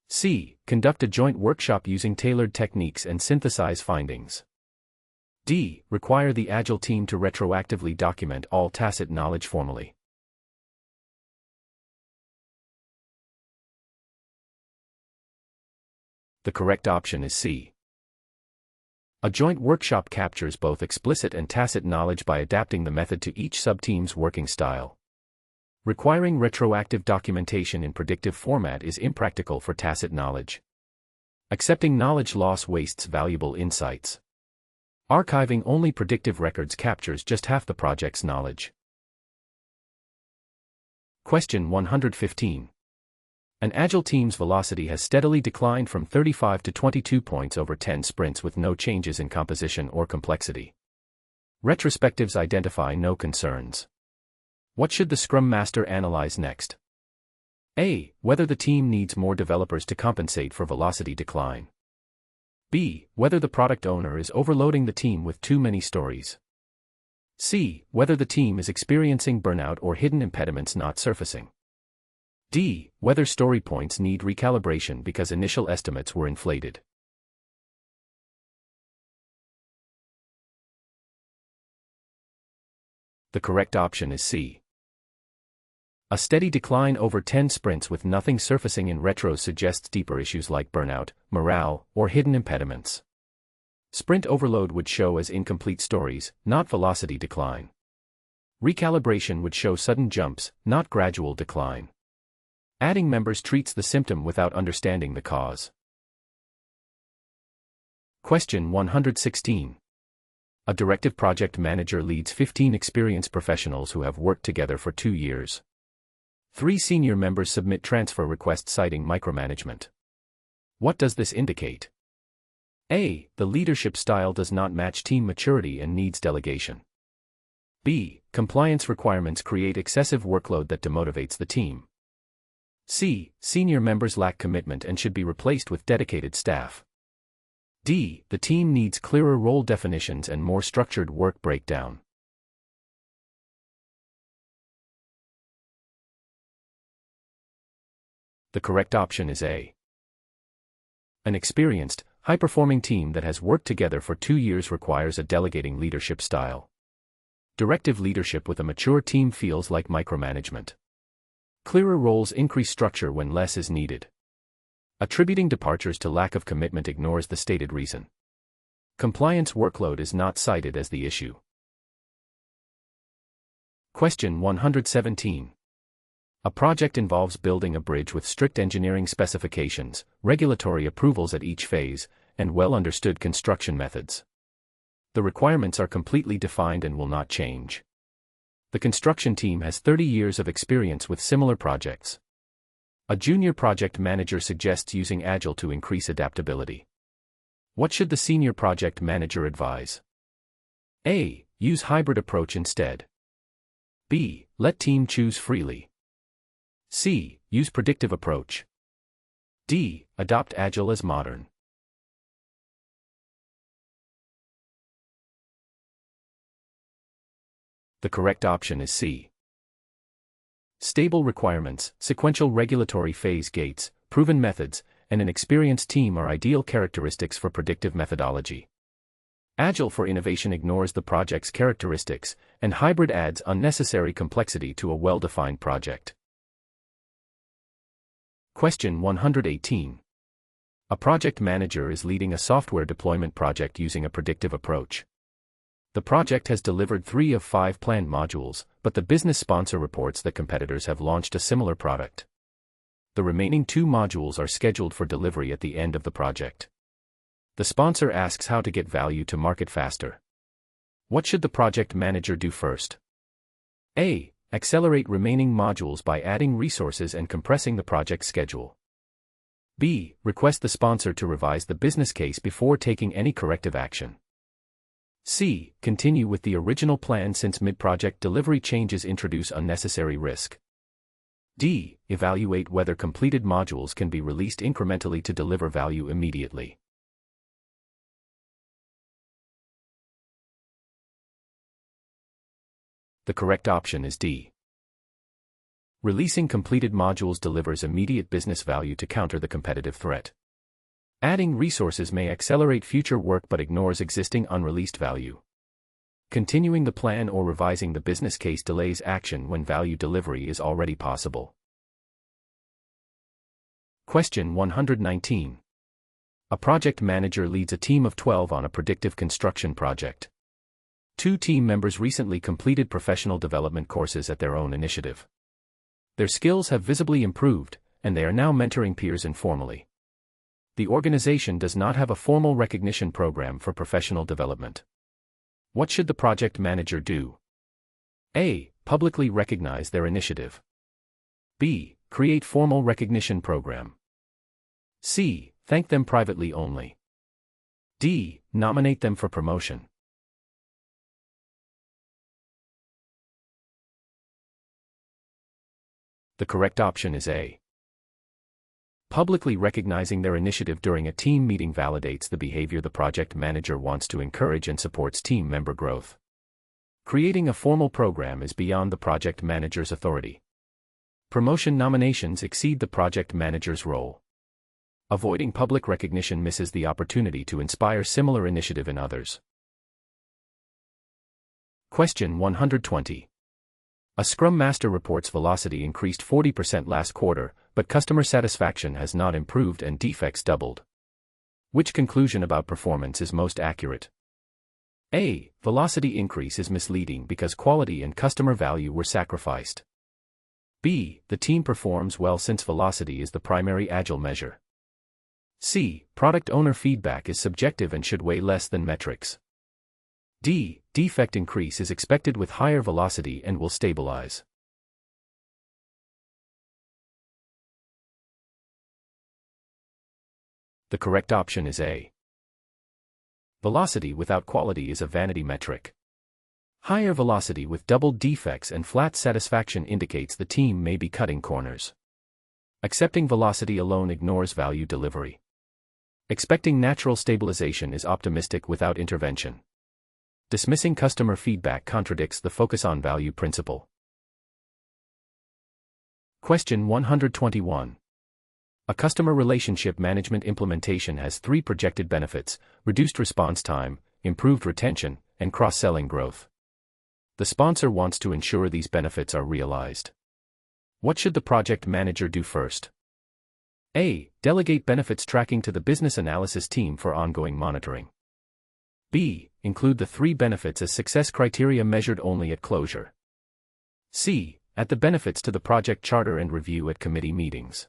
C. Conduct a joint workshop using tailored techniques and synthesize findings. D. Require the agile team to retroactively document all tacit knowledge formally. The correct option is C. A joint workshop captures both explicit and tacit knowledge by adapting the method to each sub-team's working style. Requiring retroactive documentation in predictive format is impractical for tacit knowledge. Accepting knowledge loss wastes valuable insights. Archiving only predictive records captures just half the project's knowledge. Question 115. An agile team's velocity has steadily declined from 35 to 22 points over 10 sprints with no changes in composition or complexity. Retrospectives identify no concerns. What should the Scrum Master analyze next? A. Whether the team needs more developers to compensate for velocity decline. B. Whether the product owner is overloading the team with too many stories. C. Whether the team is experiencing burnout or hidden impediments not surfacing. D. Whether story points need recalibration because initial estimates were inflated. The correct option is C. A steady decline over 10 sprints with nothing surfacing in retros suggests deeper issues like burnout, morale, or hidden impediments. Sprint overload would show as incomplete stories, not velocity decline. Recalibration would show sudden jumps, not gradual decline. Adding members treats the symptom without understanding the cause. Question 116. A directive project manager leads 15 experienced professionals who have worked together for 2 years. 3 senior members submit transfer requests citing micromanagement. What does this indicate? A. The leadership style does not match team maturity and needs delegation. B. Compliance requirements create excessive workload that demotivates the team. C. Senior members lack commitment and should be replaced with dedicated staff. D. The team needs clearer role definitions and more structured work breakdown. The correct option is A. An experienced, high-performing team that has worked together for 2 years requires a delegating leadership style. Directive leadership with a mature team feels like micromanagement. Clearer roles increase structure when less is needed. Attributing departures to lack of commitment ignores the stated reason. Compliance workload is not cited as the issue. Question 117. A project involves building a bridge with strict engineering specifications, regulatory approvals at each phase, and well-understood construction methods. The requirements are completely defined and will not change. The construction team has 30 years of experience with similar projects. A junior project manager suggests using Agile to increase adaptability. What should the senior project manager advise? A. Use hybrid approach instead. B. Let team choose freely. C. Use predictive approach. D. Adopt Agile as modern. The correct option is C. Stable requirements, sequential regulatory phase gates, proven methods, and an experienced team are ideal characteristics for predictive methodology. Agile for innovation ignores the project's characteristics, and hybrid adds unnecessary complexity to a well-defined project. Question 118. A project manager is leading a software deployment project using a predictive approach. The project has delivered 3 of 5 planned modules, but the business sponsor reports that competitors have launched a similar product. The remaining 2 modules are scheduled for delivery at the end of the project. The sponsor asks how to get value to market faster. What should the project manager do first? A. Accelerate remaining modules by adding resources and compressing the project schedule. B. Request the sponsor to revise the business case before taking any corrective action. C. Continue with the original plan since mid-project delivery changes introduce unnecessary risk. D. Evaluate whether completed modules can be released incrementally to deliver value immediately. The correct option is D. Releasing completed modules delivers immediate business value to counter the competitive threat. Adding resources may accelerate future work but ignores existing unreleased value. Continuing the plan or revising the business case delays action when value delivery is already possible. Question 119. A project manager leads a team of 12 on a predictive construction project. 2 team members recently completed professional development courses at their own initiative. Their skills have visibly improved, and they are now mentoring peers informally. The organization does not have a formal recognition program for professional development. What should the project manager do? A. Publicly recognize their initiative. B. Create formal recognition program. C. Thank them privately only. D. Nominate them for promotion. The correct option is A. Publicly recognizing their initiative during a team meeting validates the behavior the project manager wants to encourage and supports team member growth. Creating a formal program is beyond the project manager's authority. Promotion nominations exceed the project manager's role. Avoiding public recognition misses the opportunity to inspire similar initiative in others. Question 120. A Scrum Master reports velocity increased 40% last quarter, but customer satisfaction has not improved and defects doubled. Which conclusion about performance is most accurate? A. Velocity increase is misleading because quality and customer value were sacrificed. B. The team performs well since velocity is the primary Agile measure. C. Product owner feedback is subjective and should weigh less than metrics. D. Defect increase is expected with higher velocity and will stabilize. The correct option is A. Velocity without quality is a vanity metric. Higher velocity with doubled defects and flat satisfaction indicates the team may be cutting corners. Accepting velocity alone ignores value delivery. Expecting natural stabilization is optimistic without intervention. Dismissing customer feedback contradicts the focus on value principle. Question 121. A customer relationship management implementation has 3 projected benefits: reduced response time, improved retention, and cross-selling growth. The sponsor wants to ensure these benefits are realized. What should the project manager do first? A. Delegate benefits tracking to the business analysis team for ongoing monitoring. B. Include the 3 benefits as success criteria measured only at closure. C. Add the benefits to the project charter and review at committee meetings.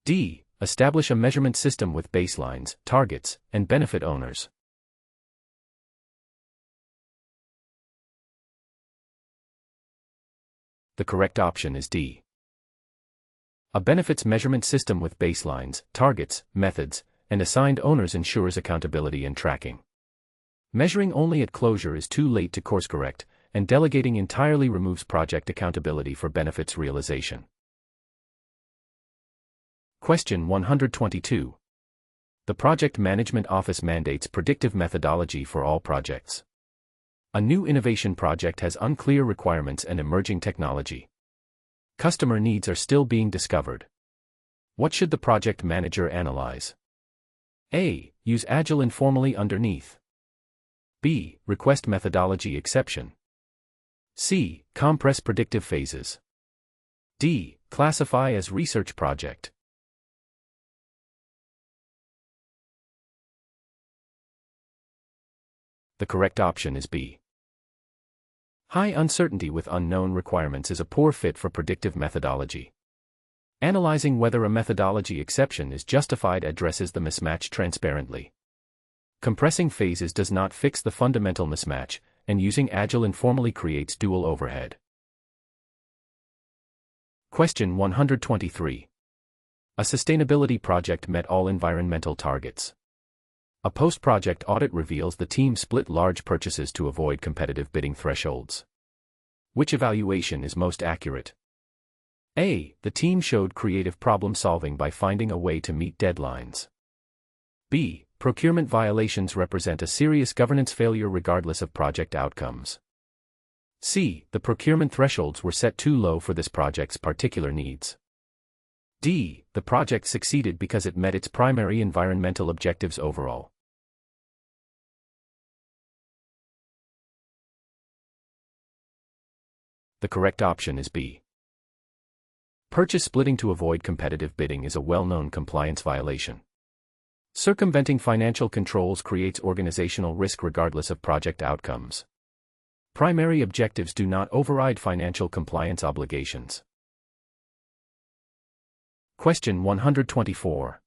D. Establish a measurement system with baselines, targets, and benefit owners. The correct option is D. A benefits measurement system with baselines, targets, methods, and assigned owners ensures accountability and tracking. Measuring only at closure is too late to course correct, and delegating entirely removes project accountability for benefits realization. Question 122. The Project Management Office mandates predictive methodology for all projects. A new innovation project has unclear requirements and emerging technology. Customer needs are still being discovered. What should the project manager analyze? A. Use Agile informally underneath. B. Request methodology exception. C. Compress predictive phases. D. Classify as research project. The correct option is B. High uncertainty with unknown requirements is a poor fit for predictive methodology. Analyzing whether a methodology exception is justified addresses the mismatch transparently. Compressing phases does not fix the fundamental mismatch, and using Agile informally creates dual overhead. Question 123. A sustainability project met all environmental targets. A post-project audit reveals the team split large purchases to avoid competitive bidding thresholds. Which evaluation is most accurate? A. The team showed creative problem-solving by finding a way to meet deadlines. B. Procurement violations represent a serious governance failure regardless of project outcomes. C. The procurement thresholds were set too low for this project's particular needs. D. The project succeeded because it met its primary environmental objectives overall. The correct option is B. Purchase splitting to avoid competitive bidding is a well-known compliance violation. Circumventing financial controls creates organizational risk regardless of project outcomes. Primary objectives do not override financial compliance obligations. Question 124.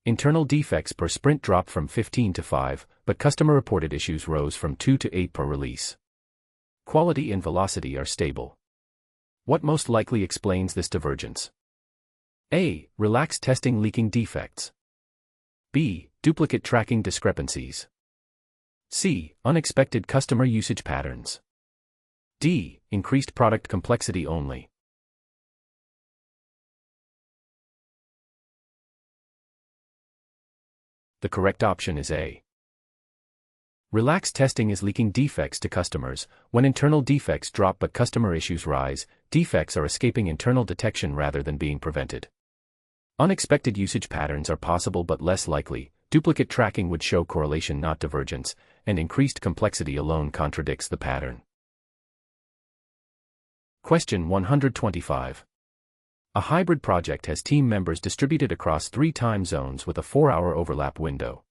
Internal defects per sprint dropped from 15 to 5, but customer-reported issues rose from 2 to 8 per release. Quality and velocity are stable. What most likely explains this divergence? A. Relaxed testing leaking defects. B. Duplicate tracking discrepancies. C. Unexpected customer usage patterns. D. Increased product complexity only. The correct option is A. Relaxed testing is leaking defects to customers. When internal defects drop but customer issues rise, defects are escaping internal detection rather than being prevented. Unexpected usage patterns are possible but less likely. Duplicate tracking would show correlation not divergence, and increased complexity alone contradicts the pattern. Question 125. A hybrid project has team members distributed across 3 time zones with a 4-hour overlap window.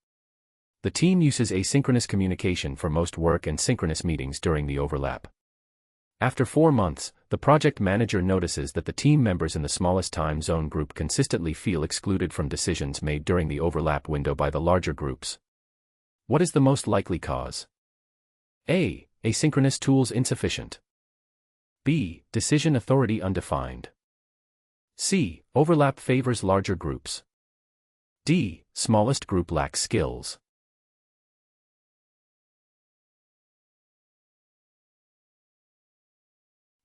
The team uses asynchronous communication for most work and synchronous meetings during the overlap. After 4 months, the project manager notices that the team members in the smallest time zone group consistently feel excluded from decisions made during the overlap window by the larger groups. What is the most likely cause? A. Asynchronous tools insufficient. B. Decision authority undefined. C. Overlap favors larger groups. D. Smallest group lacks skills.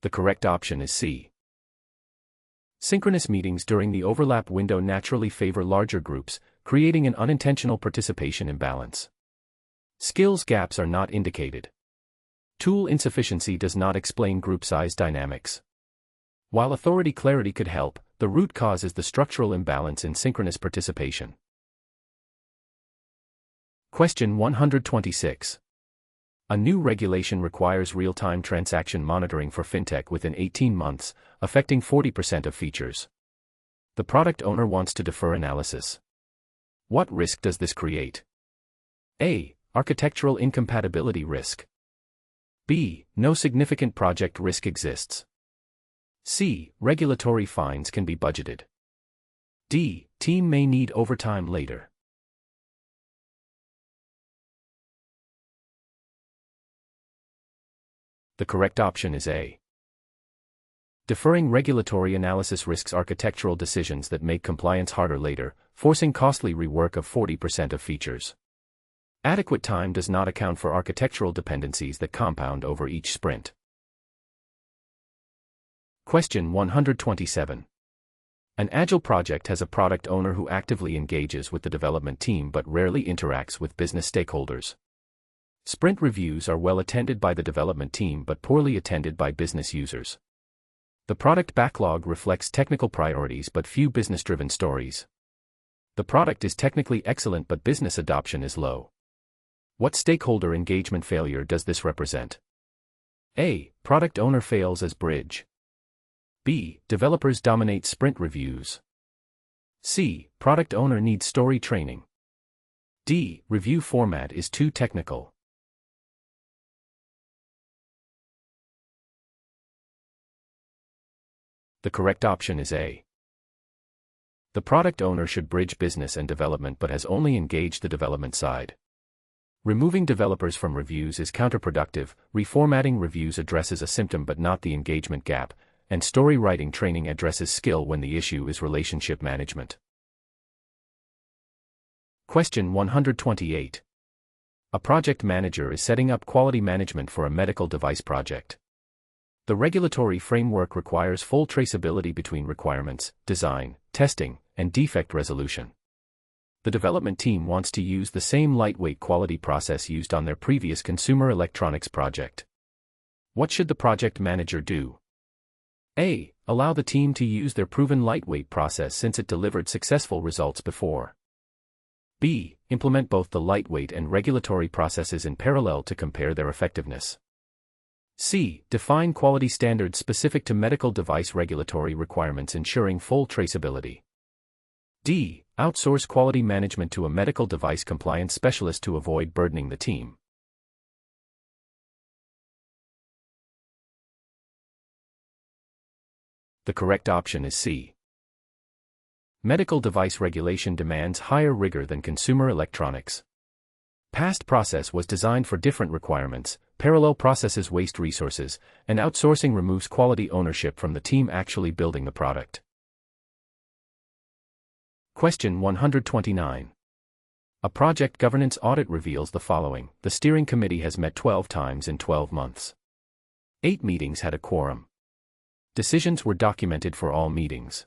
The correct option is C. Synchronous meetings during the overlap window naturally favor larger groups, creating an unintentional participation imbalance. Skills gaps are not indicated. Tool insufficiency does not explain group size dynamics. While authority clarity could help, the root cause is the structural imbalance in synchronous participation. Question 126. A new regulation requires real-time transaction monitoring for fintech within 18 months, affecting 40% of features. The product owner wants to defer analysis. What risk does this create? A. Architectural incompatibility risk. B. No significant project risk exists. C. Regulatory fines can be budgeted. D. Team may need overtime later. The correct option is A. Deferring regulatory analysis risks architectural decisions that make compliance harder later, forcing costly rework of 40% of features. Adequate time does not account for architectural dependencies that compound over each sprint. Question 127. An agile project has a product owner who actively engages with the development team but rarely interacts with business stakeholders. Sprint reviews are well attended by the development team but poorly attended by business users. The product backlog reflects technical priorities but few business-driven stories. The product is technically excellent but business adoption is low. What stakeholder engagement failure does this represent? A. Product owner fails as bridge. B. Developers dominate sprint reviews. C. Product owner needs story training. D. Review format is too technical. The correct option is A. The product owner should bridge business and development but has only engaged the development side. Removing developers from reviews is counterproductive, reformatting reviews addresses a symptom but not the engagement gap, and story writing training addresses skill when the issue is relationship management. Question 128. A project manager is setting up quality management for a medical device project. The regulatory framework requires full traceability between requirements, design, testing, and defect resolution. The development team wants to use the same lightweight quality process used on their previous consumer electronics project. What should the project manager do? A. Allow the team to use their proven lightweight process since it delivered successful results before. B. Implement both the lightweight and regulatory processes in parallel to compare their effectiveness. C. Define quality standards specific to medical device regulatory requirements ensuring full traceability. D. Outsource quality management to a medical device compliance specialist to avoid burdening the team. The correct option is C. Medical device regulation demands higher rigor than consumer electronics. Past process was designed for different requirements, parallel processes waste resources, and outsourcing removes quality ownership from the team actually building the product. Question 129. A project governance audit reveals the following: the steering committee has met 12 times in 12 months. 8 meetings had a quorum. Decisions were documented for all meetings.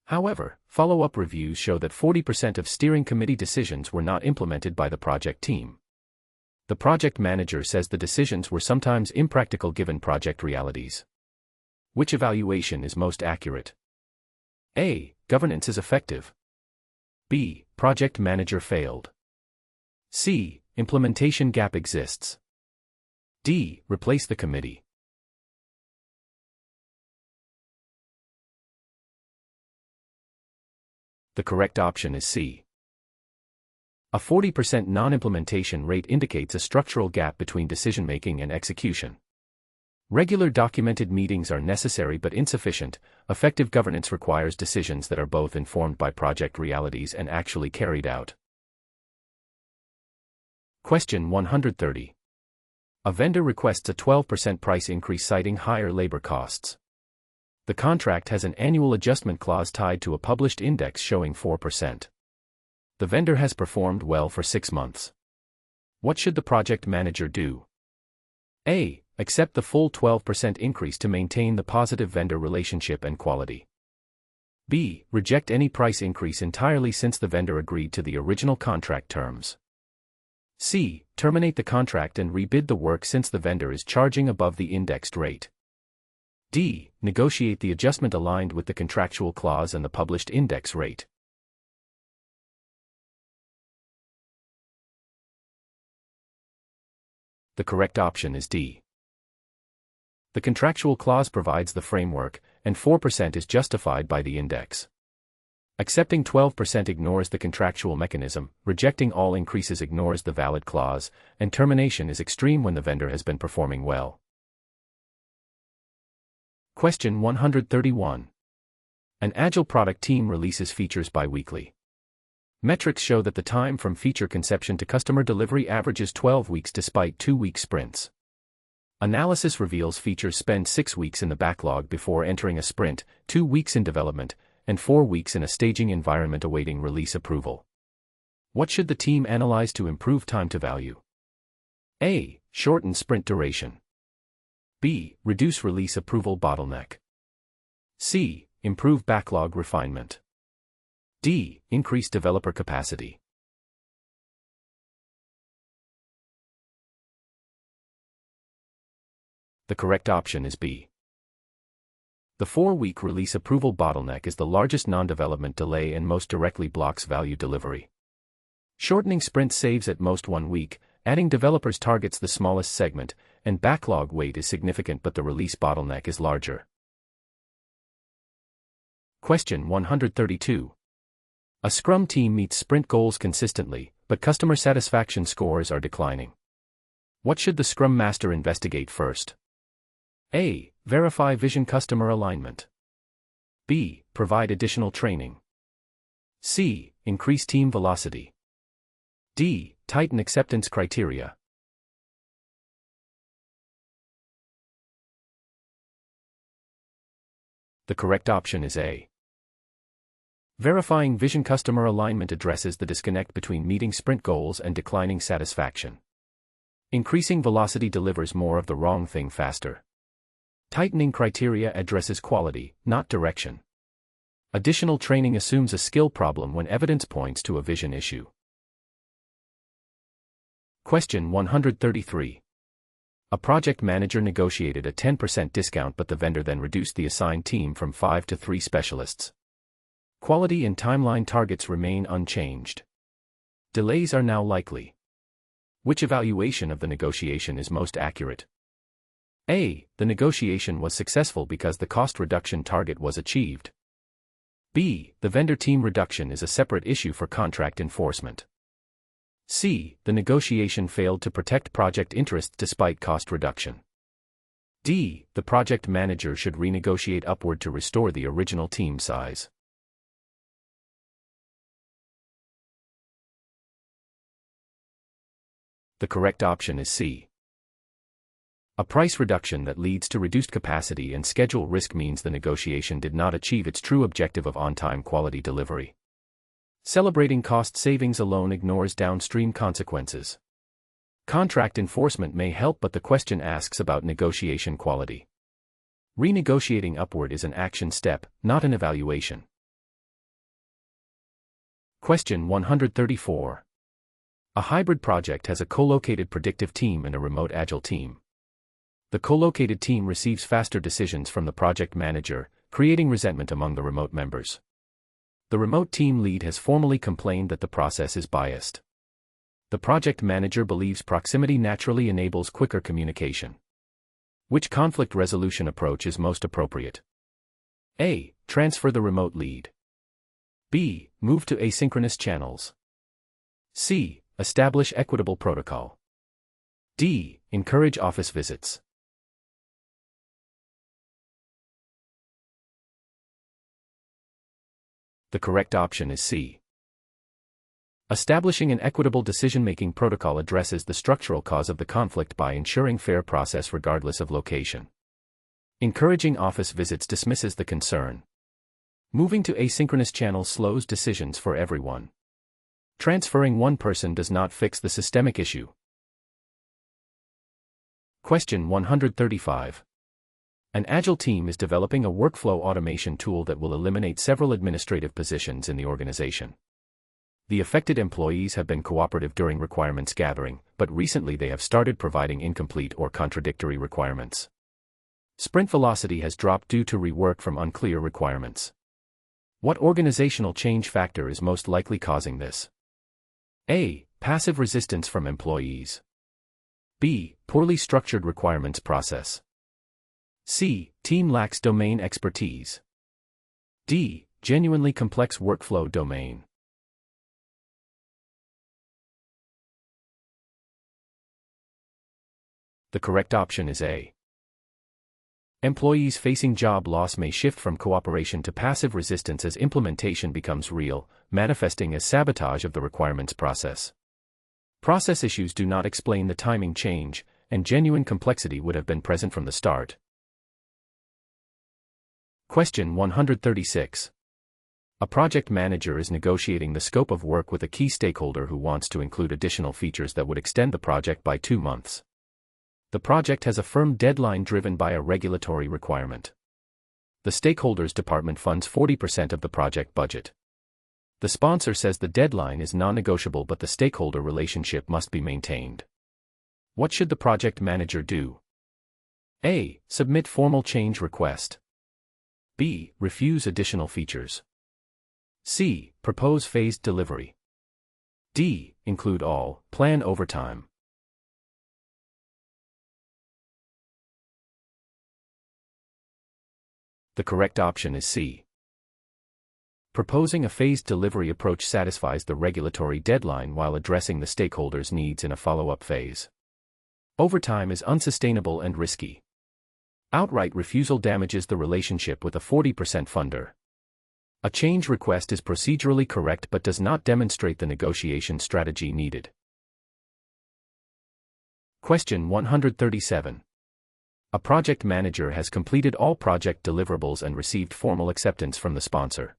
However, follow-up reviews show that 40% of steering committee decisions were not implemented by the project team. The project manager says the decisions were sometimes impractical given project realities. Which evaluation is most accurate? A. Governance is effective. B. Project manager failed. C. Implementation gap exists. D. Replace the committee. The correct option is C. A 40% non-implementation rate indicates a structural gap between decision-making and execution. Regular documented meetings are necessary but insufficient. Effective governance requires decisions that are both informed by project realities and actually carried out. Question 130. A vendor requests a 12% price increase citing higher labor costs. The contract has an annual adjustment clause tied to a published index showing 4%. The vendor has performed well for 6 months. What should the project manager do? A. Accept the full 12% increase to maintain the positive vendor relationship and quality. B. Reject any price increase entirely since the vendor agreed to the original contract terms. C. Terminate the contract and rebid the work since the vendor is charging above the indexed rate. D. Negotiate the adjustment aligned with the contractual clause and the published index rate. The correct option is D. The contractual clause provides the framework, and 4% is justified by the index. Accepting 12% ignores the contractual mechanism, rejecting all increases ignores the valid clause, and termination is extreme when the vendor has been performing well. Question 131. An agile product team releases features bi-weekly. Metrics show that the time from feature conception to customer delivery averages 12 weeks despite 2-week sprints. Analysis reveals features spend 6 weeks in the backlog before entering a sprint, 2 weeks in development, and 4 weeks in a staging environment awaiting release approval. What should the team analyze to improve time to value? A. Shorten sprint duration. B. Reduce release approval bottleneck. C. Improve backlog refinement. D. Increase developer capacity. The correct option is B. The 4-week release approval bottleneck is the largest non-development delay and most directly blocks value delivery. Shortening sprints saves at most 1 week, adding developers targets the smallest segment, and backlog weight is significant but the release bottleneck is larger. Question 132. A Scrum team meets sprint goals consistently, but customer satisfaction scores are declining. What should the Scrum Master investigate first? A. Verify vision customer alignment. B. Provide additional training. C. Increase team velocity. D. Tighten acceptance criteria. The correct option is A. Verifying vision customer alignment addresses the disconnect between meeting sprint goals and declining satisfaction. Increasing velocity delivers more of the wrong thing faster. Tightening criteria addresses quality, not direction. Additional training assumes a skill problem when evidence points to a vision issue. Question 133. A project manager negotiated a 10% discount but the vendor then reduced the assigned team from 5 to 3 specialists. Quality and timeline targets remain unchanged. Delays are now likely. Which evaluation of the negotiation is most accurate? A. The negotiation was successful because the cost reduction target was achieved. B. The vendor team reduction is a separate issue for contract enforcement. C. The negotiation failed to protect project interests despite cost reduction. D. The project manager should renegotiate upward to restore the original team size. The correct option is C. A price reduction that leads to reduced capacity and schedule risk means the negotiation did not achieve its true objective of on-time quality delivery. Celebrating cost savings alone ignores downstream consequences. Contract enforcement may help, but the question asks about negotiation quality. Renegotiating upward is an action step, not an evaluation. Question 134. A hybrid project has a co-located predictive team and a remote agile team. The co-located team receives faster decisions from the project manager, creating resentment among the remote members. The remote team lead has formally complained that the process is biased. The project manager believes proximity naturally enables quicker communication. Which conflict resolution approach is most appropriate? A. Transfer the remote lead. B. Move to asynchronous channels. C. Establish equitable protocol. D. Encourage office visits. The correct option is C. Establishing an equitable decision-making protocol addresses the structural cause of the conflict by ensuring fair process regardless of location. Encouraging office visits dismisses the concern. Moving to asynchronous channels slows decisions for everyone. Transferring one person does not fix the systemic issue. Question 135. An Agile team is developing a workflow automation tool that will eliminate several administrative positions in the organization. The affected employees have been cooperative during requirements gathering, but recently they have started providing incomplete or contradictory requirements. Sprint velocity has dropped due to rework from unclear requirements. What organizational change factor is most likely causing this? A. Passive resistance from employees. B. Poorly structured requirements process. C. Team lacks domain expertise. D. Genuinely complex workflow domain. The correct option is A. Employees facing job loss may shift from cooperation to passive resistance as implementation becomes real, manifesting as sabotage of the requirements process. Process issues do not explain the timing change, and genuine complexity would have been present from the start. Question 136. A project manager is negotiating the scope of work with a key stakeholder who wants to include additional features that would extend the project by 2 months. The project has a firm deadline driven by a regulatory requirement. The stakeholder's department funds 40% of the project budget. The sponsor says the deadline is non-negotiable, but the stakeholder relationship must be maintained. What should the project manager do? A. Submit formal change request. B. Refuse additional features. C. Propose phased delivery. D. Include all, plan overtime. The correct option is C. Proposing a phased delivery approach satisfies the regulatory deadline while addressing the stakeholders' needs in a follow-up phase. Overtime is unsustainable and risky. Outright refusal damages the relationship with a 40% funder. A change request is procedurally correct but does not demonstrate the negotiation strategy needed. Question 137. A project manager has completed all project deliverables and received formal acceptance from the sponsor.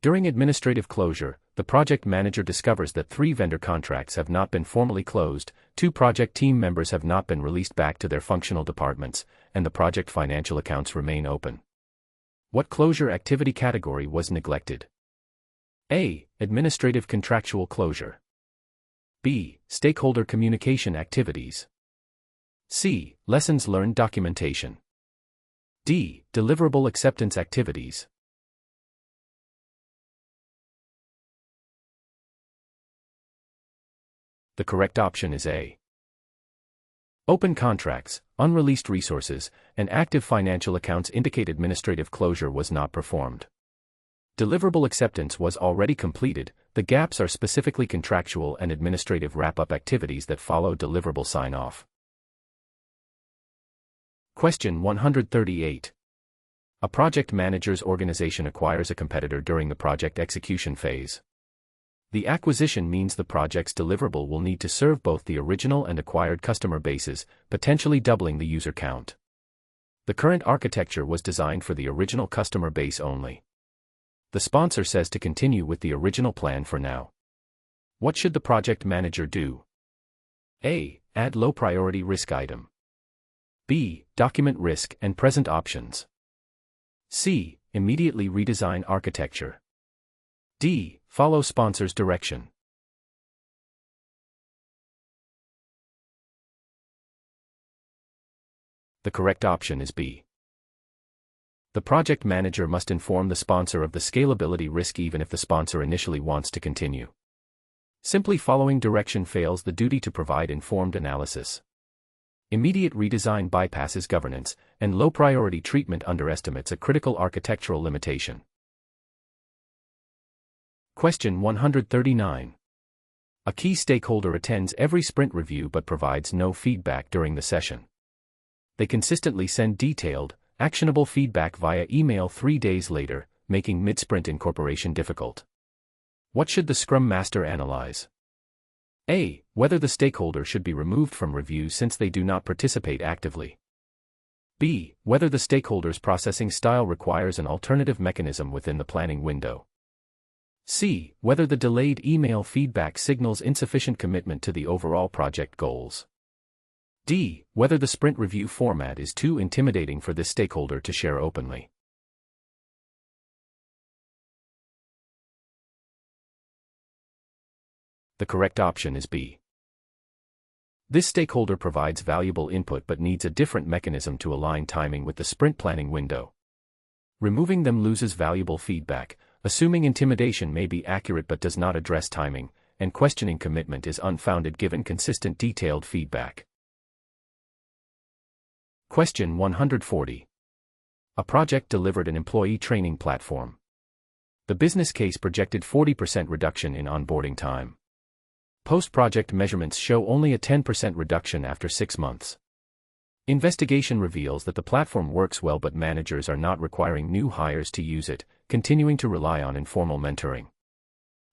During administrative closure, the project manager discovers that 3 vendor contracts have not been formally closed, 2 project team members have not been released back to their functional departments, and the project financial accounts remain open. What closure activity category was neglected? A. Administrative contractual closure. B. Stakeholder communication activities. C. Lessons learned documentation. D. Deliverable acceptance activities. The correct option is A. Open contracts, unreleased resources, and active financial accounts indicate administrative closure was not performed. Deliverable acceptance was already completed, the gaps are specifically contractual and administrative wrap-up activities that follow deliverable sign-off. Question 138. A project manager's organization acquires a competitor during the project execution phase. The acquisition means the project's deliverable will need to serve both the original and acquired customer bases, potentially doubling the user count. The current architecture was designed for the original customer base only. The sponsor says to continue with the original plan for now. What should the project manager do? A. Add low-priority risk item. B. Document risk and present options. C. Immediately redesign architecture. D. Follow sponsor's direction. The correct option is B. The project manager must inform the sponsor of the scalability risk even if the sponsor initially wants to continue. Simply following direction fails the duty to provide informed analysis. Immediate redesign bypasses governance, and low-priority treatment underestimates a critical architectural limitation. Question 139. A key stakeholder attends every sprint review but provides no feedback during the session. They consistently send detailed, actionable feedback via email 3 days later, making mid-sprint incorporation difficult. What should the Scrum Master analyze? A. Whether the stakeholder should be removed from review since they do not participate actively. B. Whether the stakeholder's processing style requires an alternative mechanism within the planning window. C. Whether the delayed email feedback signals insufficient commitment to the overall project goals. D. Whether the sprint review format is too intimidating for this stakeholder to share openly. The correct option is B. This stakeholder provides valuable input but needs a different mechanism to align timing with the sprint planning window. Removing them loses valuable feedback, assuming intimidation may be accurate but does not address timing, and questioning commitment is unfounded given consistent detailed feedback. Question 140. A project delivered an employee training platform. The business case projected 40% reduction in onboarding time. Post-project measurements show only a 10% reduction after 6 months. Investigation reveals that the platform works well but managers are not requiring new hires to use it, continuing to rely on informal mentoring.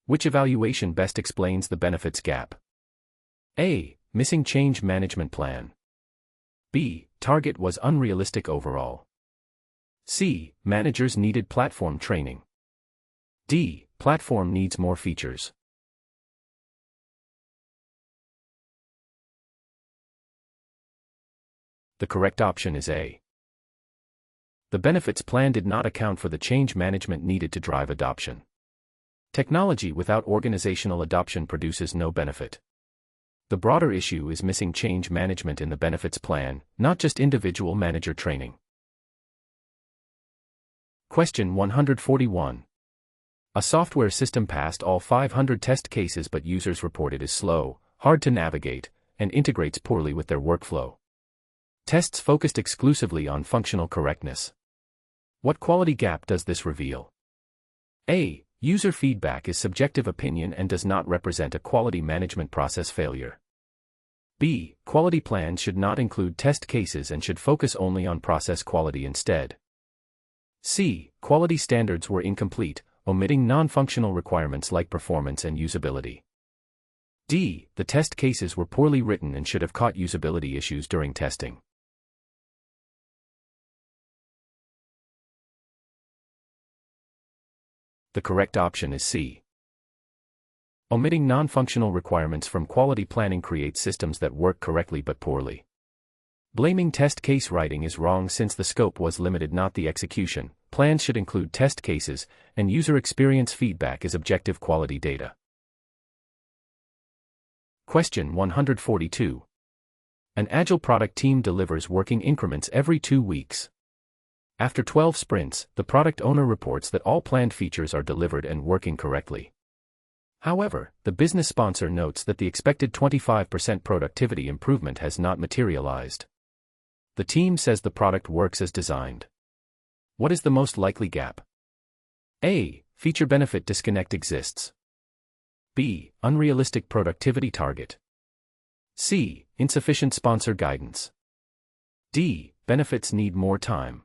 Which evaluation best explains the benefits gap? A. Missing change management plan. B. Target was unrealistic overall. C. Managers needed platform training. D. Platform needs more features. The correct option is A. The benefits plan did not account for the change management needed to drive adoption. Technology without organizational adoption produces no benefit. The broader issue is missing change management in the benefits plan, not just individual manager training. Question 141. A software system passed all 500 test cases but users report it is slow, hard to navigate, and integrates poorly with their workflow. Tests focused exclusively on functional correctness. What quality gap does this reveal? A. User feedback is subjective opinion and does not represent a quality management process failure. B. Quality plans should not include test cases and should focus only on process quality instead. C. Quality standards were incomplete, omitting non-functional requirements like performance and usability. D. The test cases were poorly written and should have caught usability issues during testing. The correct option is C. Omitting non-functional requirements from quality planning creates systems that work correctly but poorly. Blaming test case writing is wrong since the scope was limited, not the execution. Plans should include test cases, and user experience feedback is objective quality data. Question 142. An agile product team delivers working increments every 2 weeks. After 12 sprints, the product owner reports that all planned features are delivered and working correctly. However, the business sponsor notes that the expected 25% productivity improvement has not materialized. The team says the product works as designed. What is the most likely gap? A. Feature-benefit disconnect exists. B. Unrealistic productivity target. C. Insufficient sponsor guidance. D. Benefits need more time.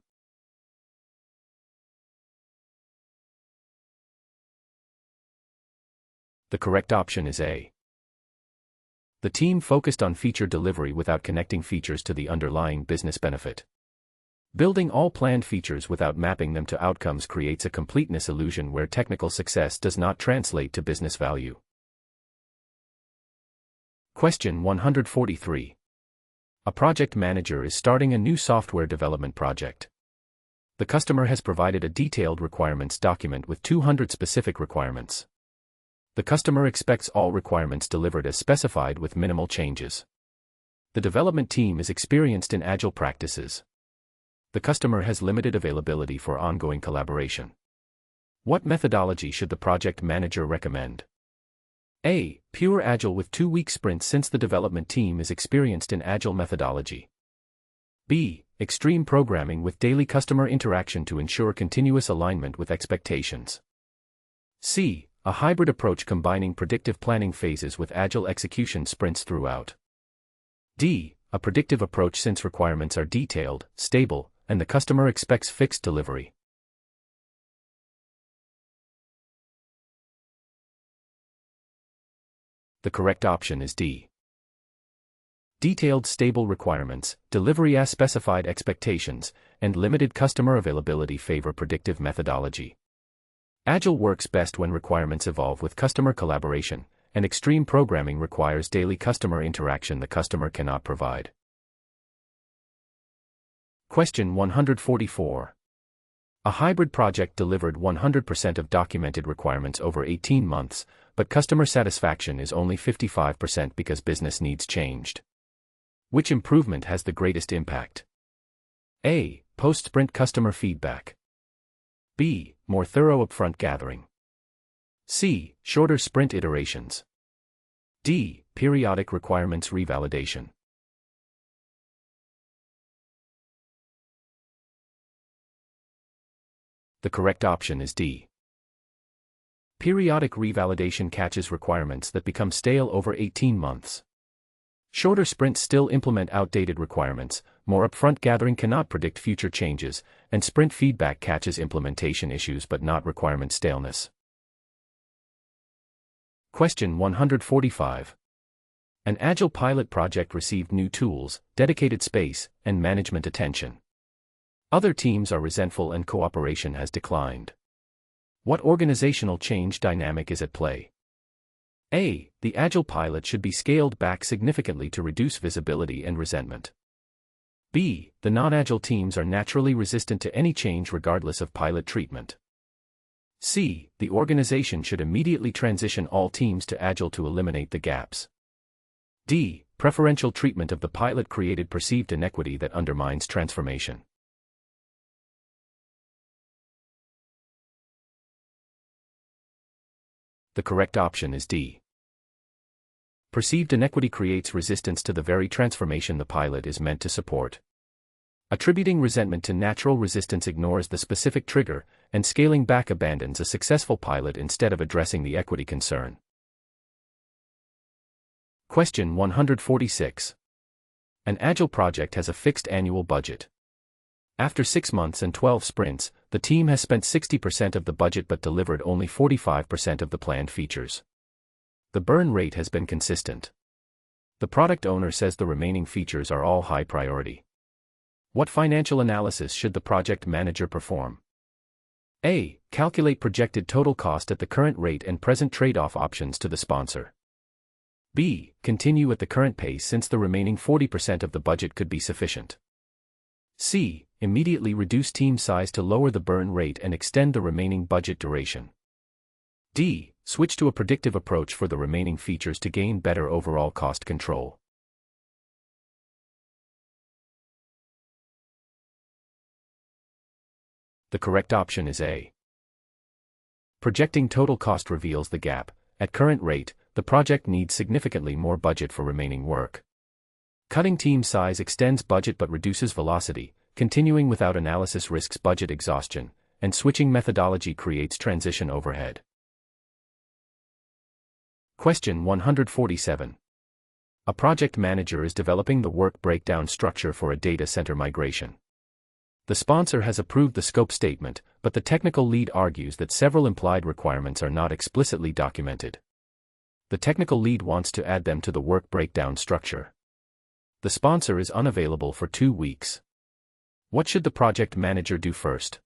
The correct option is A. The team focused on feature delivery without connecting features to the underlying business benefit. Building all planned features without mapping them to outcomes creates a completeness illusion where technical success does not translate to business value. Question 143. A project manager is starting a new software development project. The customer has provided a detailed requirements document with 200 specific requirements. The customer expects all requirements delivered as specified with minimal changes. The development team is experienced in agile practices. The customer has limited availability for ongoing collaboration. What methodology should the project manager recommend? A. Pure agile with 2-week sprints since the development team is experienced in agile methodology. B. Extreme programming with daily customer interaction to ensure continuous alignment with expectations. C. A hybrid approach combining predictive planning phases with agile execution sprints throughout. D. A predictive approach since requirements are detailed, stable, and the customer expects fixed delivery. The correct option is D. Detailed, stable requirements, delivery as specified expectations, and limited customer availability favor predictive methodology. Agile works best when requirements evolve with customer collaboration, and extreme programming requires daily customer interaction the customer cannot provide. Question 144. A hybrid project delivered 100% of documented requirements over 18 months, but customer satisfaction is only 55% because business needs changed. Which improvement has the greatest impact? A. Post-sprint customer feedback. B. More thorough upfront gathering. C. Shorter sprint iterations. D. Periodic requirements revalidation. The correct option is D. Periodic revalidation catches requirements that become stale over 18 months. Shorter sprints still implement outdated requirements, more upfront gathering cannot predict future changes, and sprint feedback catches implementation issues but not requirement staleness. Question 145. An Agile pilot project received new tools, dedicated space, and management attention. Other teams are resentful and cooperation has declined. What organizational change dynamic is at play? A. The Agile pilot should be scaled back significantly to reduce visibility and resentment. B. The non-Agile teams are naturally resistant to any change regardless of pilot treatment. C. The organization should immediately transition all teams to Agile to eliminate the gaps. D. Preferential treatment of the pilot created perceived inequity that undermines transformation. The correct option is D. Perceived inequity creates resistance to the very transformation the pilot is meant to support. Attributing resentment to natural resistance ignores the specific trigger, and scaling back abandons a successful pilot instead of addressing the equity concern. Question 146. An Agile project has a fixed annual budget. After 6 months and 12 sprints, the team has spent 60% of the budget but delivered only 45% of the planned features. The burn rate has been consistent. The product owner says the remaining features are all high priority. What financial analysis should the project manager perform? A. Calculate projected total cost at the current rate and present trade-off options to the sponsor. B. Continue at the current pace since the remaining 40% of the budget could be sufficient. C. Immediately reduce team size to lower the burn rate and extend the remaining budget duration. D. Switch to a predictive approach for the remaining features to gain better overall cost control. The correct option is A. Projecting total cost reveals the gap. At current rate, the project needs significantly more budget for remaining work. Cutting team size extends budget but reduces velocity. Continuing without analysis risks budget exhaustion, and switching methodology creates transition overhead. Question 147. A project manager is developing the work breakdown structure for a data center migration. The sponsor has approved the scope statement, but the technical lead argues that several implied requirements are not explicitly documented. The technical lead wants to add them to the work breakdown structure. The sponsor is unavailable for 2 weeks. What should the project manager do first?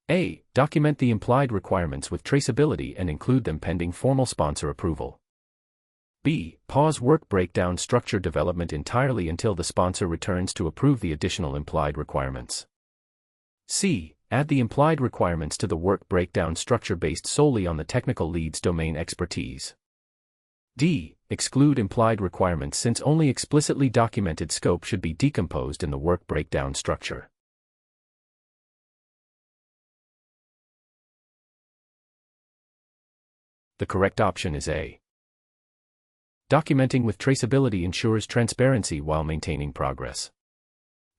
A. Document the implied requirements with traceability and include them pending formal sponsor approval. B. Pause work breakdown structure development entirely until the sponsor returns to approve the additional implied requirements. C. Add the implied requirements to the work breakdown structure based solely on the technical lead's domain expertise. D. Exclude implied requirements since only explicitly documented scope should be decomposed in the work breakdown structure. The correct option is A. Documenting with traceability ensures transparency while maintaining progress.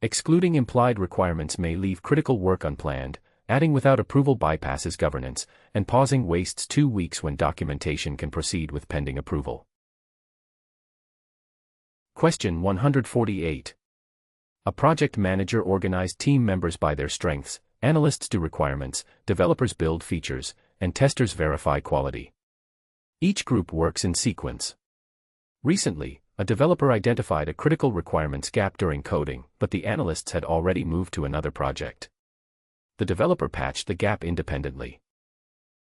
Excluding implied requirements may leave critical work unplanned, adding without approval bypasses governance, and pausing wastes 2 weeks when documentation can proceed with pending approval. Question 148. A project manager organized team members by their strengths, analysts do requirements, developers build features, and testers verify quality. Each group works in sequence. Recently, a developer identified a critical requirements gap during coding, but the analysts had already moved to another project. The developer patched the gap independently.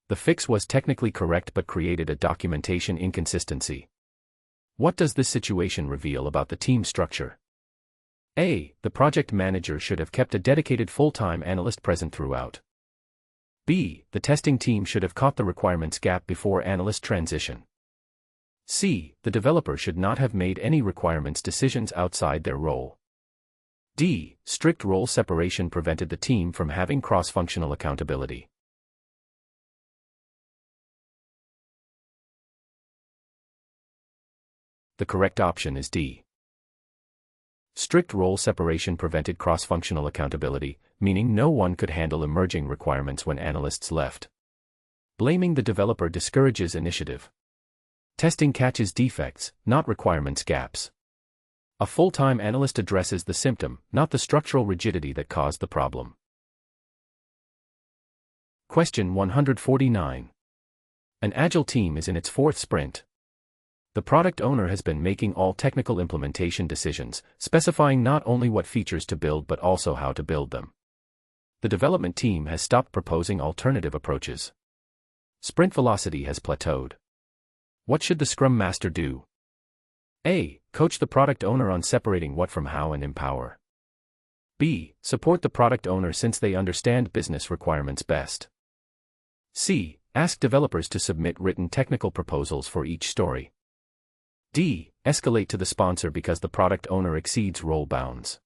The fix was technically correct but created a documentation inconsistency. What does this situation reveal about the team structure? A. The project manager should have kept a dedicated full-time analyst present throughout. B. The testing team should have caught the requirements gap before analyst transition. C. The developer should not have made any requirements decisions outside their role. D. Strict role separation prevented the team from having cross-functional accountability. The correct option is D. Strict role separation prevented cross-functional accountability, meaning no one could handle emerging requirements when analysts left. Blaming the developer discourages initiative. Testing catches defects, not requirements gaps. A full-time analyst addresses the symptom, not the structural rigidity that caused the problem. Question 149. An Agile team is in its 4th sprint. The product owner has been making all technical implementation decisions, specifying not only what features to build but also how to build them. The development team has stopped proposing alternative approaches. Sprint velocity has plateaued. What should the Scrum Master do? A. Coach the product owner on separating what from how and empower. B. Support the product owner since they understand business requirements best. C. Ask developers to submit written technical proposals for each story. D. Escalate to the sponsor because the product owner exceeds role bounds.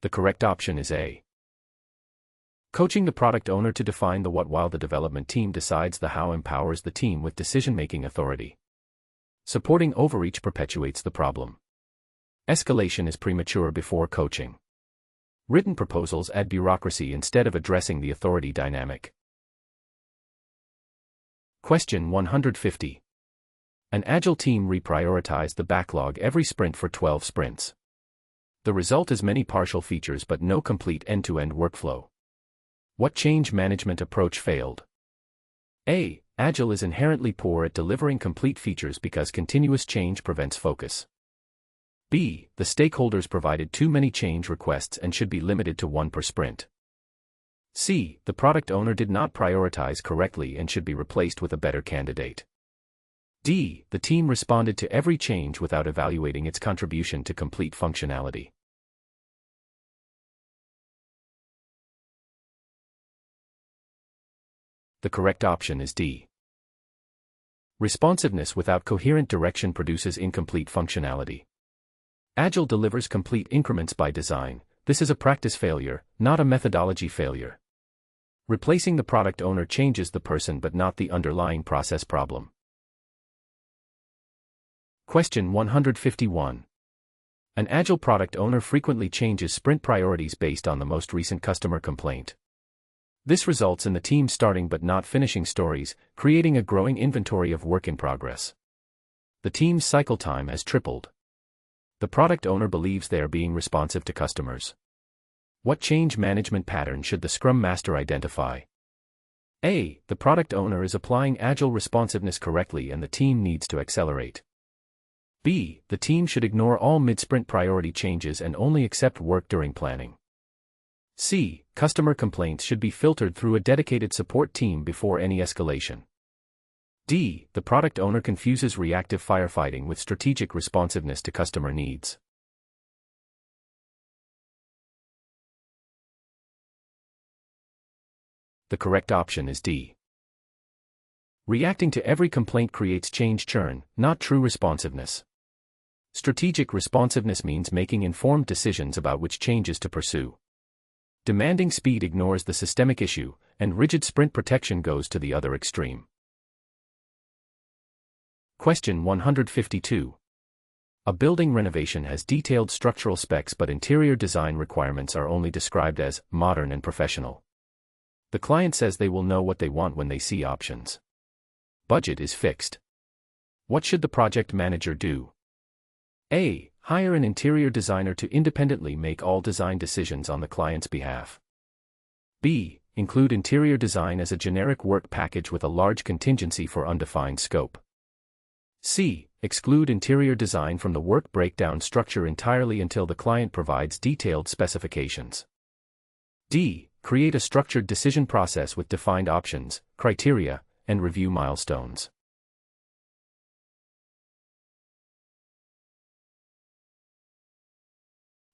The correct option is A. Coaching the product owner to define the what while the development team decides the how empowers the team with decision-making authority. Supporting overreach perpetuates the problem. Escalation is premature before coaching. Written proposals add bureaucracy instead of addressing the authority dynamic. Question 150. An agile team reprioritized the backlog every sprint for 12 sprints. The result is many partial features but no complete end-to-end workflow. What change management approach failed? A. Agile is inherently poor at delivering complete features because continuous change prevents focus. B. The stakeholders provided too many change requests and should be limited to one per sprint. C. The product owner did not prioritize correctly and should be replaced with a better candidate. D. The team responded to every change without evaluating its contribution to complete functionality. The correct option is D. Responsiveness without coherent direction produces incomplete functionality. Agile delivers complete increments by design. This is a practice failure, not a methodology failure. Replacing the product owner changes the person but not the underlying process problem. Question 151. An agile product owner frequently changes sprint priorities based on the most recent customer complaint. This results in the team starting but not finishing stories, creating a growing inventory of work in progress. The team's cycle time has tripled. The product owner believes they are being responsive to customers. What change management pattern should the Scrum Master identify? A. The product owner is applying agile responsiveness correctly and the team needs to accelerate. B. The team should ignore all mid-sprint priority changes and only accept work during planning. C. Customer complaints should be filtered through a dedicated support team before any escalation. D. The product owner confuses reactive firefighting with strategic responsiveness to customer needs. The correct option is D. Reacting to every complaint creates change churn, not true responsiveness. Strategic responsiveness means making informed decisions about which changes to pursue. Demanding speed ignores the systemic issue, and rigid sprint protection goes to the other extreme. Question 152. A building renovation has detailed structural specs but interior design requirements are only described as modern and professional. The client says they will know what they want when they see options. Budget is fixed. What should the project manager do? A. Hire an interior designer to independently make all design decisions on the client's behalf. B. Include interior design as a generic work package with a large contingency for undefined scope. C. Exclude interior design from the work breakdown structure entirely until the client provides detailed specifications. D. Create a structured decision process with defined options, criteria, and review milestones.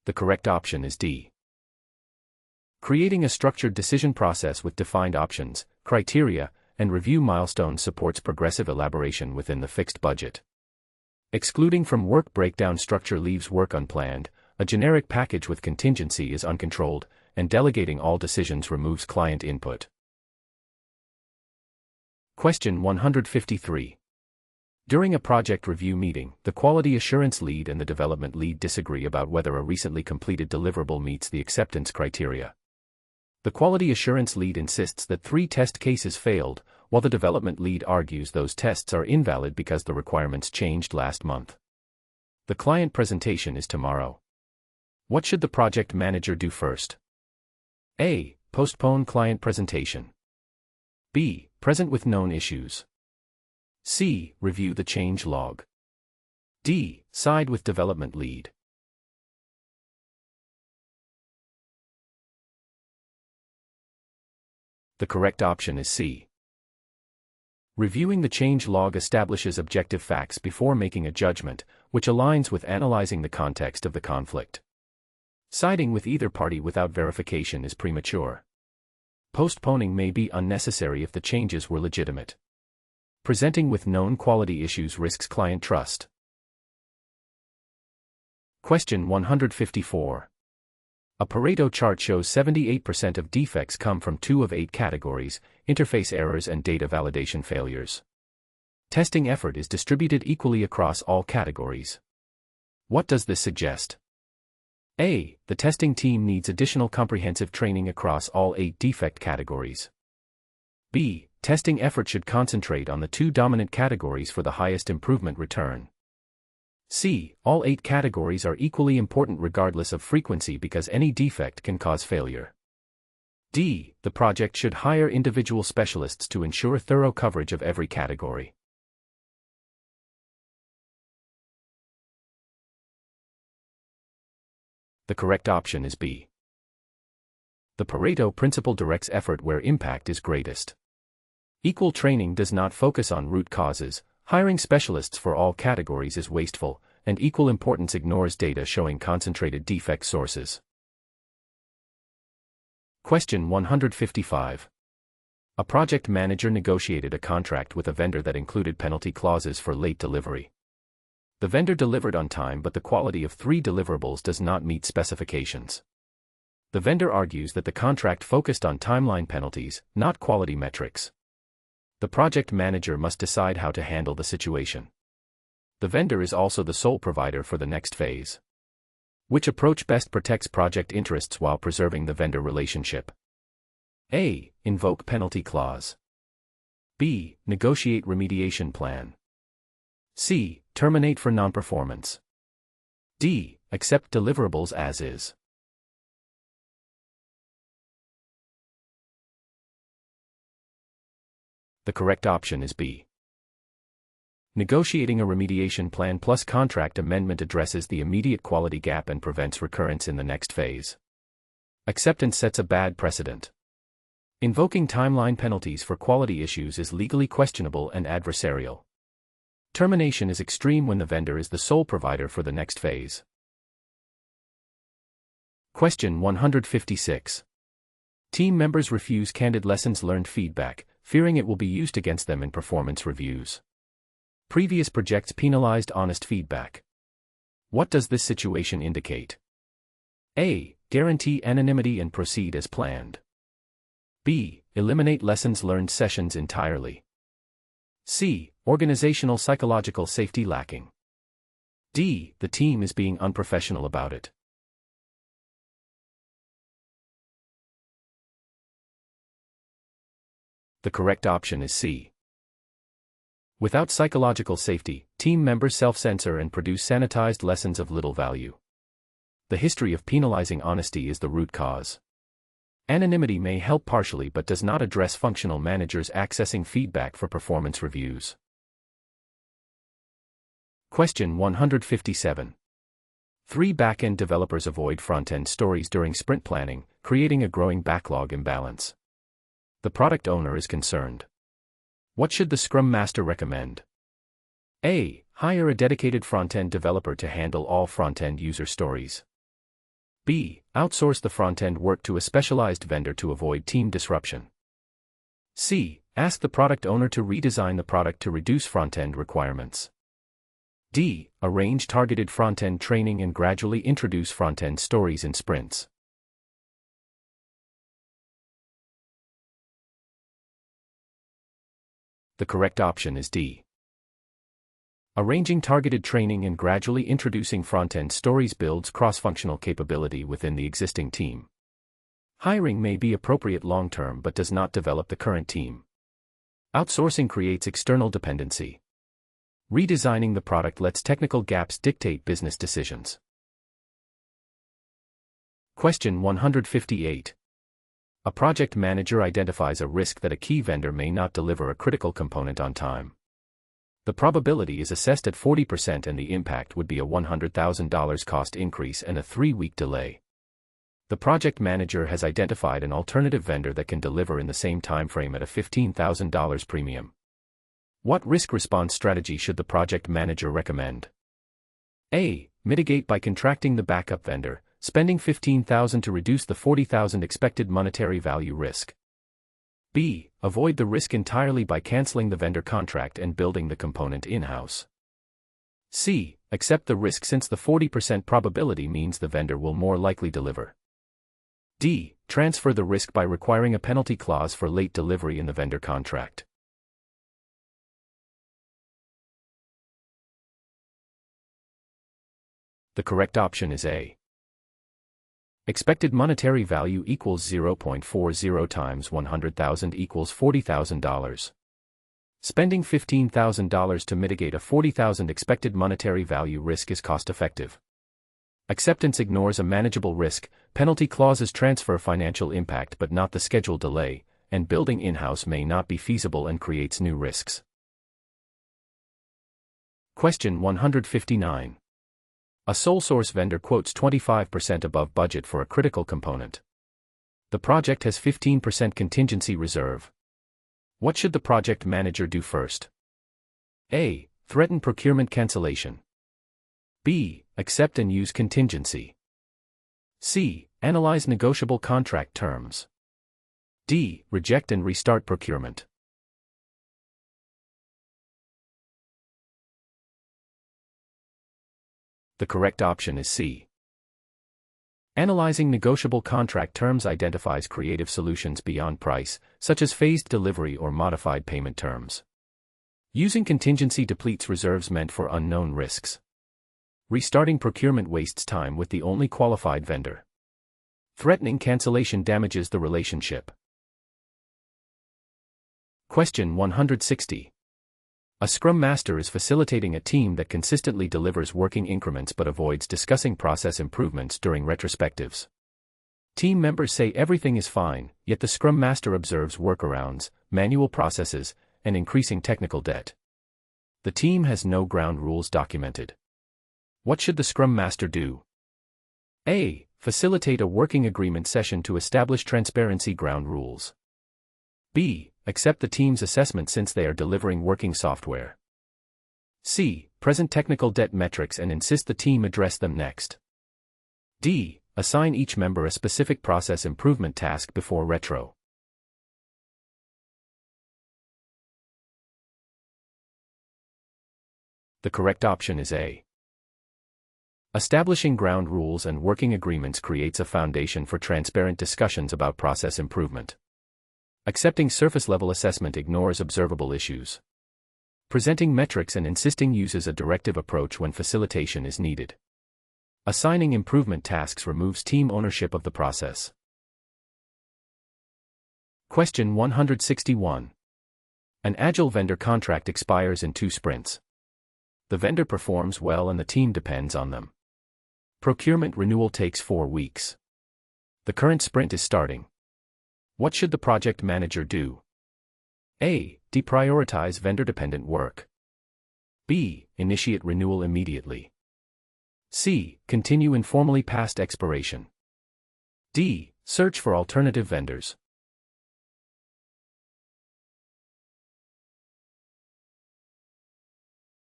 The correct option is D. Creating a structured decision process with defined options, criteria, and review milestones supports progressive elaboration within the fixed budget. Excluding from work breakdown structure leaves work unplanned, a generic package with contingency is uncontrolled, and delegating all decisions removes client input. Question 153. During a project review meeting, the quality assurance lead and the development lead disagree about whether a recently completed deliverable meets the acceptance criteria. The quality assurance lead insists that 3 test cases failed, while the development lead argues those tests are invalid because the requirements changed last month. The client presentation is tomorrow. What should the project manager do first? A. Postpone client presentation. B. Present with known issues. C. Review the change log. D. Side with development lead. The correct option is C. Reviewing the change log establishes objective facts before making a judgment, which aligns with analyzing the context of the conflict. Siding with either party without verification is premature. Postponing may be unnecessary if the changes were legitimate. Presenting with known quality issues risks client trust. Question 154. A Pareto chart shows 78% of defects come from 2 of 8 categories: interface errors and data validation failures. Testing effort is distributed equally across all categories. What does this suggest? A. The testing team needs additional comprehensive training across all 8 defect categories. B. Testing effort should concentrate on the 2 dominant categories for the highest improvement return. C. All 8 categories are equally important regardless of frequency because any defect can cause failure. D. The project should hire individual specialists to ensure thorough coverage of every category. The correct option is B. The Pareto principle directs effort where impact is greatest. Equal training does not focus on root causes. Hiring specialists for all categories is wasteful, and equal importance ignores data showing concentrated defect sources. Question 155. A project manager negotiated a contract with a vendor that included penalty clauses for late delivery. The vendor delivered on time, but the quality of 3 deliverables does not meet specifications. The vendor argues that the contract focused on timeline penalties, not quality metrics. The project manager must decide how to handle the situation. The vendor is also the sole provider for the next phase. Which approach best protects project interests while preserving the vendor relationship? A. Invoke penalty clause. B. Negotiate remediation plan. C. Terminate for non-performance. D. Accept deliverables as is. The correct option is B. Negotiating a remediation plan plus contract amendment addresses the immediate quality gap and prevents recurrence in the next phase. Acceptance sets a bad precedent. Invoking timeline penalties for quality issues is legally questionable and adversarial. Termination is extreme when the vendor is the sole provider for the next phase. Question 156. Team members refuse candid lessons learned feedback, fearing it will be used against them in performance reviews. Previous projects penalized honest feedback. What does this situation indicate? A. Guarantee anonymity and proceed as planned. B. Eliminate lessons learned sessions entirely. C. Organizational psychological safety lacking. D. The team is being unprofessional about it. The correct option is C. Without psychological safety, team members self-censor and produce sanitized lessons of little value. The history of penalizing honesty is the root cause. Anonymity may help partially but does not address functional managers accessing feedback for performance reviews. Question 157. 3 back-end developers avoid front-end stories during sprint planning, creating a growing backlog imbalance. The product owner is concerned. What should the Scrum Master recommend? A. Hire a dedicated front-end developer to handle all front-end user stories. B. Outsource the front-end work to a specialized vendor to avoid team disruption. C. Ask the product owner to redesign the product to reduce front-end requirements. D. Arrange targeted front-end training and gradually introduce front-end stories in sprints. The correct option is D. Arranging targeted training and gradually introducing front-end stories builds cross-functional capability within the existing team. Hiring may be appropriate long-term but does not develop the current team. Outsourcing creates external dependency. Redesigning the product lets technical gaps dictate business decisions. Question 158. A project manager identifies a risk that a key vendor may not deliver a critical component on time. The probability is assessed at 40% and the impact would be a $100,000 cost increase and a 3-week delay. The project manager has identified an alternative vendor that can deliver in the same time frame at a $15,000 premium. What risk response strategy should the project manager recommend? A. Mitigate by contracting the backup vendor, spending $15,000 to reduce the $40,000 expected monetary value risk. B. Avoid the risk entirely by canceling the vendor contract and building the component in-house. C. Accept the risk since the 40% probability means the vendor will more likely deliver. D. Transfer the risk by requiring a penalty clause for late delivery in the vendor contract. The correct option is A. Expected monetary value equals 0.40 times 100,000 equals $40,000. Spending $15,000 to mitigate a $40,000 expected monetary value risk is cost-effective. Acceptance ignores a manageable risk, penalty clauses transfer financial impact but not the schedule delay, and building in-house may not be feasible and creates new risks. Question 159. A sole source vendor quotes 25% above budget for a critical component. The project has 15% contingency reserve. What should the project manager do first? A. Threaten procurement cancellation. B. Accept and use contingency. C. Analyze negotiable contract terms. D. Reject and restart procurement. The correct option is C. Analyzing negotiable contract terms identifies creative solutions beyond price, such as phased delivery or modified payment terms. Using contingency depletes reserves meant for unknown risks. Restarting procurement wastes time with the only qualified vendor. Threatening cancellation damages the relationship. Question 160. A Scrum Master is facilitating a team that consistently delivers working increments but avoids discussing process improvements during retrospectives. Team members say everything is fine, yet the Scrum Master observes workarounds, manual processes, and increasing technical debt. The team has no ground rules documented. What should the Scrum Master do? A. Facilitate a working agreement session to establish transparency ground rules. B. Accept the team's assessment since they are delivering working software. C. Present technical debt metrics and insist the team address them next. D. Assign each member a specific process improvement task before retro. The correct option is A. Establishing ground rules and working agreements creates a foundation for transparent discussions about process improvement. Accepting surface-level assessment ignores observable issues. Presenting metrics and insisting uses a directive approach when facilitation is needed. Assigning improvement tasks removes team ownership of the process. Question 161. An Agile vendor contract expires in 2 sprints. The vendor performs well and the team depends on them. Procurement renewal takes 4 weeks. The current sprint is starting. What should the project manager do? A. Deprioritize vendor-dependent work. B. Initiate renewal immediately. C. Continue informally past expiration. D. Search for alternative vendors.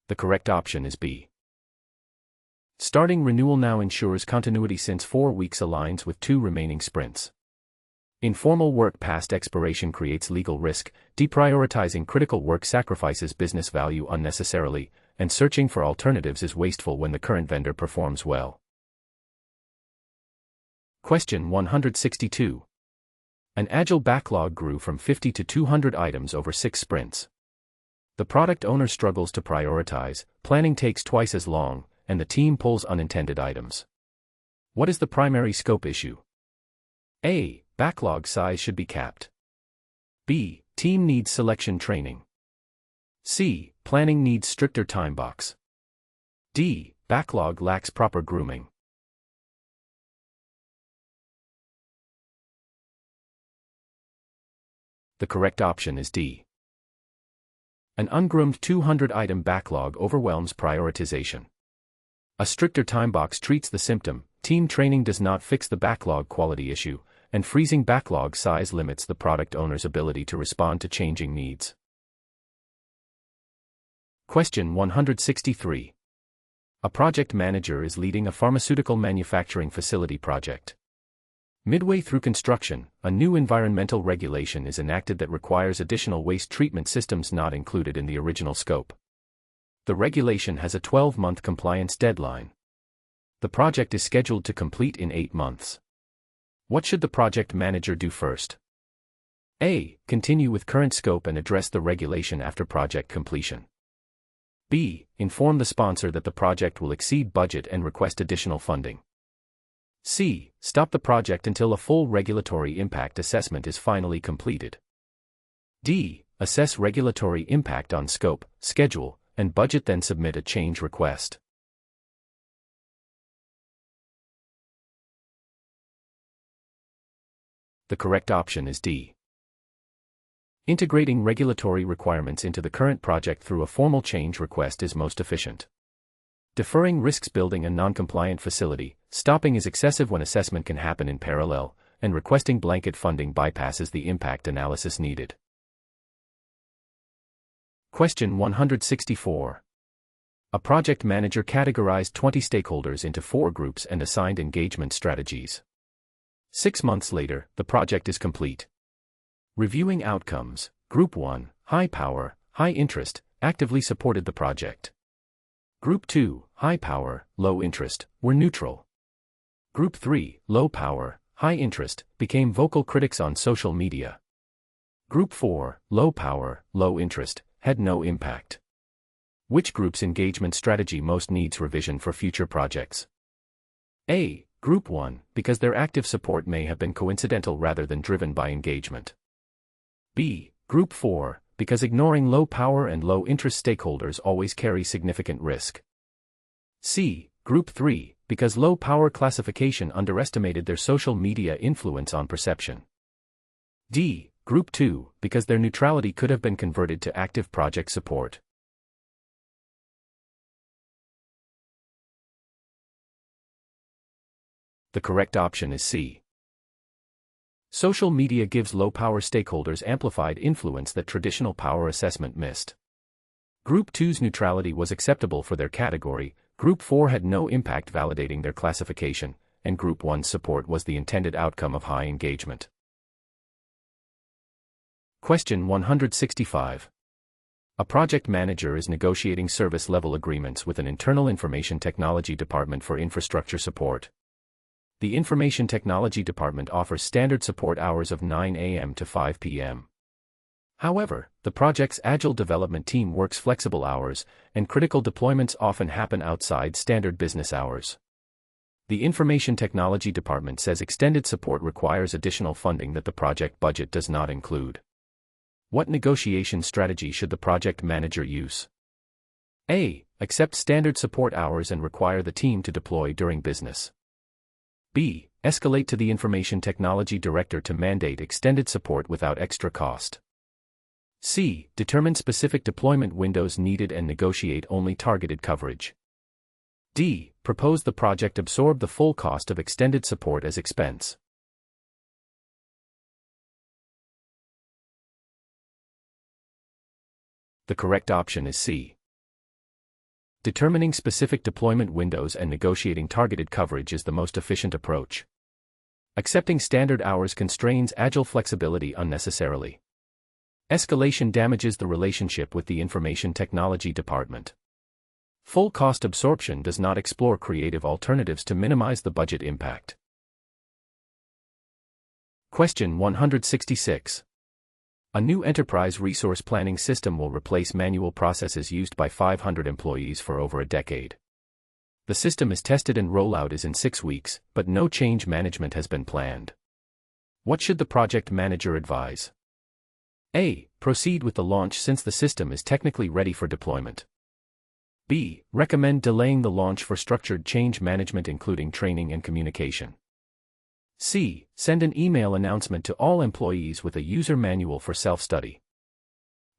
The correct option is B. Starting renewal now ensures continuity since 4 weeks aligns with 2 remaining sprints. Informal work past expiration creates legal risk, deprioritizing critical work sacrifices business value unnecessarily, and searching for alternatives is wasteful when the current vendor performs well. Question 162. An Agile backlog grew from 50 to 200 items over 6 sprints. The product owner struggles to prioritize, planning takes twice as long, and the team pulls unintended items. What is the primary scope issue? A. Backlog size should be capped. B. Team needs selection training. C. Planning needs stricter time box. D. Backlog lacks proper grooming. The correct option is D. An ungroomed 200-item backlog overwhelms prioritization. A stricter timebox treats the symptom, team training does not fix the backlog quality issue, and freezing backlog size limits the product owner's ability to respond to changing needs. Question 163. A project manager is leading a pharmaceutical manufacturing facility project. Midway through construction, a new environmental regulation is enacted that requires additional waste treatment systems not included in the original scope. The regulation has a 12-month compliance deadline. The project is scheduled to complete in 8 months. What should the project manager do first? A. Continue with current scope and address the regulation after project completion. B. Inform the sponsor that the project will exceed budget and request additional funding. C. Stop the project until a full regulatory impact assessment is finally completed. D. Assess regulatory impact on scope, schedule, and budget, then submit a change request. The correct option is D. Integrating regulatory requirements into the current project through a formal change request is most efficient. Deferring risks building a non-compliant facility, stopping is excessive when assessment can happen in parallel, and requesting blanket funding bypasses the impact analysis needed. Question 164. A project manager categorized 20 stakeholders into 4 groups and assigned engagement strategies. 6 months later, the project is complete. Reviewing outcomes, Group 1, high power, high interest, actively supported the project. Group 2, high power, low interest, were neutral. Group 3, low power, high interest, became vocal critics on social media. Group 4, low power, low interest, had no impact. Which group's engagement strategy most needs revision for future projects? A. Group 1, because their active support may have been coincidental rather than driven by engagement. B. Group 4, because ignoring low power and low interest stakeholders always carry significant risk. C. Group 3, because low power classification underestimated their social media influence on perception. D. Group 2, because their neutrality could have been converted to active project support. The correct option is C. Social media gives low-power stakeholders amplified influence that traditional power assessment missed. Group 2's neutrality was acceptable for their category, Group 4 had no impact validating their classification, and Group 1's support was the intended outcome of high engagement. Question 165. A project manager is negotiating service-level agreements with an internal information technology department for infrastructure support. The Information Technology Department offers standard support hours of 9 a.m. to 5 p.m. However, the project's agile development team works flexible hours, and critical deployments often happen outside standard business hours. The Information Technology Department says extended support requires additional funding that the project budget does not include. What negotiation strategy should the project manager use? A. Accept standard support hours and require the team to deploy during business. B. Escalate to the Information Technology Director to mandate extended support without extra cost. C. Determine specific deployment windows needed and negotiate only targeted coverage. D. Propose the project absorb the full cost of extended support as expense. The correct option is C. Determining specific deployment windows and negotiating targeted coverage is the most efficient approach. Accepting standard hours constrains agile flexibility unnecessarily. Escalation damages the relationship with the Information Technology Department. Full cost absorption does not explore creative alternatives to minimize the budget impact. Question 166. A new enterprise resource planning system will replace manual processes used by 500 employees for over a decade. The system is tested and rollout is in 6 weeks, but no change management has been planned. What should the project manager advise? A. Proceed with the launch since the system is technically ready for deployment. B. Recommend delaying the launch for structured change management including training and communication. C. Send an email announcement to all employees with a user manual for self-study.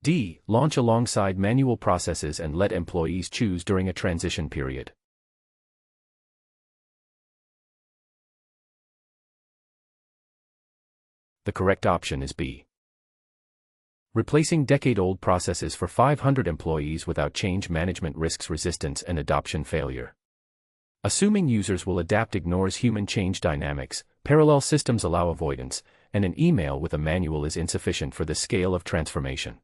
D. Launch alongside manual processes and let employees choose during a transition period. The correct option is B. Replacing decade-old processes for 500 employees without change management risks resistance and adoption failure. Assuming users will adapt ignores human change dynamics, parallel systems allow avoidance, and an email with a manual is insufficient for this scale of transformation.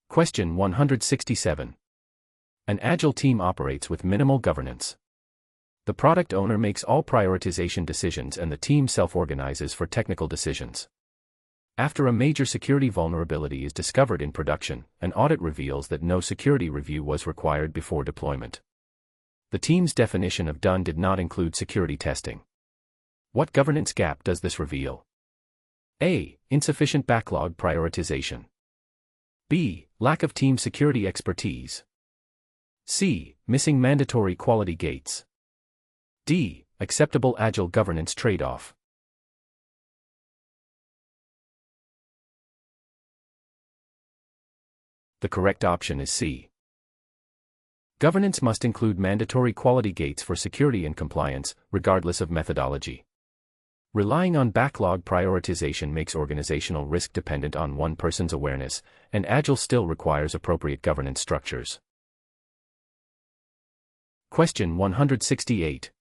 Question 167. An agile team operates with minimal governance. The product owner makes all prioritization decisions and the team self-organizes for technical decisions. After a major security vulnerability is discovered in production, an audit reveals that no security review was required before deployment. The team's definition of done did not include security testing. What governance gap does this reveal? A. Insufficient backlog prioritization. B. Lack of team security expertise. C. Missing mandatory quality gates. D. Acceptable agile governance trade-off. The correct option is C. Governance must include mandatory quality gates for security and compliance, regardless of methodology. Relying on backlog prioritization makes organizational risk dependent on one person's awareness, and Agile still requires appropriate governance structures. Question 168.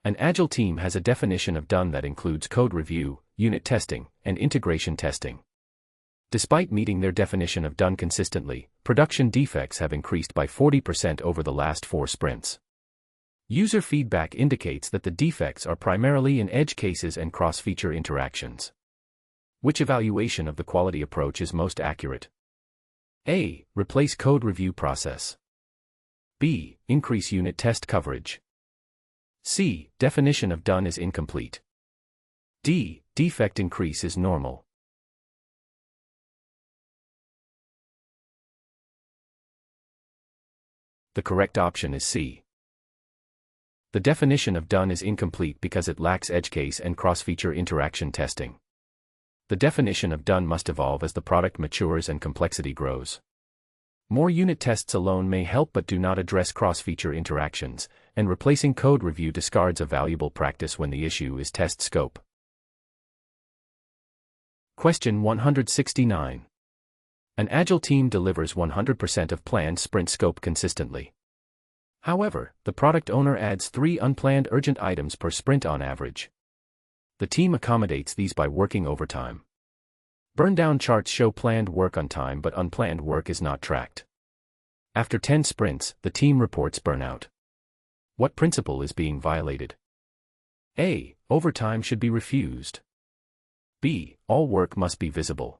An Agile team has a definition of done that includes code review, unit testing, and integration testing. Despite meeting their definition of done consistently, production defects have increased by 40% over the last 4 sprints. User feedback indicates that the defects are primarily in edge cases and cross-feature interactions. Which evaluation of the quality approach is most accurate? A. Replace code review process. B. Increase unit test coverage. C. Definition of done is incomplete. D. Defect increase is normal. The correct option is C. The definition of done is incomplete because it lacks edge case and cross-feature interaction testing. The definition of done must evolve as the product matures and complexity grows. More unit tests alone may help but do not address cross-feature interactions, and replacing code review discards a valuable practice when the issue is test scope. Question 169. An Agile team delivers 100% of planned sprint scope consistently. However, the product owner adds 3 unplanned urgent items per sprint on average. The team accommodates these by working overtime. Burn-down charts show planned work on time but unplanned work is not tracked. After 10 sprints, the team reports burnout. What principle is being violated? A. Overtime should be refused. B. All work must be visible.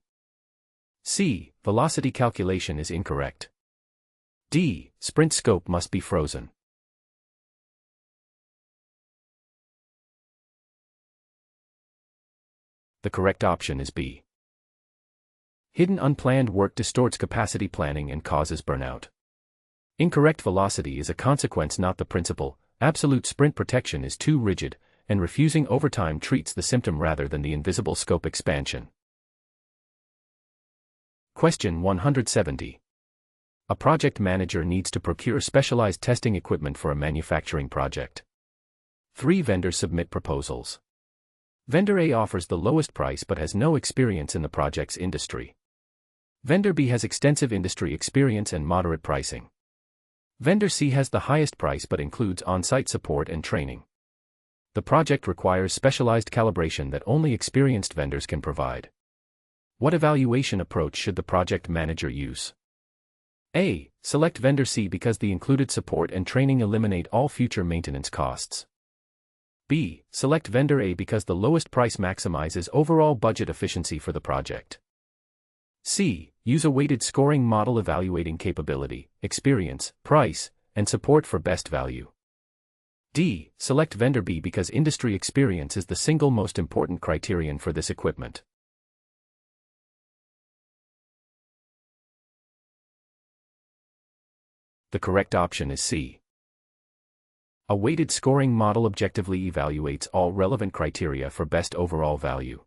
C. Velocity calculation is incorrect. D. Sprint scope must be frozen. The correct option is B. Hidden unplanned work distorts capacity planning and causes burnout. Incorrect velocity is a consequence, not the principle. Absolute sprint protection is too rigid, and refusing overtime treats the symptom rather than the invisible scope expansion. Question 170. A project manager needs to procure specialized testing equipment for a manufacturing project. 3 vendors submit proposals. Vendor A offers the lowest price but has no experience in the project's industry. Vendor B has extensive industry experience and moderate pricing. Vendor C has the highest price but includes on-site support and training. The project requires specialized calibration that only experienced vendors can provide. What evaluation approach should the project manager use? A. Select vendor C because the included support and training eliminate all future maintenance costs. B. Select vendor A because the lowest price maximizes overall budget efficiency for the project. C. Use a weighted scoring model evaluating capability, experience, price, and support for best value. D. Select vendor B because industry experience is the single most important criterion for this equipment. The correct option is C. A weighted scoring model objectively evaluates all relevant criteria for best overall value.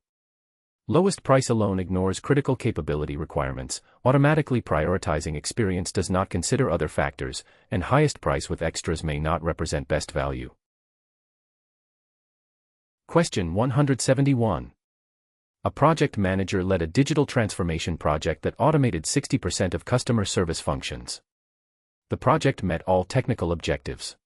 Lowest price alone ignores critical capability requirements, automatically prioritizing experience does not consider other factors, and highest price with extras may not represent best value. Question 171. A project manager led a digital transformation project that automated 60% of customer service functions. The project met all technical objectives.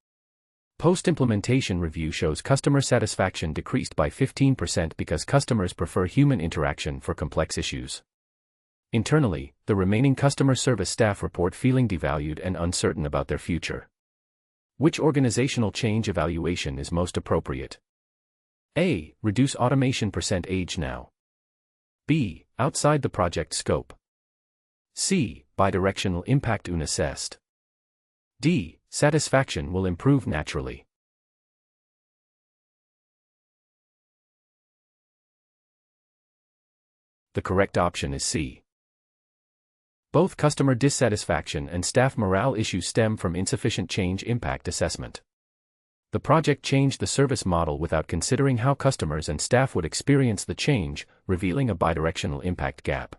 Post-implementation review shows customer satisfaction decreased by 15% because customers prefer human interaction for complex issues. Internally, the remaining customer service staff report feeling devalued and uncertain about their future. Which organizational change evaluation is most appropriate? A. Reduce automation % now. B. Outside the project scope. C. Bidirectional impact unassessed. D. Satisfaction will improve naturally. The correct option is C. Both customer dissatisfaction and staff morale issues stem from insufficient change impact assessment. The project changed the service model without considering how customers and staff would experience the change, revealing a bidirectional impact gap.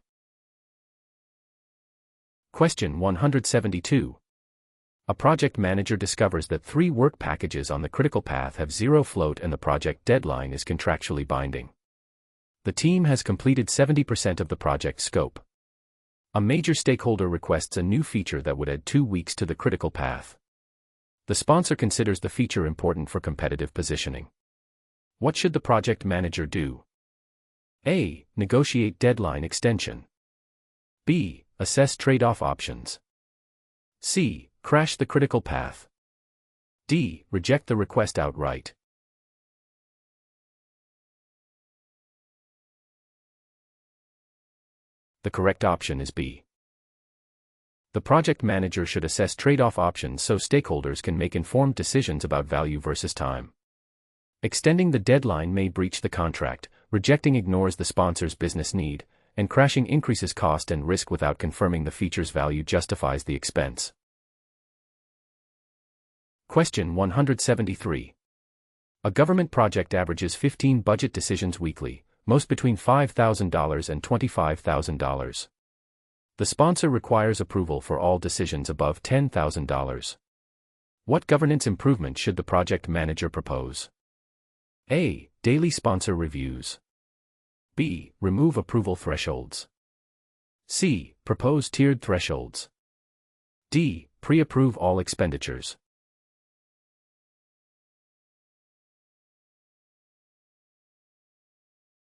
Question 172. A project manager discovers that 3 work packages on the critical path have zero float and the project deadline is contractually binding. The team has completed 70% of the project scope. A major stakeholder requests a new feature that would add 2 weeks to the critical path. The sponsor considers the feature important for competitive positioning. What should the project manager do? A. Negotiate deadline extension. B. Assess trade-off options. C. Crash the critical path. D. Reject the request outright. The correct option is B. The project manager should assess trade-off options so stakeholders can make informed decisions about value versus time. Extending the deadline may breach the contract, rejecting ignores the sponsor's business need, and crashing increases cost and risk without confirming the feature's value justifies the expense. Question 173. A government project averages 15 budget decisions weekly, most between $5,000 and $25,000. The sponsor requires approval for all decisions above $10,000. What governance improvement should the project manager propose? A. Daily sponsor reviews. B. Remove approval thresholds. C. Propose tiered thresholds. D. Pre-approve all expenditures.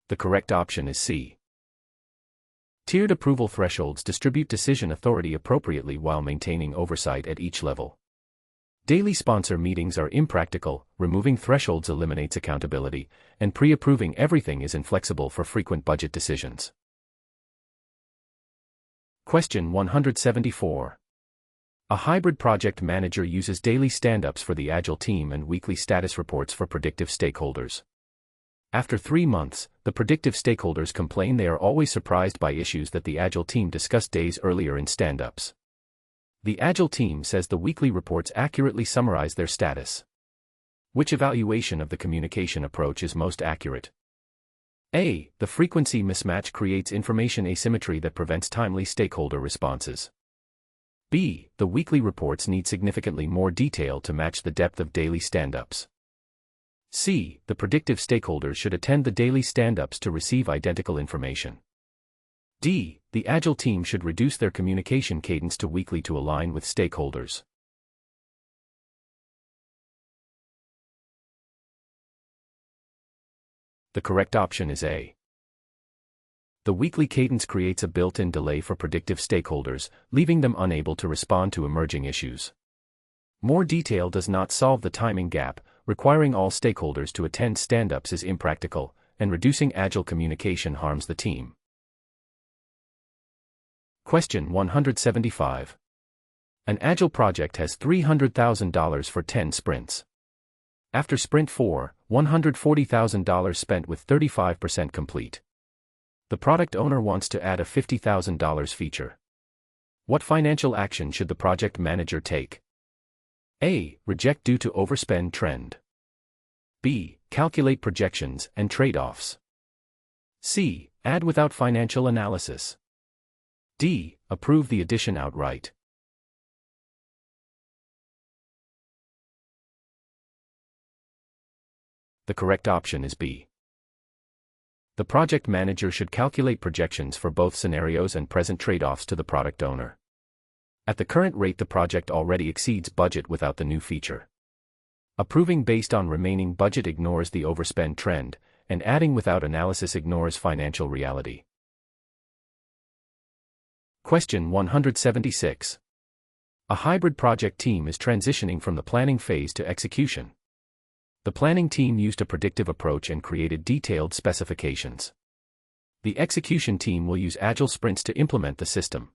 The correct option is C. Tiered approval thresholds distribute decision authority appropriately while maintaining oversight at each level. Daily sponsor meetings are impractical, removing thresholds eliminates accountability, and pre-approving everything is inflexible for frequent budget decisions. Question 174. A hybrid project manager uses daily stand-ups for the Agile team and weekly status reports for predictive stakeholders. After 3 months, the predictive stakeholders complain they are always surprised by issues that the Agile team discussed days earlier in stand-ups. The Agile team says the weekly reports accurately summarize their status. Which evaluation of the communication approach is most accurate? A. The frequency mismatch creates information asymmetry that prevents timely stakeholder responses. B. The weekly reports need significantly more detail to match the depth of daily stand-ups. C. The predictive stakeholders should attend the daily stand-ups to receive identical information. D. The Agile team should reduce their communication cadence to weekly to align with stakeholders. The correct option is A. The weekly cadence creates a built-in delay for predictive stakeholders, leaving them unable to respond to emerging issues. More detail does not solve the timing gap. Requiring all stakeholders to attend stand-ups is impractical, and reducing Agile communication harms the team. Question 175. An Agile project has $300,000 for 10 sprints. After Sprint 4, $140,000 spent with 35% complete. The product owner wants to add a $50,000 feature. What financial action should the project manager take? A. Reject due to overspend trend. B. Calculate projections and trade-offs. C. Add without financial analysis. D. Approve the addition outright. The correct option is B. The project manager should calculate projections for both scenarios and present trade-offs to the product owner. At the current rate, the project already exceeds budget without the new feature. Approving based on remaining budget ignores the overspend trend, and adding without analysis ignores financial reality. Question 176. A hybrid project team is transitioning from the planning phase to execution. The planning team used a predictive approach and created detailed specifications. The execution team will use agile sprints to implement the system.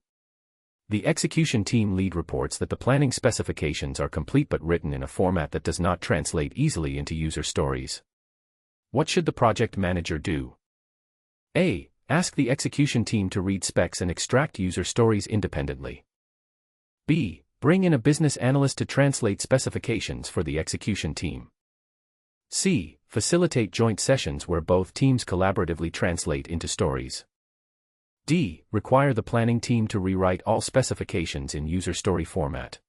The execution team lead reports that the planning specifications are complete but written in a format that does not translate easily into user stories. What should the project manager do? A. Ask the execution team to read specs and extract user stories independently. B. Bring in a business analyst to translate specifications for the execution team. C. Facilitate joint sessions where both teams collaboratively translate into stories. D. Require the planning team to rewrite all specifications in user story format.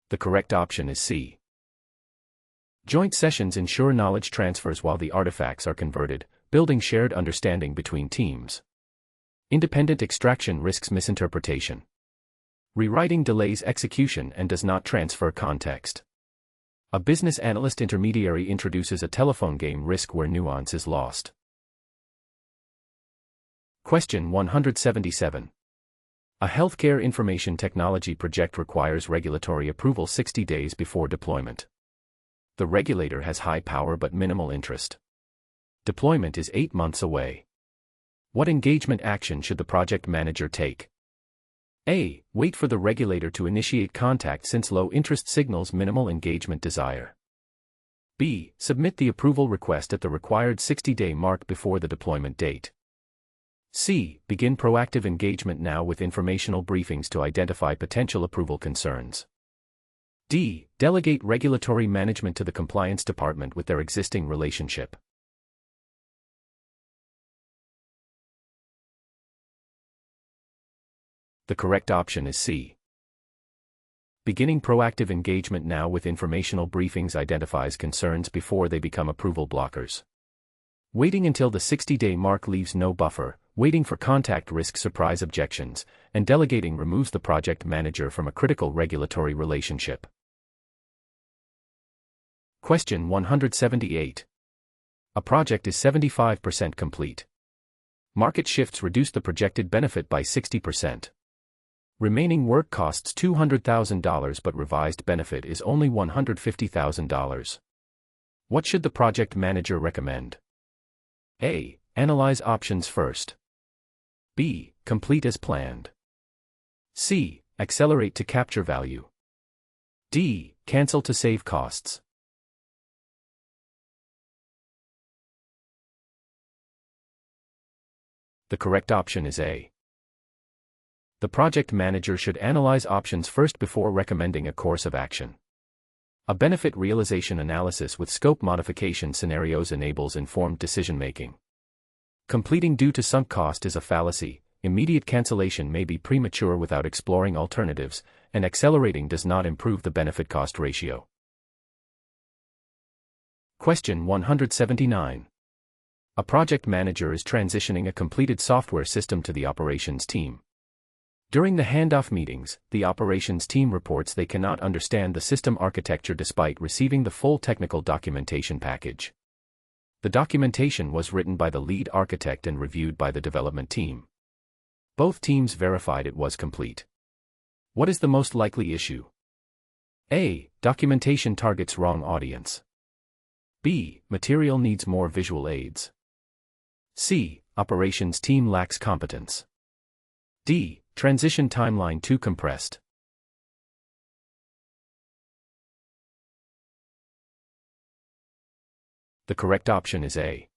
The correct option is C. Joint sessions ensure knowledge transfers while the artifacts are converted, building shared understanding between teams. Independent extraction risks misinterpretation. Rewriting delays execution and does not transfer context. A business analyst intermediary introduces a telephone game risk where nuance is lost. Question 177. A healthcare information technology project requires regulatory approval 60 days before deployment. The regulator has high power but minimal interest. Deployment is 8 months away. What engagement action should the project manager take? A. Wait for the regulator to initiate contact since low interest signals minimal engagement desire. B. Submit the approval request at the required 60-day mark before the deployment date. C. Begin proactive engagement now with informational briefings to identify potential approval concerns. D. Delegate regulatory management to the compliance department with their existing relationship. The correct option is C. Beginning proactive engagement now with informational briefings identifies concerns before they become approval blockers. Waiting until the 60-day mark leaves no buffer, waiting for contact risks surprise objections, and delegating removes the project manager from a critical regulatory relationship. Question 178. A project is 75% complete. Market shifts reduce the projected benefit by 60%. Remaining work costs $200,000 but revised benefit is only $150,000. What should the project manager recommend? A. Analyze options first. B. Complete as planned. C. Accelerate to capture value. D. Cancel to save costs. The correct option is A. The project manager should analyze options first before recommending a course of action. A benefit realization analysis with scope modification scenarios enables informed decision-making. Completing due to sunk cost is a fallacy, immediate cancellation may be premature without exploring alternatives, and accelerating does not improve the benefit-cost ratio. Question 179. A project manager is transitioning a completed software system to the operations team. During the handoff meetings, the operations team reports they cannot understand the system architecture despite receiving the full technical documentation package. The documentation was written by the lead architect and reviewed by the development team. Both teams verified it was complete. What is the most likely issue? A. Documentation targets wrong audience. B. Material needs more visual aids. C. Operations team lacks competence. D. Transition timeline too compressed. The correct option is A.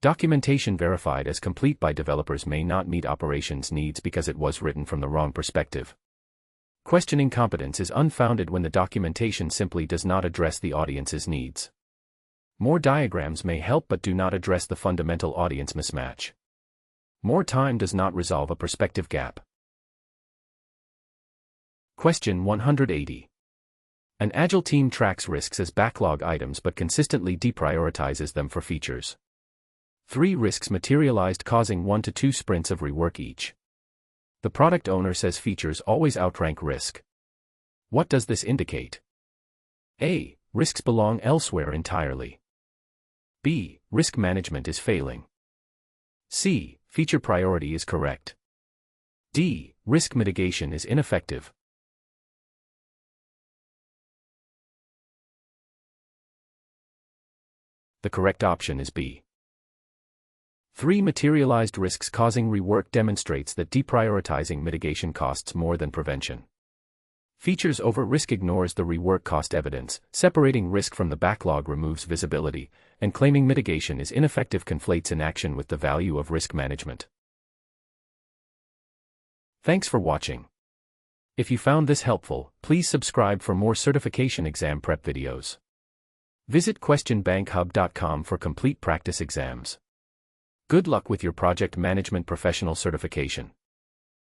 Documentation verified as complete by developers may not meet operations needs because it was written from the wrong perspective. Questioning competence is unfounded when the documentation simply does not address the audience's needs. More diagrams may help but do not address the fundamental audience mismatch. More time does not resolve a perspective gap. Question 180. An agile team tracks risks as backlog items but consistently deprioritizes them for features. 3 risks materialized causing 1 to 2 sprints of rework each. The product owner says features always outrank risk. What does this indicate? A. Risks belong elsewhere entirely. B. Risk management is failing. C. Feature priority is correct. D. Risk mitigation is ineffective. The correct option is B. 3 materialized risks causing rework demonstrates that deprioritizing mitigation costs more than prevention. Features over risk ignores the rework cost evidence, separating risk from the backlog removes visibility, and claiming mitigation is ineffective conflates inaction with the value of risk management. Thanks for watching. If you found this helpful, please subscribe for more certification exam prep videos. Visit questionbankhub.com for complete practice exams. Good luck with your project management professional certification.